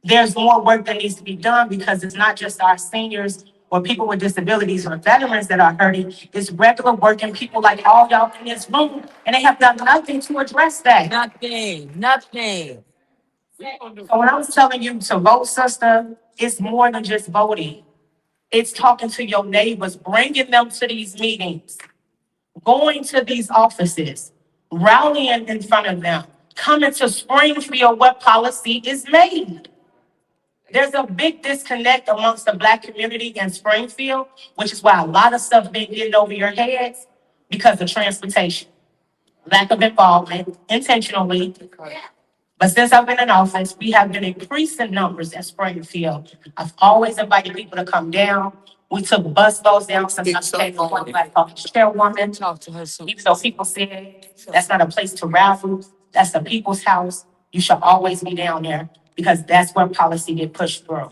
There's more work that needs to be done because it's not just our seniors or people with disabilities or veterans that are hurting. It's regular working people like all y'all in this room, and they have done nothing to address that. Nothing. So when I was telling you to vote, sister, it's more than just voting. It's talking to your neighbors, bringing them to these meetings, going to these offices, rallying in front of them, coming to Springfield where policy is made. There's a big disconnect amongst the Black community in Springfield, which is why a lot of stuff been getting over your heads because of transportation, lack of involvement, intentionally. But since I've been in office, we have been increasing numbers in Springfield. I've always invited people to come down. We took bus loads down, sometimes take one Black Caucus chairwoman. Talk to her soon. Even though people said that's not a place to rally, that's the people's house, you should always be down there because that's where policy get pushed through.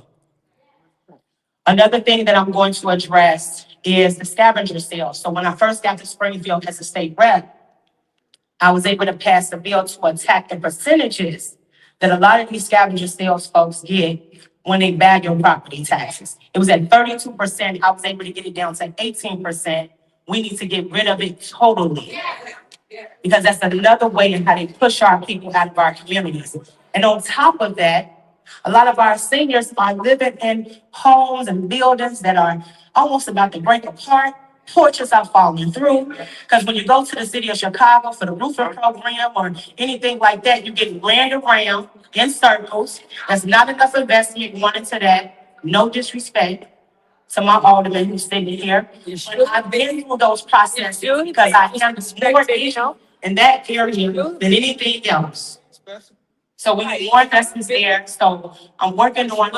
Another thing that I'm going to address is the scavenger sale. So when I first got to Springfield as a state rep, I was able to pass a bill to attack the percentages that a lot of these scavenger sales folks get when they bag your property taxes. It was at 32%. I was able to get it down to 18%. We need to get rid of it totally. Because that's another way in how they push our people out of our communities. And on top of that, a lot of our seniors are living in homes and buildings that are almost about to break apart. Porches are falling through. Because when you go to the city of Chicago for the roofing program or anything like that, you get ran around in circles. There's not enough investment going into that. No disrespect to my alderman who's sitting here. But I've been through those processes because I handle more issues in that area than anything else. So we need more investments there. So I'm working on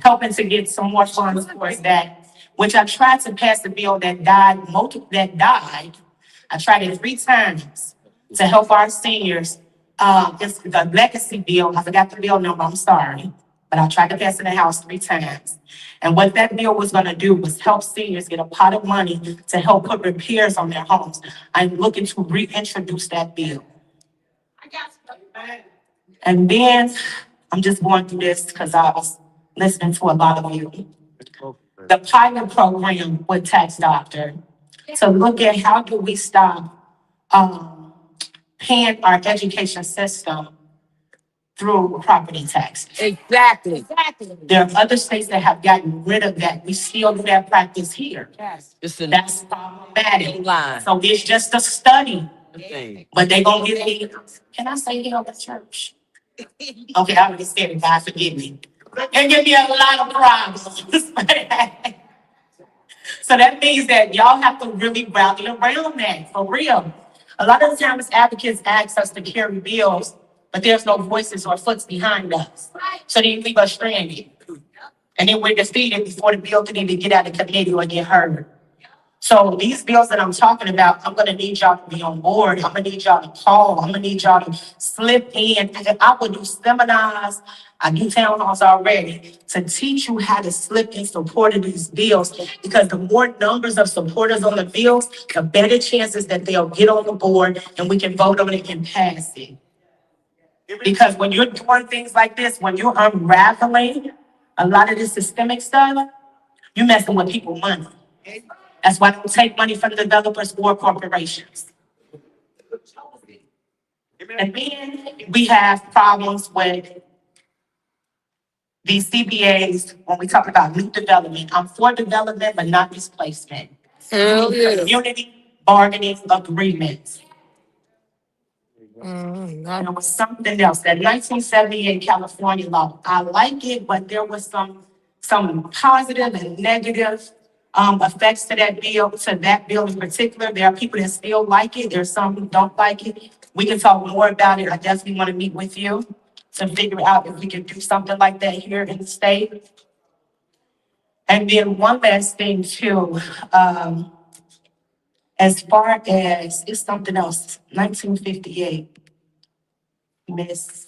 helping to get some more funds towards that, which I tried to pass the bill that died. I tried it 3 times to help our seniors. It's the legacy bill. I forgot the bill number. I'm sorry. But I tried to pass it in the House 3 times. And what that bill was going to do was help seniors get a pot of money to help put repairs on their homes. I'm looking to reintroduce that bill. And then I'm just going through this because I was listening to a lot of you. The pilot program with Tax Doctor to look at how do we stop paying our education system through property taxes. Exactly. There are other states that have gotten rid of that. We still do that practice here. That's problematic. So it's just a study, but they gonna get me. Can I say here at church? Okay, I already said it, God forgive me. And give me a lot of problems. So that means that y'all have to really rally around that, for real. A lot of the times advocates ask us to carry bills, but there's no voices or foots behind us. So they leave us stranded. And then we're defeated before the bill can even get out of committee or get heard. So these bills that I'm talking about, I'm gonna need y'all to be on board. I'm gonna need y'all to call. I'm gonna need y'all to slip in. And I will do seminars. I do town halls already to teach you how to slip in support of these bills. Because the more numbers of supporters on the bills, the better chances that they'll get on the board and we can vote on it and pass it. Because when you're doing things like this, when you're unraveling a lot of this systemic stuff, you're messing with people's money. That's why they don't take money from developers or corporations. And then we have problems with these CBAs when we talk about new development. I'm for development, but not displacement. Community bargaining agreements. And it was something else, that 1978 California law. I like it, but there was some positive and negative effects to that bill in particular. There are people that still like it. There's some who don't like it. We can talk more about it. I definitely want to meet with you to figure out if we can do something like that here in the state. And then one last thing too, as far as, it's something else, 1958, Miss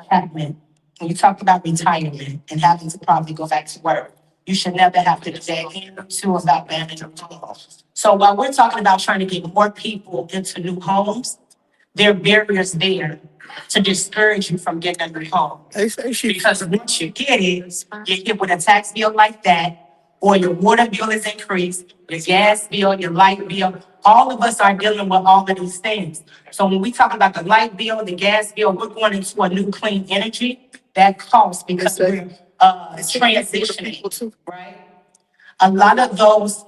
Chapman, when you talk about retirement and having to probably go back to work, you should never have to say to about managing homes. So while we're talking about trying to get more people into new homes, there are barriers there to discourage you from getting a new home. Because once you get it, you hit with a tax bill like that, or your water bill is increased, your gas bill, your light bill. All of us are dealing with all of these things. So when we talk about the light bill, the gas bill, we're going into a new clean energy. That costs because we're transitioning, right? A lot of those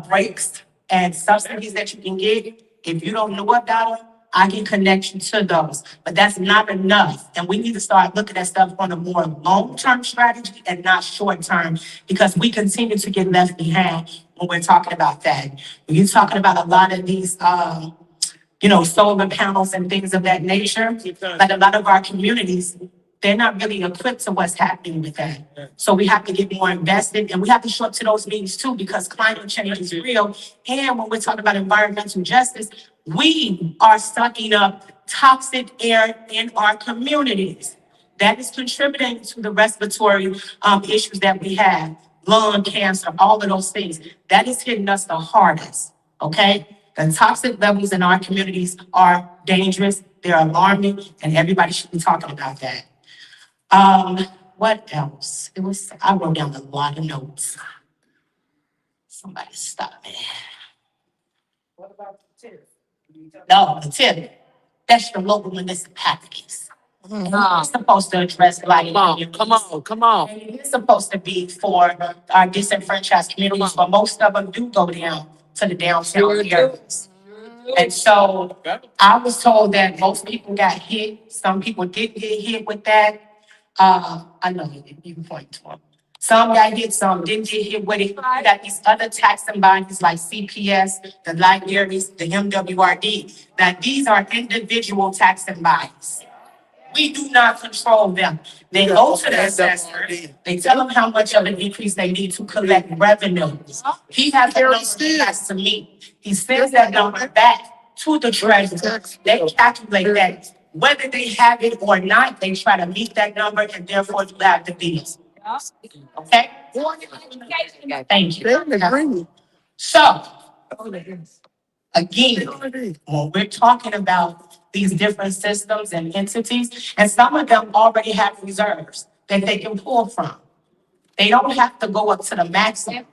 breaks and subsidies that you can get, if you don't know about them, I can connect you to those. But that's not enough. And we need to start looking at stuff on a more long-term strategy and not short-term, because we continue to get left behind when we're talking about that. When you're talking about a lot of these solar panels and things of that nature, like a lot of our communities, they're not really equipped to what's happening with that. So we have to get more invested, and we have to show up to those meetings too, because climate change is real. And when we're talking about environmental justice, we are sucking up toxic air in our communities. That is contributing to the respiratory issues that we have, lung cancer, all of those things. That is hitting us the hardest, okay? The toxic levels in our communities are dangerous, they're alarming, and everybody should be talking about that. What else? I wrote down a lot of notes. Somebody stop me. What about the TIF? No, the TIF, that's the local municipalities. And we're supposed to address like. Come on. And it is supposed to be for our disenfranchised communities, but most of them do go down to the downtown areas. And so I was told that most people got hit. Some people did get hit with that. I know you can point to them. Some got hit, some didn't get hit with it. You got these other taxing bodies like CPS, the libraries, the MWRD. Now, these are individual taxing bodies. We do not control them. They go to the assessor, they tell them how much of an increase they need to collect revenue. He has a number he has to meet. He sends that number back to the treasurer. They calculate that. Whether they have it or not, they try to meet that number, and therefore you have the bills. Okay? Thank you. So, again, when we're talking about these different systems and entities, and some of them already have reserves that they can pull from. They don't have to go up to the maximum.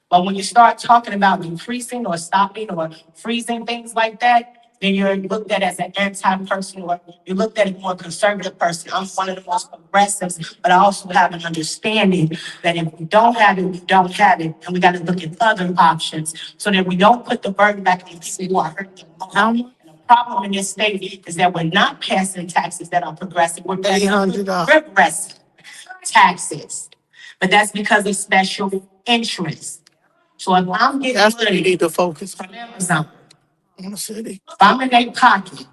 But when you start talking about decreasing or stopping or freezing things like that, then you're looked at as an anti-person, or you're looked at as a more conservative person. I'm one of the most progressives, but I also have an understanding that if we don't have it, we don't have it. And we got to look at other options so that we don't put the burden back on the people who are hurting the most. The problem in this state is that we're not passing taxes that are progressive. We're passing regressive taxes. But that's because of special interests. So if I'm getting money from Amazon, In the city. If I'm in their pocket,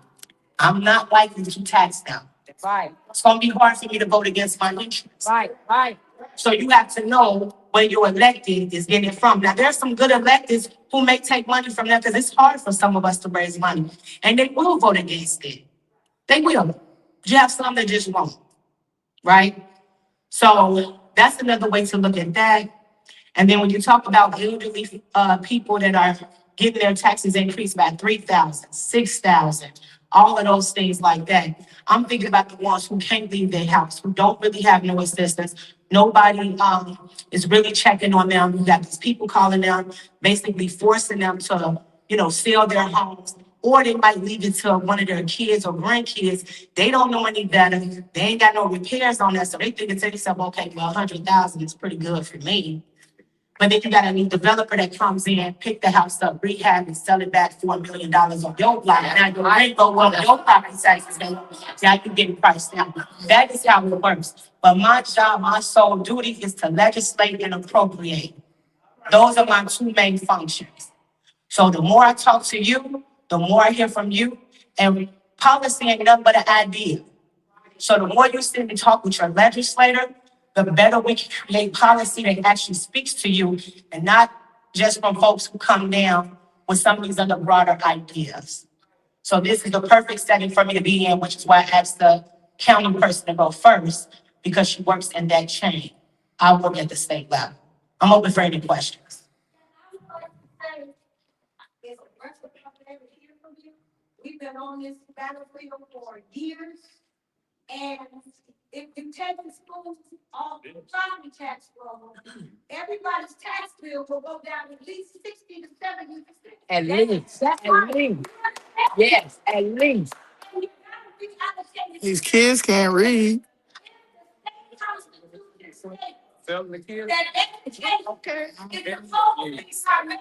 I'm not likely to tax them. Right, It's gonna be hard for me to vote against my interests. right, right. So you have to know where your elected is getting it from. Now, there's some good electeds who may take money from that because it's hard for some of us to raise money. And they will vote against it. They will. But you have some that just won't, right? So that's another way to look at that. And then when you talk about elderly people that are getting their taxes increased by 3,000, 6,000, all of those things like that, I'm thinking about the ones who can't leave their house, who don't really have no assistance. Nobody is really checking on them. You got these people calling them, basically forcing them to, sell their homes. Or they might leave it to one of their kids or grandkids. They don't know any better. They ain't got no repairs on that. So they think to themselves, okay, well, 100,000 is pretty good for me. But then you got a new developer that comes in, pick the house up, rehab and sell it back $4 million on your block. Now your rent go up, your property taxes go up. Now you getting priced down. That is how it works. But my job, my sole duty is to legislate and appropriate. Those are my two main functions. So the more I talk to you, the more I hear from you. And policy ain't nothing but an idea. So the more you sit and talk with your legislator, the better we can create policy that actually speaks to you and not just from folks who come down with some of these other broader ideas. So this is the perfect setting for me to be in, which is why I asked the county person to go first, because she works in that chain. I work at the state level. I'm open for any questions. We've been on this battlefield for years. And if you take the schools off the property tax roll, everybody's tax bill will go down at least 60 to 70%. At least, at least. Yes, at least. These kids can't read. That education is the whole piece of it.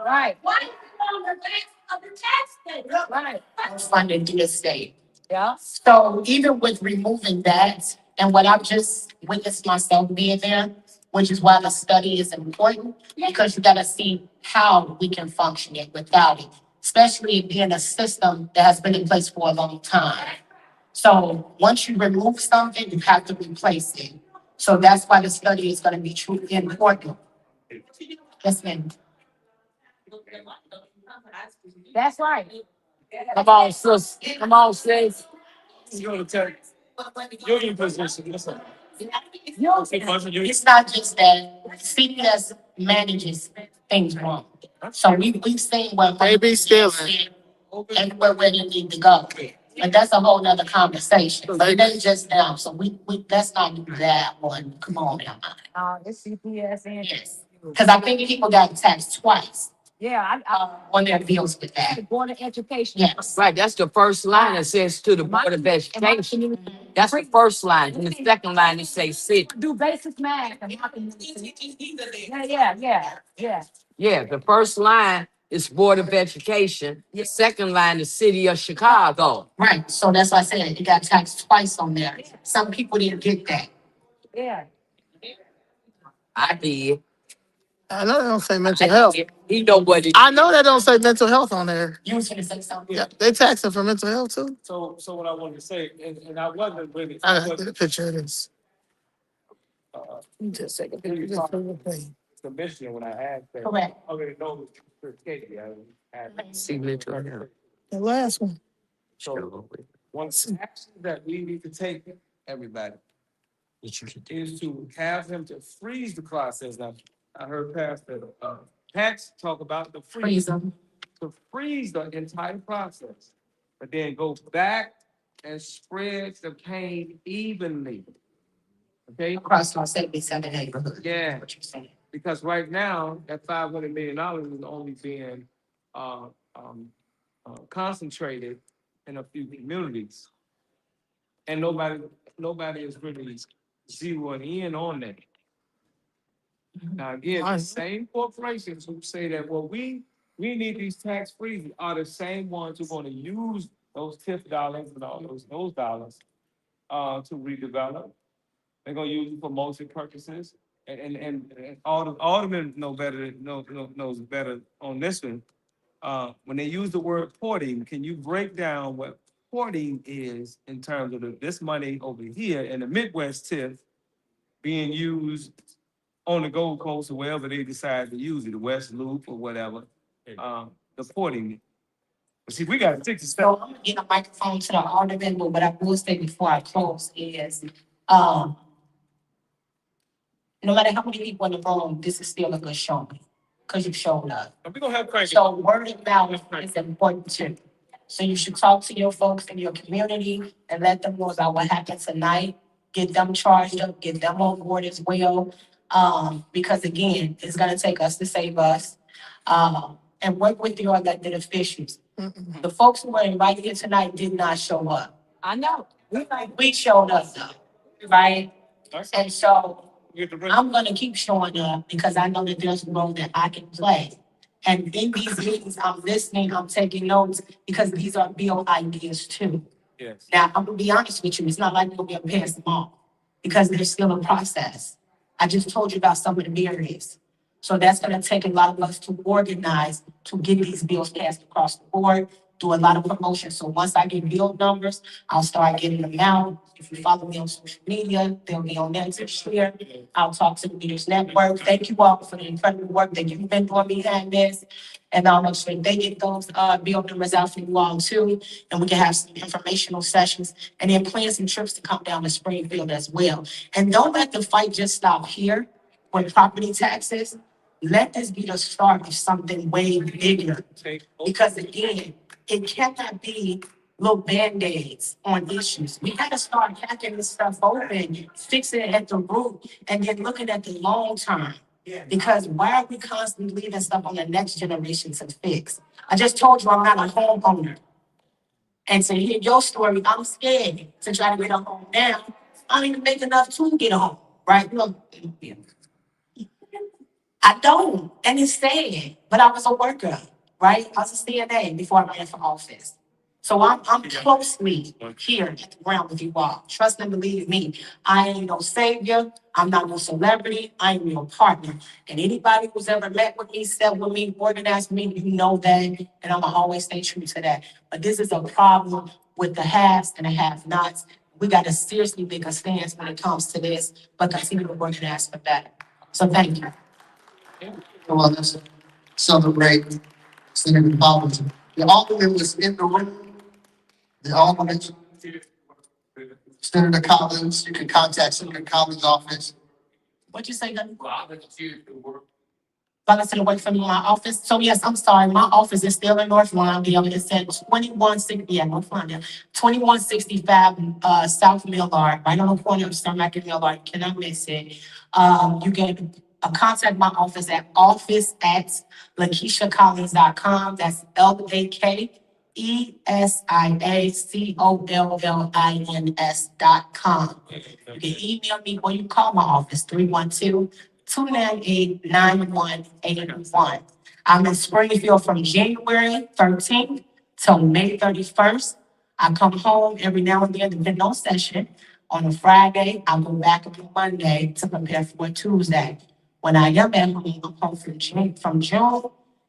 Right. Why is it on the backs of the taxpayer? Right. Funded through the state. Yeah. So even with removing that and what I've just witnessed myself being there, which is why the study is important, because you gotta see how we can function it without it, especially it being a system that has been in place for a long time. So once you remove something, you have to replace it. So that's why the study is gonna be truly important. Yes, ma'am. That's right. Come on, sis. Come on, sis. Union position, listen. It's not just that CPS manages things wrong. So we've seen what. They be stealing. And where they need to go. But that's a whole nother conversation. But they just now, so we, let's not do that one. Come on now. It's CPS and. Yes. Because I think people got taxed twice Yeah, on their bills with that. The Board of Education. Yes. Right, that's the first line that says to the Board of Education. That's the first line. And the second line, it says city. Do basic math and my community. Yeah. Yeah, the first line is Board of Education. The second line is City of Chicago. Right. So that's why I said it got taxed twice on there. Some people didn't get that. Yeah. I did. I know they don't say mental health. He know what it. I know they don't say mental health on there. You was gonna say something? Yeah, they taxing for mental health too. So what I wanted to say, and I wasn't really. I gotta get a picture of this. Just take a picture. Commissioner, when I asked that. Correct. I already know it's Katie. I asked. See mental health. The last one. So one action that we need to take, everybody, is to have him to freeze the process. Now, I heard Pastor Patch talk about the freeze, to freeze the entire process, but then go back and spread the pain evenly. Okay? Across our 77 neighborhoods. Yeah. What you're saying. Because right now, that $500 million is only being concentrated in a few communities. And nobody is really zeroing in on that. Now, again, the same corporations who say that, well, we need these tax freezes are the same ones who are going to use those TIF dollars and all those dollars to redevelop. They're going to use it for multi purposes. And all the men know better, knows better on this one. when they use the word porting, can you break down what porting is in terms of this money over here in the Midwest TIF being used on the Gold Coast or wherever they decide to use it, the West Loop or whatever, the porting. See, we got 60 So seconds. I'm gonna get a microphone to the alderman, but what I will say before I close is, no matter how many people in the room, this is still a good showing, because you showed up. We're gonna have cranky. So word of mouth is important too. So you should talk to your folks in your community and let them know about what happened tonight. Get them charged up, get them on board as well. Because again, it's gonna take us to save us. And work with your elected officials. The folks who were invited here tonight did not show up. I know. We showed up though, right? And so I'm gonna keep showing up because I know that there's a role that I can play. And in these meetings, I'm listening, I'm taking notes, because these are bill ideas too. Yes. Now, I'm gonna be honest with you, it's not like we'll be able to pass them all, because there's still a process. I just told you about some of the barriers. So that's gonna take a lot of us to organize to get these bills passed across the board, do a lot of promotion. So once I get bill numbers, I'll start getting them out. If you follow me on social media, they'll be on there to share. I'll talk to the Leaders Network. Thank you all for the incredible work that you've been doing behind this. And I'll make sure they get those bill numbers out for you all too. And we can have some informational sessions and then plan some trips to come down to Springfield as well. And don't let the fight just stop here with property taxes. Let this be the start of something way bigger. Because again, it cannot be little Band-Aids on issues. We gotta start hacking this stuff open, fixing it at the root, and then looking at the long term. Because why are we constantly leaving stuff on the next generation to fix? I just told you I'm not a homeowner. And to hear your story, I'm scared to try to get a home now. I don't even make enough to get a home, right? Look, I don't, and it's sad, but I was a worker, right? I was a CNA before I ran for office. So I'm closely here at the ground with you all. Trust and believe me, I ain't no savior. I'm not no celebrity. I am your partner. And anybody who's ever met with me, sat with me, organized me, you know that. And I'm gonna always stay true to that. But this is a problem with the haves and the have-nots. We gotta seriously make a stance when it comes to this, but continue to organize for that. So thank you. Well, let's celebrate Senator Collins. The alderman was in the room. The alderman, Senator Collins, you can contact Senator Collins' office. What'd you say, Gunny? Volunteer to work for me in my office. So yes, I'm sorry, my office is still in North Lawndale. It said 2160, North Lawndale, 2165 South Millard, right on the corner of Starmac and Millard. Cannot miss it. You can contact my office at office@LakeishaCollins.com. That's LakeishaCollins.com. You can email me or you call my office 312-298-9181. I'm in Springfield from January 13th till May 31st. I come home every now and then, depending on session. On a Friday, I go back on Monday to prepare for a Tuesday. When I am at home, I'm home from June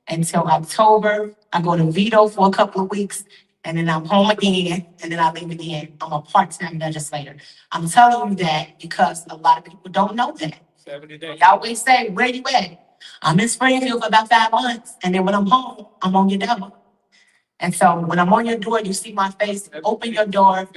until October. I go to Vito for a couple of weeks, and then I'm home again, and then I leave again. I'm a part-time legislator. I'm telling you that because a lot of people don't know that. 70 days. They always say, where you at? I'm in Springfield for about 5 months, and then when I'm home, I'm on your door. And so when I'm on your door, you see my face, open your door,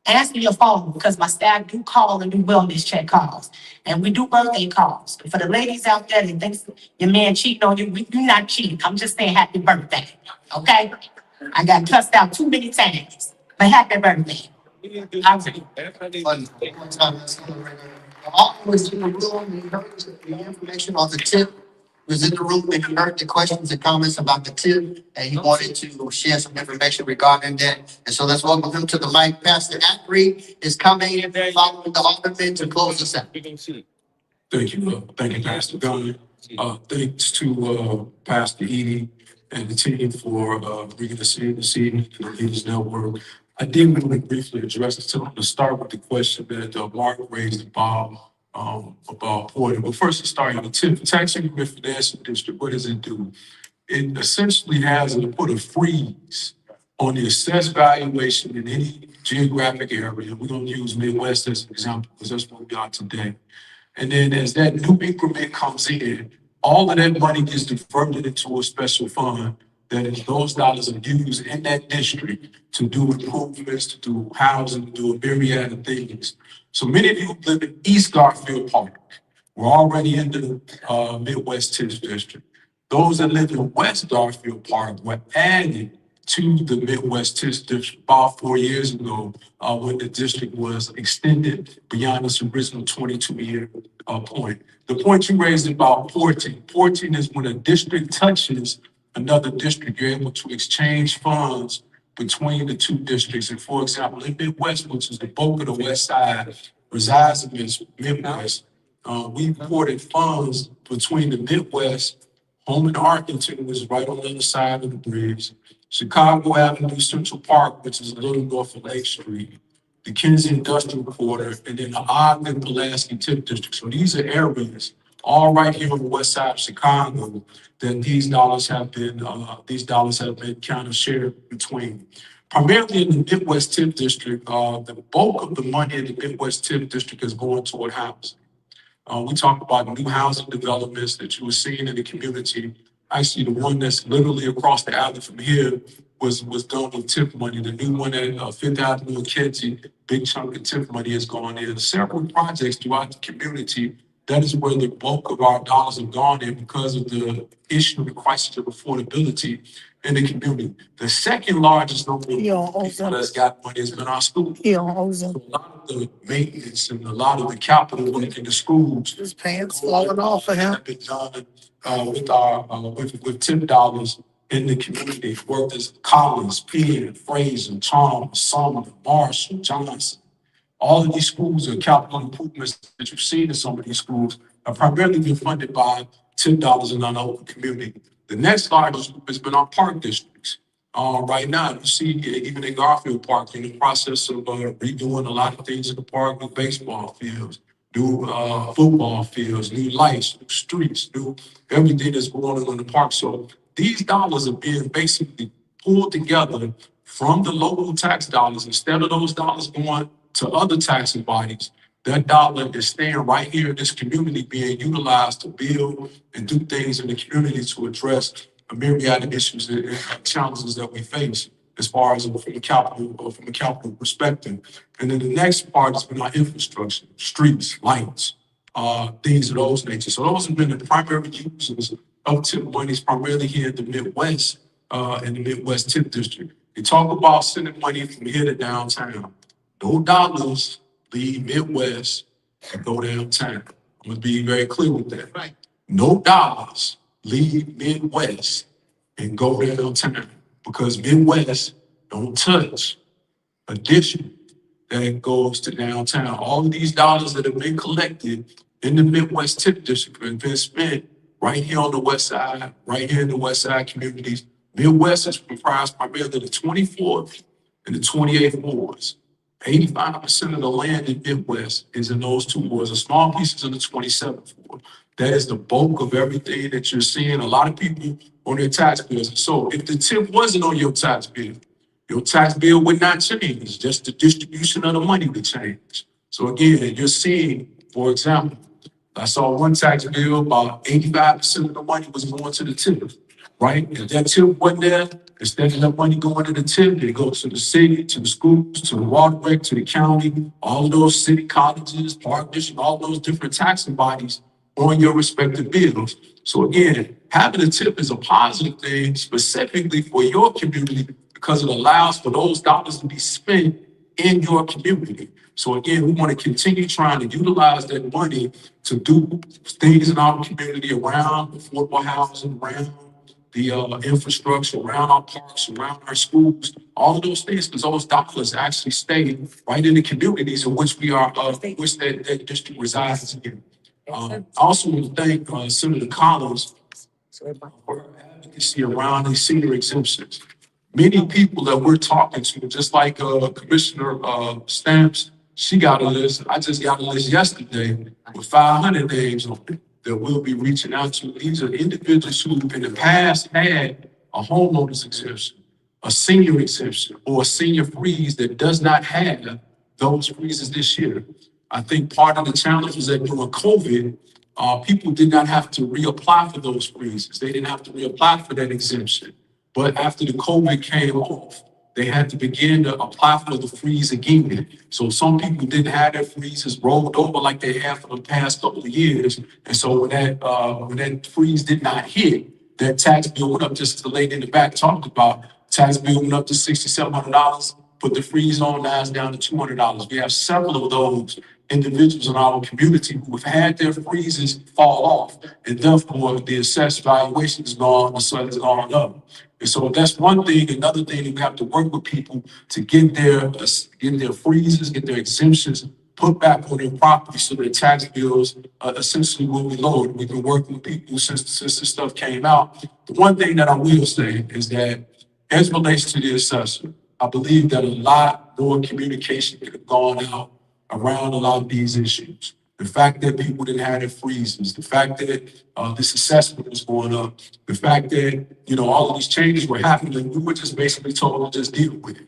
answer your phone, because my staff do call and do wellness check calls. And we do birthday calls. For the ladies out there that thinks your man cheating on you, we do not cheat. I'm just saying happy birthday, okay? I got cussed out too many times, but happy birthday. All was in the room, we heard the information on the tip. Was in the room and he heard the questions and comments about the tip, and he wanted to share some information regarding that. And so let's welcome him to the mic. Pastor Ackery is coming, following the alderman to close us out. Thank you, Pastor Gunner. Thanks to Pastor Edie and the team for bringing us in this evening to the Leaders Network. I did want to briefly address it. So I'm going to start with the question that Mark raised about porting. But first, to start, the TIF, Tax Increment Financing District, what does it do? it essentially has put a freeze on the assessed valuation in any geographic area. We're gonna use Midwest as an example, because that's what we are today. And then as that new increment comes in, all of that money gets diverted into a special fund that is, those dollars are used in that district to do improvements, to do housing, to do a myriad of things. So many of you live in East Garfield Park. We're already in the Midwest TIF district. Those that live in West Garfield Park were added to the Midwest TIF district about 4 years ago when the district was extended beyond its original 22-year point. The point you raised about porting. Porting is when a district touches another district, you're able to exchange funds between the two districts. And for example, in Midwest, which is the bulk of the West Side, resides in this Midwest, we ported funds between the Midwest, Holman, Arkansas, which is right on the other side of the bridge, Chicago Avenue, Central Park, which is a little north of Lake Street, the Kinsey Industrial Quarter, and then the Ogden Pulaski TIF District. So these are areas all right here on the west side of Chicago that these dollars have been kind of shared between. Primarily in the Midwest TIF District, the bulk of the money in the Midwest TIF District is going toward housing. We talk about new housing developments that you were seeing in the community. Actually, the one that's literally across the alley from here was done with TIF money. The new one at Fifth Avenue and Kenzie, big chunk of TIF money has gone in. Several projects throughout the community. That is where the bulk of our dollars have gone in because of the issue, the crisis of affordability in the community. The second largest number of people that's got money has been our schools. So a lot of the maintenance and a lot of the capital work in the schools. His pants falling off of him. Have been done with our with $10 in the community. Worked as Collins, Penn, Fraser, Chalmers, Sumner, Marshall, Johnson. All of these schools are capital improvements that you've seen in some of these schools are primarily been funded by $10 in our local community. The next largest group has been our park districts. Right now, you see even in Garfield Park, in the process of redoing a lot of things in the park, new baseball fields, new football fields, new lights, new streets, new everything that's going on in the park. So these dollars are being basically pulled together from the local tax dollars. Instead of those dollars going to other taxing bodies, that dollar is staying right here in this community being utilized to build and do things in the community to address a myriad of issues and challenges that we face as far as from a capital perspective. And then the next part has been our infrastructure, streets, lights, things of those nature. So those have been the primary users of TIP monies primarily here in the Midwest, in the Midwest TIP district. They talk about sending money from here to downtown. No dollars leave Midwest and go downtown. I'm gonna be very clear with that. Right. No dollars leave Midwest and go downtown because Midwest don't touch addition that goes to downtown. All of these dollars that have been collected in the Midwest TIP district have been spent right here on the west side, right here in the west side communities. Midwest is comprised primarily of the 24th and the 28th wards. 85% of the land in Midwest is in those two wards. A small piece is in the 27th ward. That is the bulk of everything that you're seeing. A lot of people on their tax bills. So if the TIP wasn't on your tax bill would not change. Just the distribution of the money would change. So again, you're seeing, for example, I saw one tax bill, about 85% of the money was going to the TIP, right? If that TIP wasn't there, instead of that money going to the TIP, it goes to the city, to the schools, to the water rec, to the county, all of those city colleges, park district, all those different taxing bodies on your respective bills. So again, having a TIP is a positive thing specifically for your community because it allows for those dollars to be spent in your community. So again, we want to continue trying to utilize that money to do things in our community around affordable housing, around the infrastructure, around our parks, around our schools, all of those things, because those dollars actually stay right in the communities in which we are, which that district resides in. I also want to thank Senator Collins for her advocacy around these senior exemptions. Many people that we're talking to, just like Commissioner Stamps, she got a list. I just got a list yesterday with 500 names on it. that we'll be reaching out to. These are individuals who in the past had a homeowner's exemption, a senior exemption, or a senior freeze that does not have those freezes this year. I think part of the challenge is that during COVID, people did not have to reapply for those freezes. They didn't have to reapply for that exemption. But after the COVID came off, they had to begin to apply for the freeze again. So some people didn't have their freezes rolled over like they have for the past couple of years. And so when that freeze did not hit, that tax bill went up, just as the lady in the back talked about. Tax bill went up to $6,700, put the freeze on, now it's down to $200. We have several of those individuals in our community who have had their freezes fall off, and therefore the assessed valuation is gone, the sale has gone up. And so that's one thing. Another thing, we have to work with people to get their freezes, get their exemptions put back on their property so their tax bills essentially will be lowered. We've been working with people since this stuff came out. The one thing that I will say is that as it relates to the assessor, I believe that a lot more communication could have gone out around a lot of these issues. The fact that people didn't have their freezes, the fact that this assessment was going up, the fact that, all of these changes were happening, we were just basically told to just deal with it.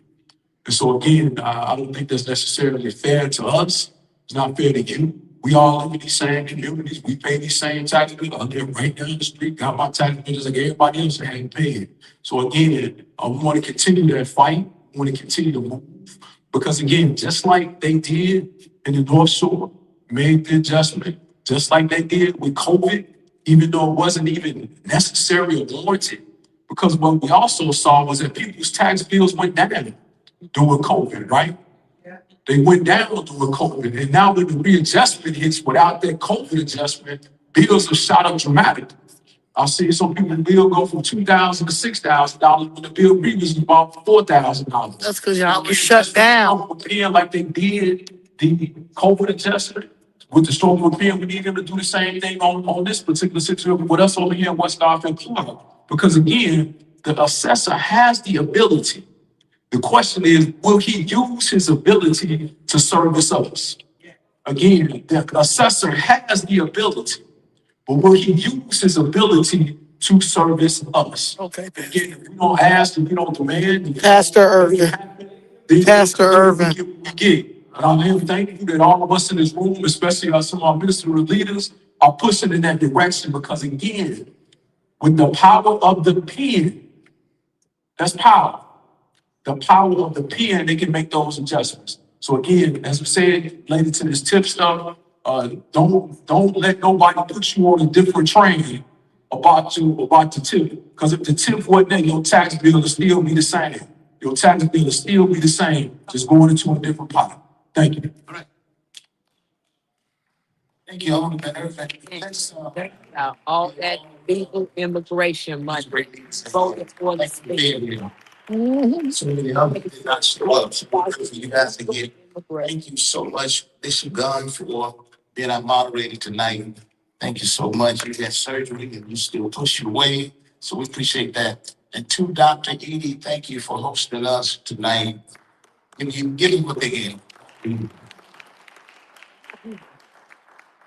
And so again, I don't think that's necessarily fair to us. It's not fair to you. We all live in these same communities. We pay these same tax bills. I live right down the street, got my tax bills like everybody else that hadn't paid. So again, we want to continue that fight. We want to continue to move. Because again, just like they did in the North Shore, made the adjustment, just like they did with COVID, even though it wasn't even necessary or warranted. Because what we also saw was that people's tax bills went down during COVID, right? They went down during COVID. And now when the readjustment hits without that COVID adjustment, bills are shot up dramatically. I've seen some people's bill go from $2,000 to $6,000 when the bill previously bought $4,000. That's because y'all was shut down. Preparing like they did the COVID adjustment. With the storm repair, we need them to do the same thing on this particular situation with us over here in West Garfield Club. Because again, the assessor has the ability. The question is, will he use his ability to service us? Again, the assessor has the ability, but will he use his ability to service us? Okay. Again, if we don't ask, if we don't demand. Pastor Irvin. Pastor Irvin. And I'm here thankful that all of us in this room, especially some of our ministerial leaders, are pushing in that direction because again, with the power of the pen, that's power. The power of the pen, they can make those adjustments. So again, as we said, related to this tip stuff, don't let nobody put you on a different train about the tip. Because if the tip wasn't there, your tax bill will still be the same. Your tax bill will still be the same, just going into a different pot. Thank you. All right. Thank you all. Let's, All that legal immigration money voted for the state. so many others did not show up. So for you guys again, thank you so much, Bishop Gunn, for being our moderator tonight. Thank you so much. You had surgery and you still push your way. So we appreciate that. And to Dr. Edie, thank you for hosting us tonight. And you give him a big hand.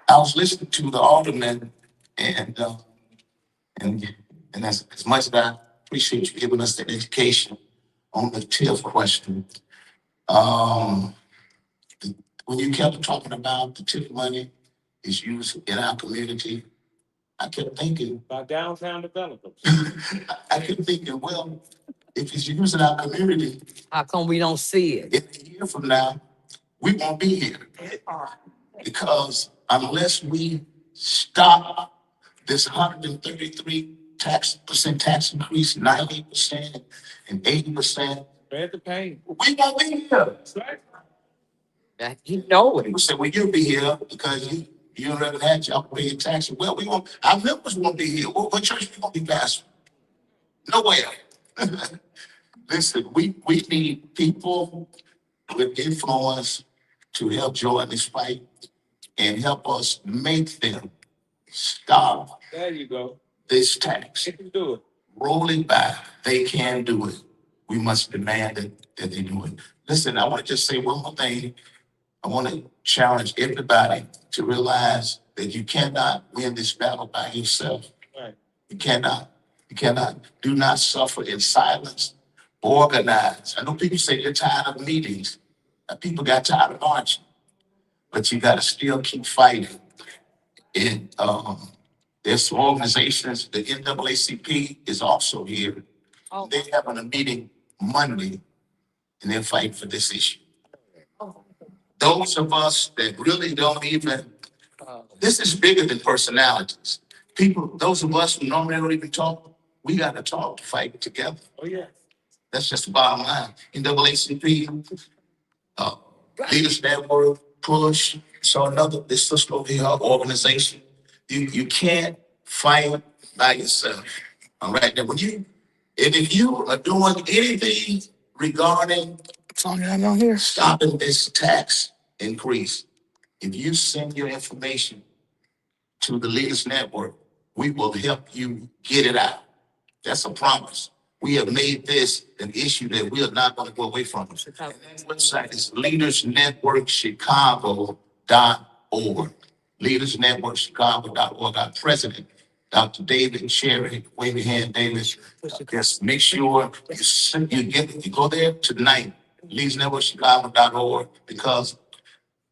I was listening to the alderman and as much as I appreciate you giving us the education on the TIF question, when you kept talking about the TIF money is used in our community, I kept thinking By downtown developers. I kept thinking, well, if it's used in our community, How come we don't see it? in a year from now, we won't be here. Because unless we stop this 133% tax increase, 90% and 80%, Spread the pain. we won't be here. That you know it. People say, well, you'll be here because you don't ever had y'all pay your taxes. Well, we won't, our members won't be here. What church we gonna be pastoring? Nowhere. Listen, we need people with influence to help join this fight and help us make them stop There you go. this tax. They can do it. Roll it back. They can do it. We must demand that they do it. Listen, I want to just say one more thing. I want to challenge everybody to realize that you cannot win this battle by yourself. Right. You cannot. You cannot. Do not suffer in silence. Organize. I know people say they're tired of meetings. People got tired of marching, but you got to still keep fighting. And there's some organizations, the NAACP is also here. Oh. They're having a meeting Monday, and they're fighting for this issue. Those of us that really don't even, this is bigger than personalities. People, those of us who normally don't even talk, we got to talk to fight together. Oh, yeah. That's just the bottom line. NAACP, Leaders Network, Push, so another, this sister over here, organization. You can't fight by yourself. All right, now when you, and if you are doing anything regarding stopping this tax increase, if you send your information to the Leaders Network, we will help you get it out. That's a promise. We have made this an issue that we are not going to go away from. The website is leadersnetworkchicago.org. Leadersnetworkchicago.org. Our president, Dr. David Cherry, wave your hand, David. Just make sure you go there tonight, leadersnetworkchicago.org, because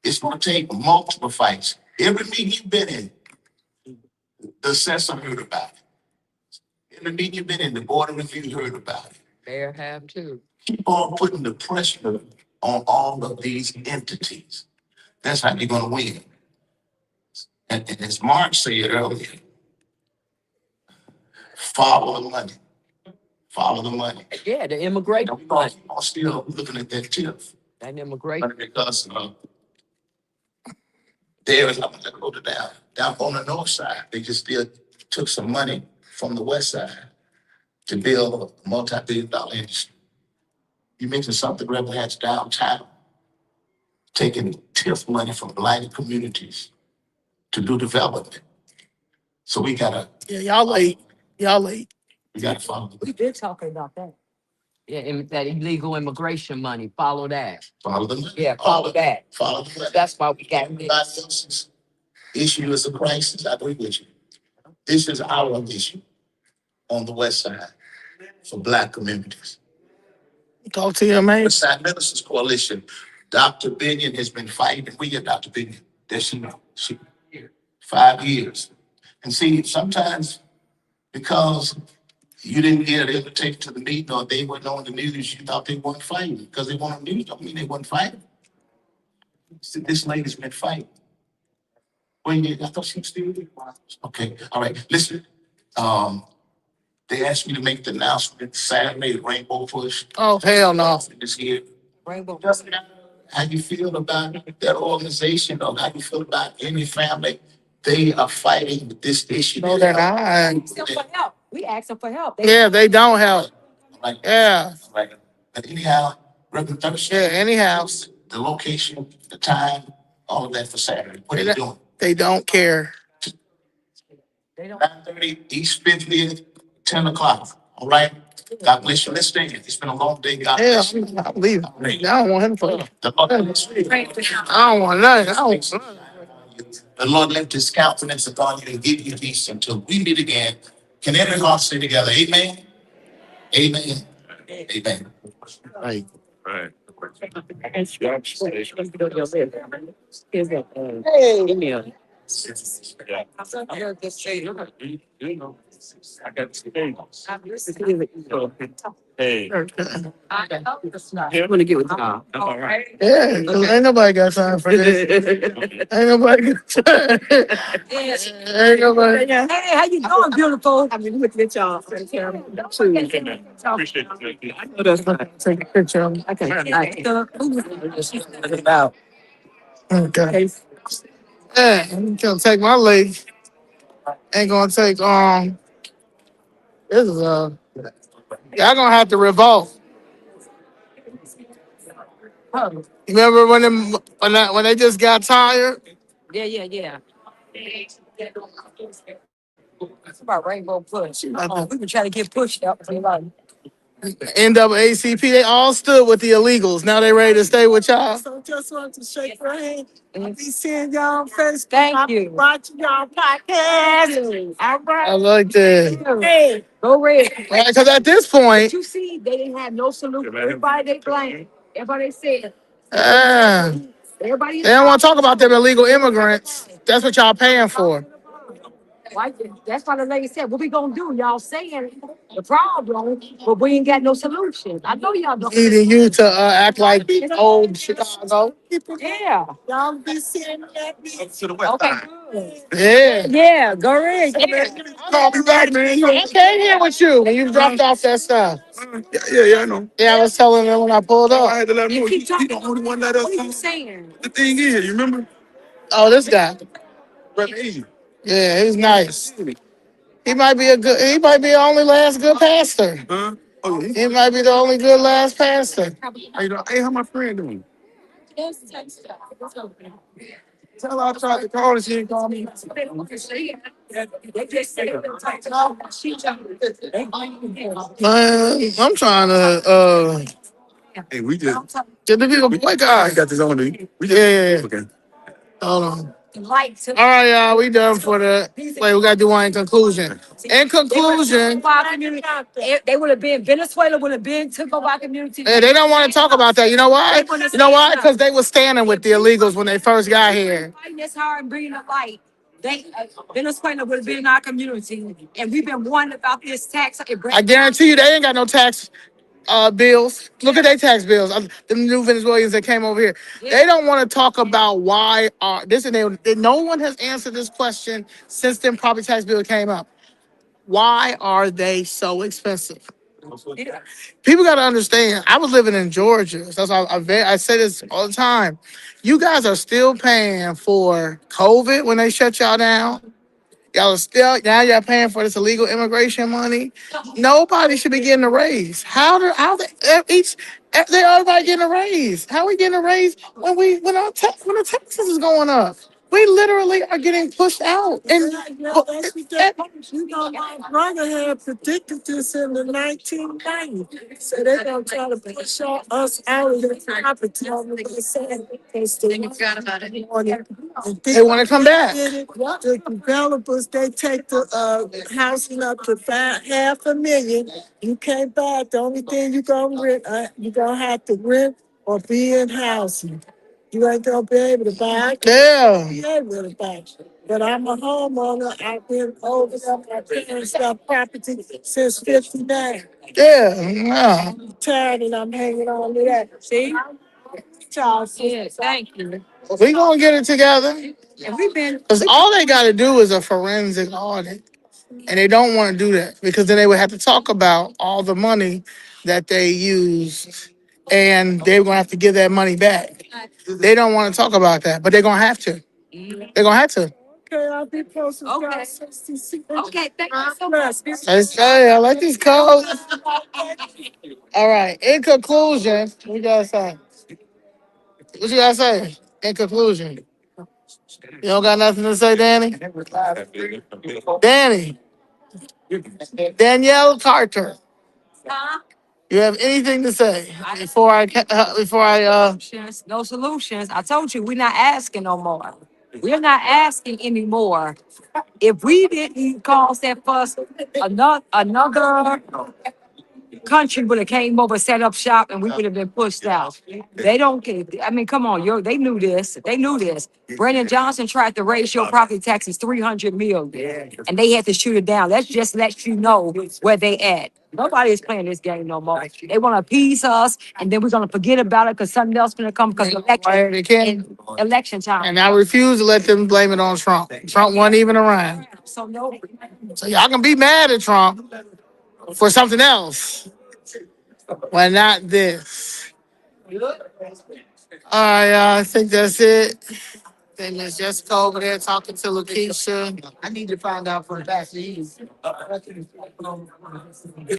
it's going to take multiple fights. Every meeting you've been in, the assessor heard about it. Every meeting you've been in, the board of review heard about it. There have too. Keep on putting the pressure on all of these entities. That's how you're going to win. And as Mark said earlier, follow the money. Follow the money. Yeah, the immigration. And we're still looking at that tip. That immigration. Because there is, I'm going to go to down on the north side. They just took some money from the west side to build a multi-billion-dollar industry. You mentioned something Rebel Hatch downtown, taking TIF money from blighted communities to do development. So we gotta. Yeah, y'all late. Y'all late. We gotta follow. We did talk about that. Yeah, that illegal immigration money. Follow that. Follow the money. Yeah, follow that. Follow the money. That's why we got everybody else's issue is a crisis. I agree with you. This is our issue on the west side for Black communities. Talk to your man. West Side Ministers Coalition. Dr. Binion has been fighting. We get Dr. Binion. There she 5 years. And see, sometimes because you didn't get an invitation to the meeting or they weren't on the news, you thought they weren't fighting. Because they weren't on the news, don't mean they weren't fighting. See, this lady's been fighting. I thought she was still there. Okay, all right. Listen, they asked me to make the announcement Saturday, Rainbow Push. Oh, hell no. This here. Rainbow. Doesn't matter how you feel about that organization or how you feel about any family, they are fighting with this issue. No, they're not. Asking for help. We asking for help. Yeah, they don't help. Right. Yeah. Right. But anyhow, Reverend Thurston. Yeah, anyhow. The location, the time, all of that for Saturday. What are they doing? They don't care. They don't. 9:30 East 50th, 10 o'clock. All right. God bless you. Let's stay. It's been a long day. God bless you. I'm leaving. I don't want him to. The Lord, I don't want nothing. I don't want nothing. the Lord lift his countenance upon you and give you peace until we meet again. Can every heart say together, amen? Amen. Amen. Right. Right. Email. Yeah. I heard this say, You know, I got two things. Hey. I'm gonna get with Tom. That's all right. Yeah, 'cause ain't nobody got time for this. Ain't nobody got time. Ain't nobody. Hey, how you doing, beautiful? I mean, look at y'all. Appreciate it. I know that's not. Take a picture of me. Okay. About. Okay. Yeah, I'm gonna take my leg. Ain't gonna take this is y'all gonna have to revolt. Remember when they just got tired? Yeah. It's about Rainbow Push. We been trying to get pushed out. NAACP, they all stood with the illegals. Now they ready to stay with y'all. So just want to shake your hand. I'll be seeing y'all on Facebook. Thank you. Watching y'all podcast. All right. I like that. Hey, go red. Right, because at this point, But you see, they didn't have no solution. Everybody they blame. Everybody said. Everybody. they don't want to talk about them illegal immigrants. That's what y'all paying for. Why? That's why the lady said, "What we gonna do?" Y'all saying the problem, but we ain't got no solution. I know y'all don't. Needing you to act like old Chicago. Yeah. Y'all be seeing that. Okay. Yeah. Yeah. Go ahead. Call me back, man. I came here with you when you dropped off that stuff. Yeah, I know. Yeah, I was telling them when I pulled up. I had to let him know. He the only one let us. What are you saying? The thing is, you remember? Oh, this guy. Brother Easy. Yeah, he's nice. He might be the only last good pastor. Huh? Oh, yeah. He might be the only good last pastor. How you doing? Hey, how my friend doing? Tell her I tried to call and she didn't call me. Man, I'm trying to hey, we just get the people boy guy. I got this on me. Yeah. Okay. Hold on. All right, y'all. We done for the. Wait, we gotta do one in conclusion. In conclusion, They would have been Venezuela would have been took over our community. yeah, they don't want to talk about that. You know why? You know why? Because they were standing with the illegals when they first got here. Fighting this hard and bringing the light. Venezuela would have been in our community, and we've been warning about this tax. I guarantee you, they ain't got no tax bills. Look at their tax bills. The new Venezuelans that came over here. They don't want to talk about why this and no one has answered this question since the property tax bill came up. Why are they so expensive? People got to understand. I was living in Georgia. So that's why I say this all the time. You guys are still paying for COVID when they shut y'all down. Y'all are still now y'all paying for this illegal immigration money. Nobody should be getting a raise. They everybody getting a raise. How are we getting a raise when the taxes is going up? We literally are getting pushed out. And you know, my brother had predicted this in the 1990s. So they're gonna try to push us out of the property on the side. They want to come back. The developers, they take the housing up to $500,000. You can't buy it. The only thing you gonna rent, you gonna have to rent or be in housing. You ain't gonna be able to buy it. Yeah. Be able to buy it. But I'm a homeowner. I've been over there. My parents got property since '59. Yeah. I'm tired and I'm hanging on to that. See? Yeah, thank you. We gonna get it together. And because all they gotta do is a forensic audit. And they don't want to do that because then they would have to talk about all the money that they used and they're gonna have to give that money back. They don't want to talk about that, but they're gonna have to. They're gonna have to. Okay, I'll be posting. Okay. Okay, thank you so much. I like these calls. All right. In conclusion, what you gotta say? What you gotta say? In conclusion. You don't got nothing to say, Danny? Danny. Danielle Carter. You have anything to say before I No solutions. I told you we're not asking no more. We're not asking anymore. If we didn't cause that fuss, another country would have came over, set up shop, and we would have been pushed out. They don't care. I mean, come on, they knew this. They knew this. Brandon Johnson tried to raise your property taxes $300 million, and they had to shoot it down. That just lets you know where they at. Nobody is playing this game no more. They want to appease us, and then we're gonna forget about it because something else gonna come because election time. And I refuse to let them blame it on Trump. Trump wasn't even around. So no. So y'all can be mad at Trump for something else. Why not this? All right, I think that's it. Then Miss Jessica over there talking to Lakeisha. I need to find out from Pastor Eve.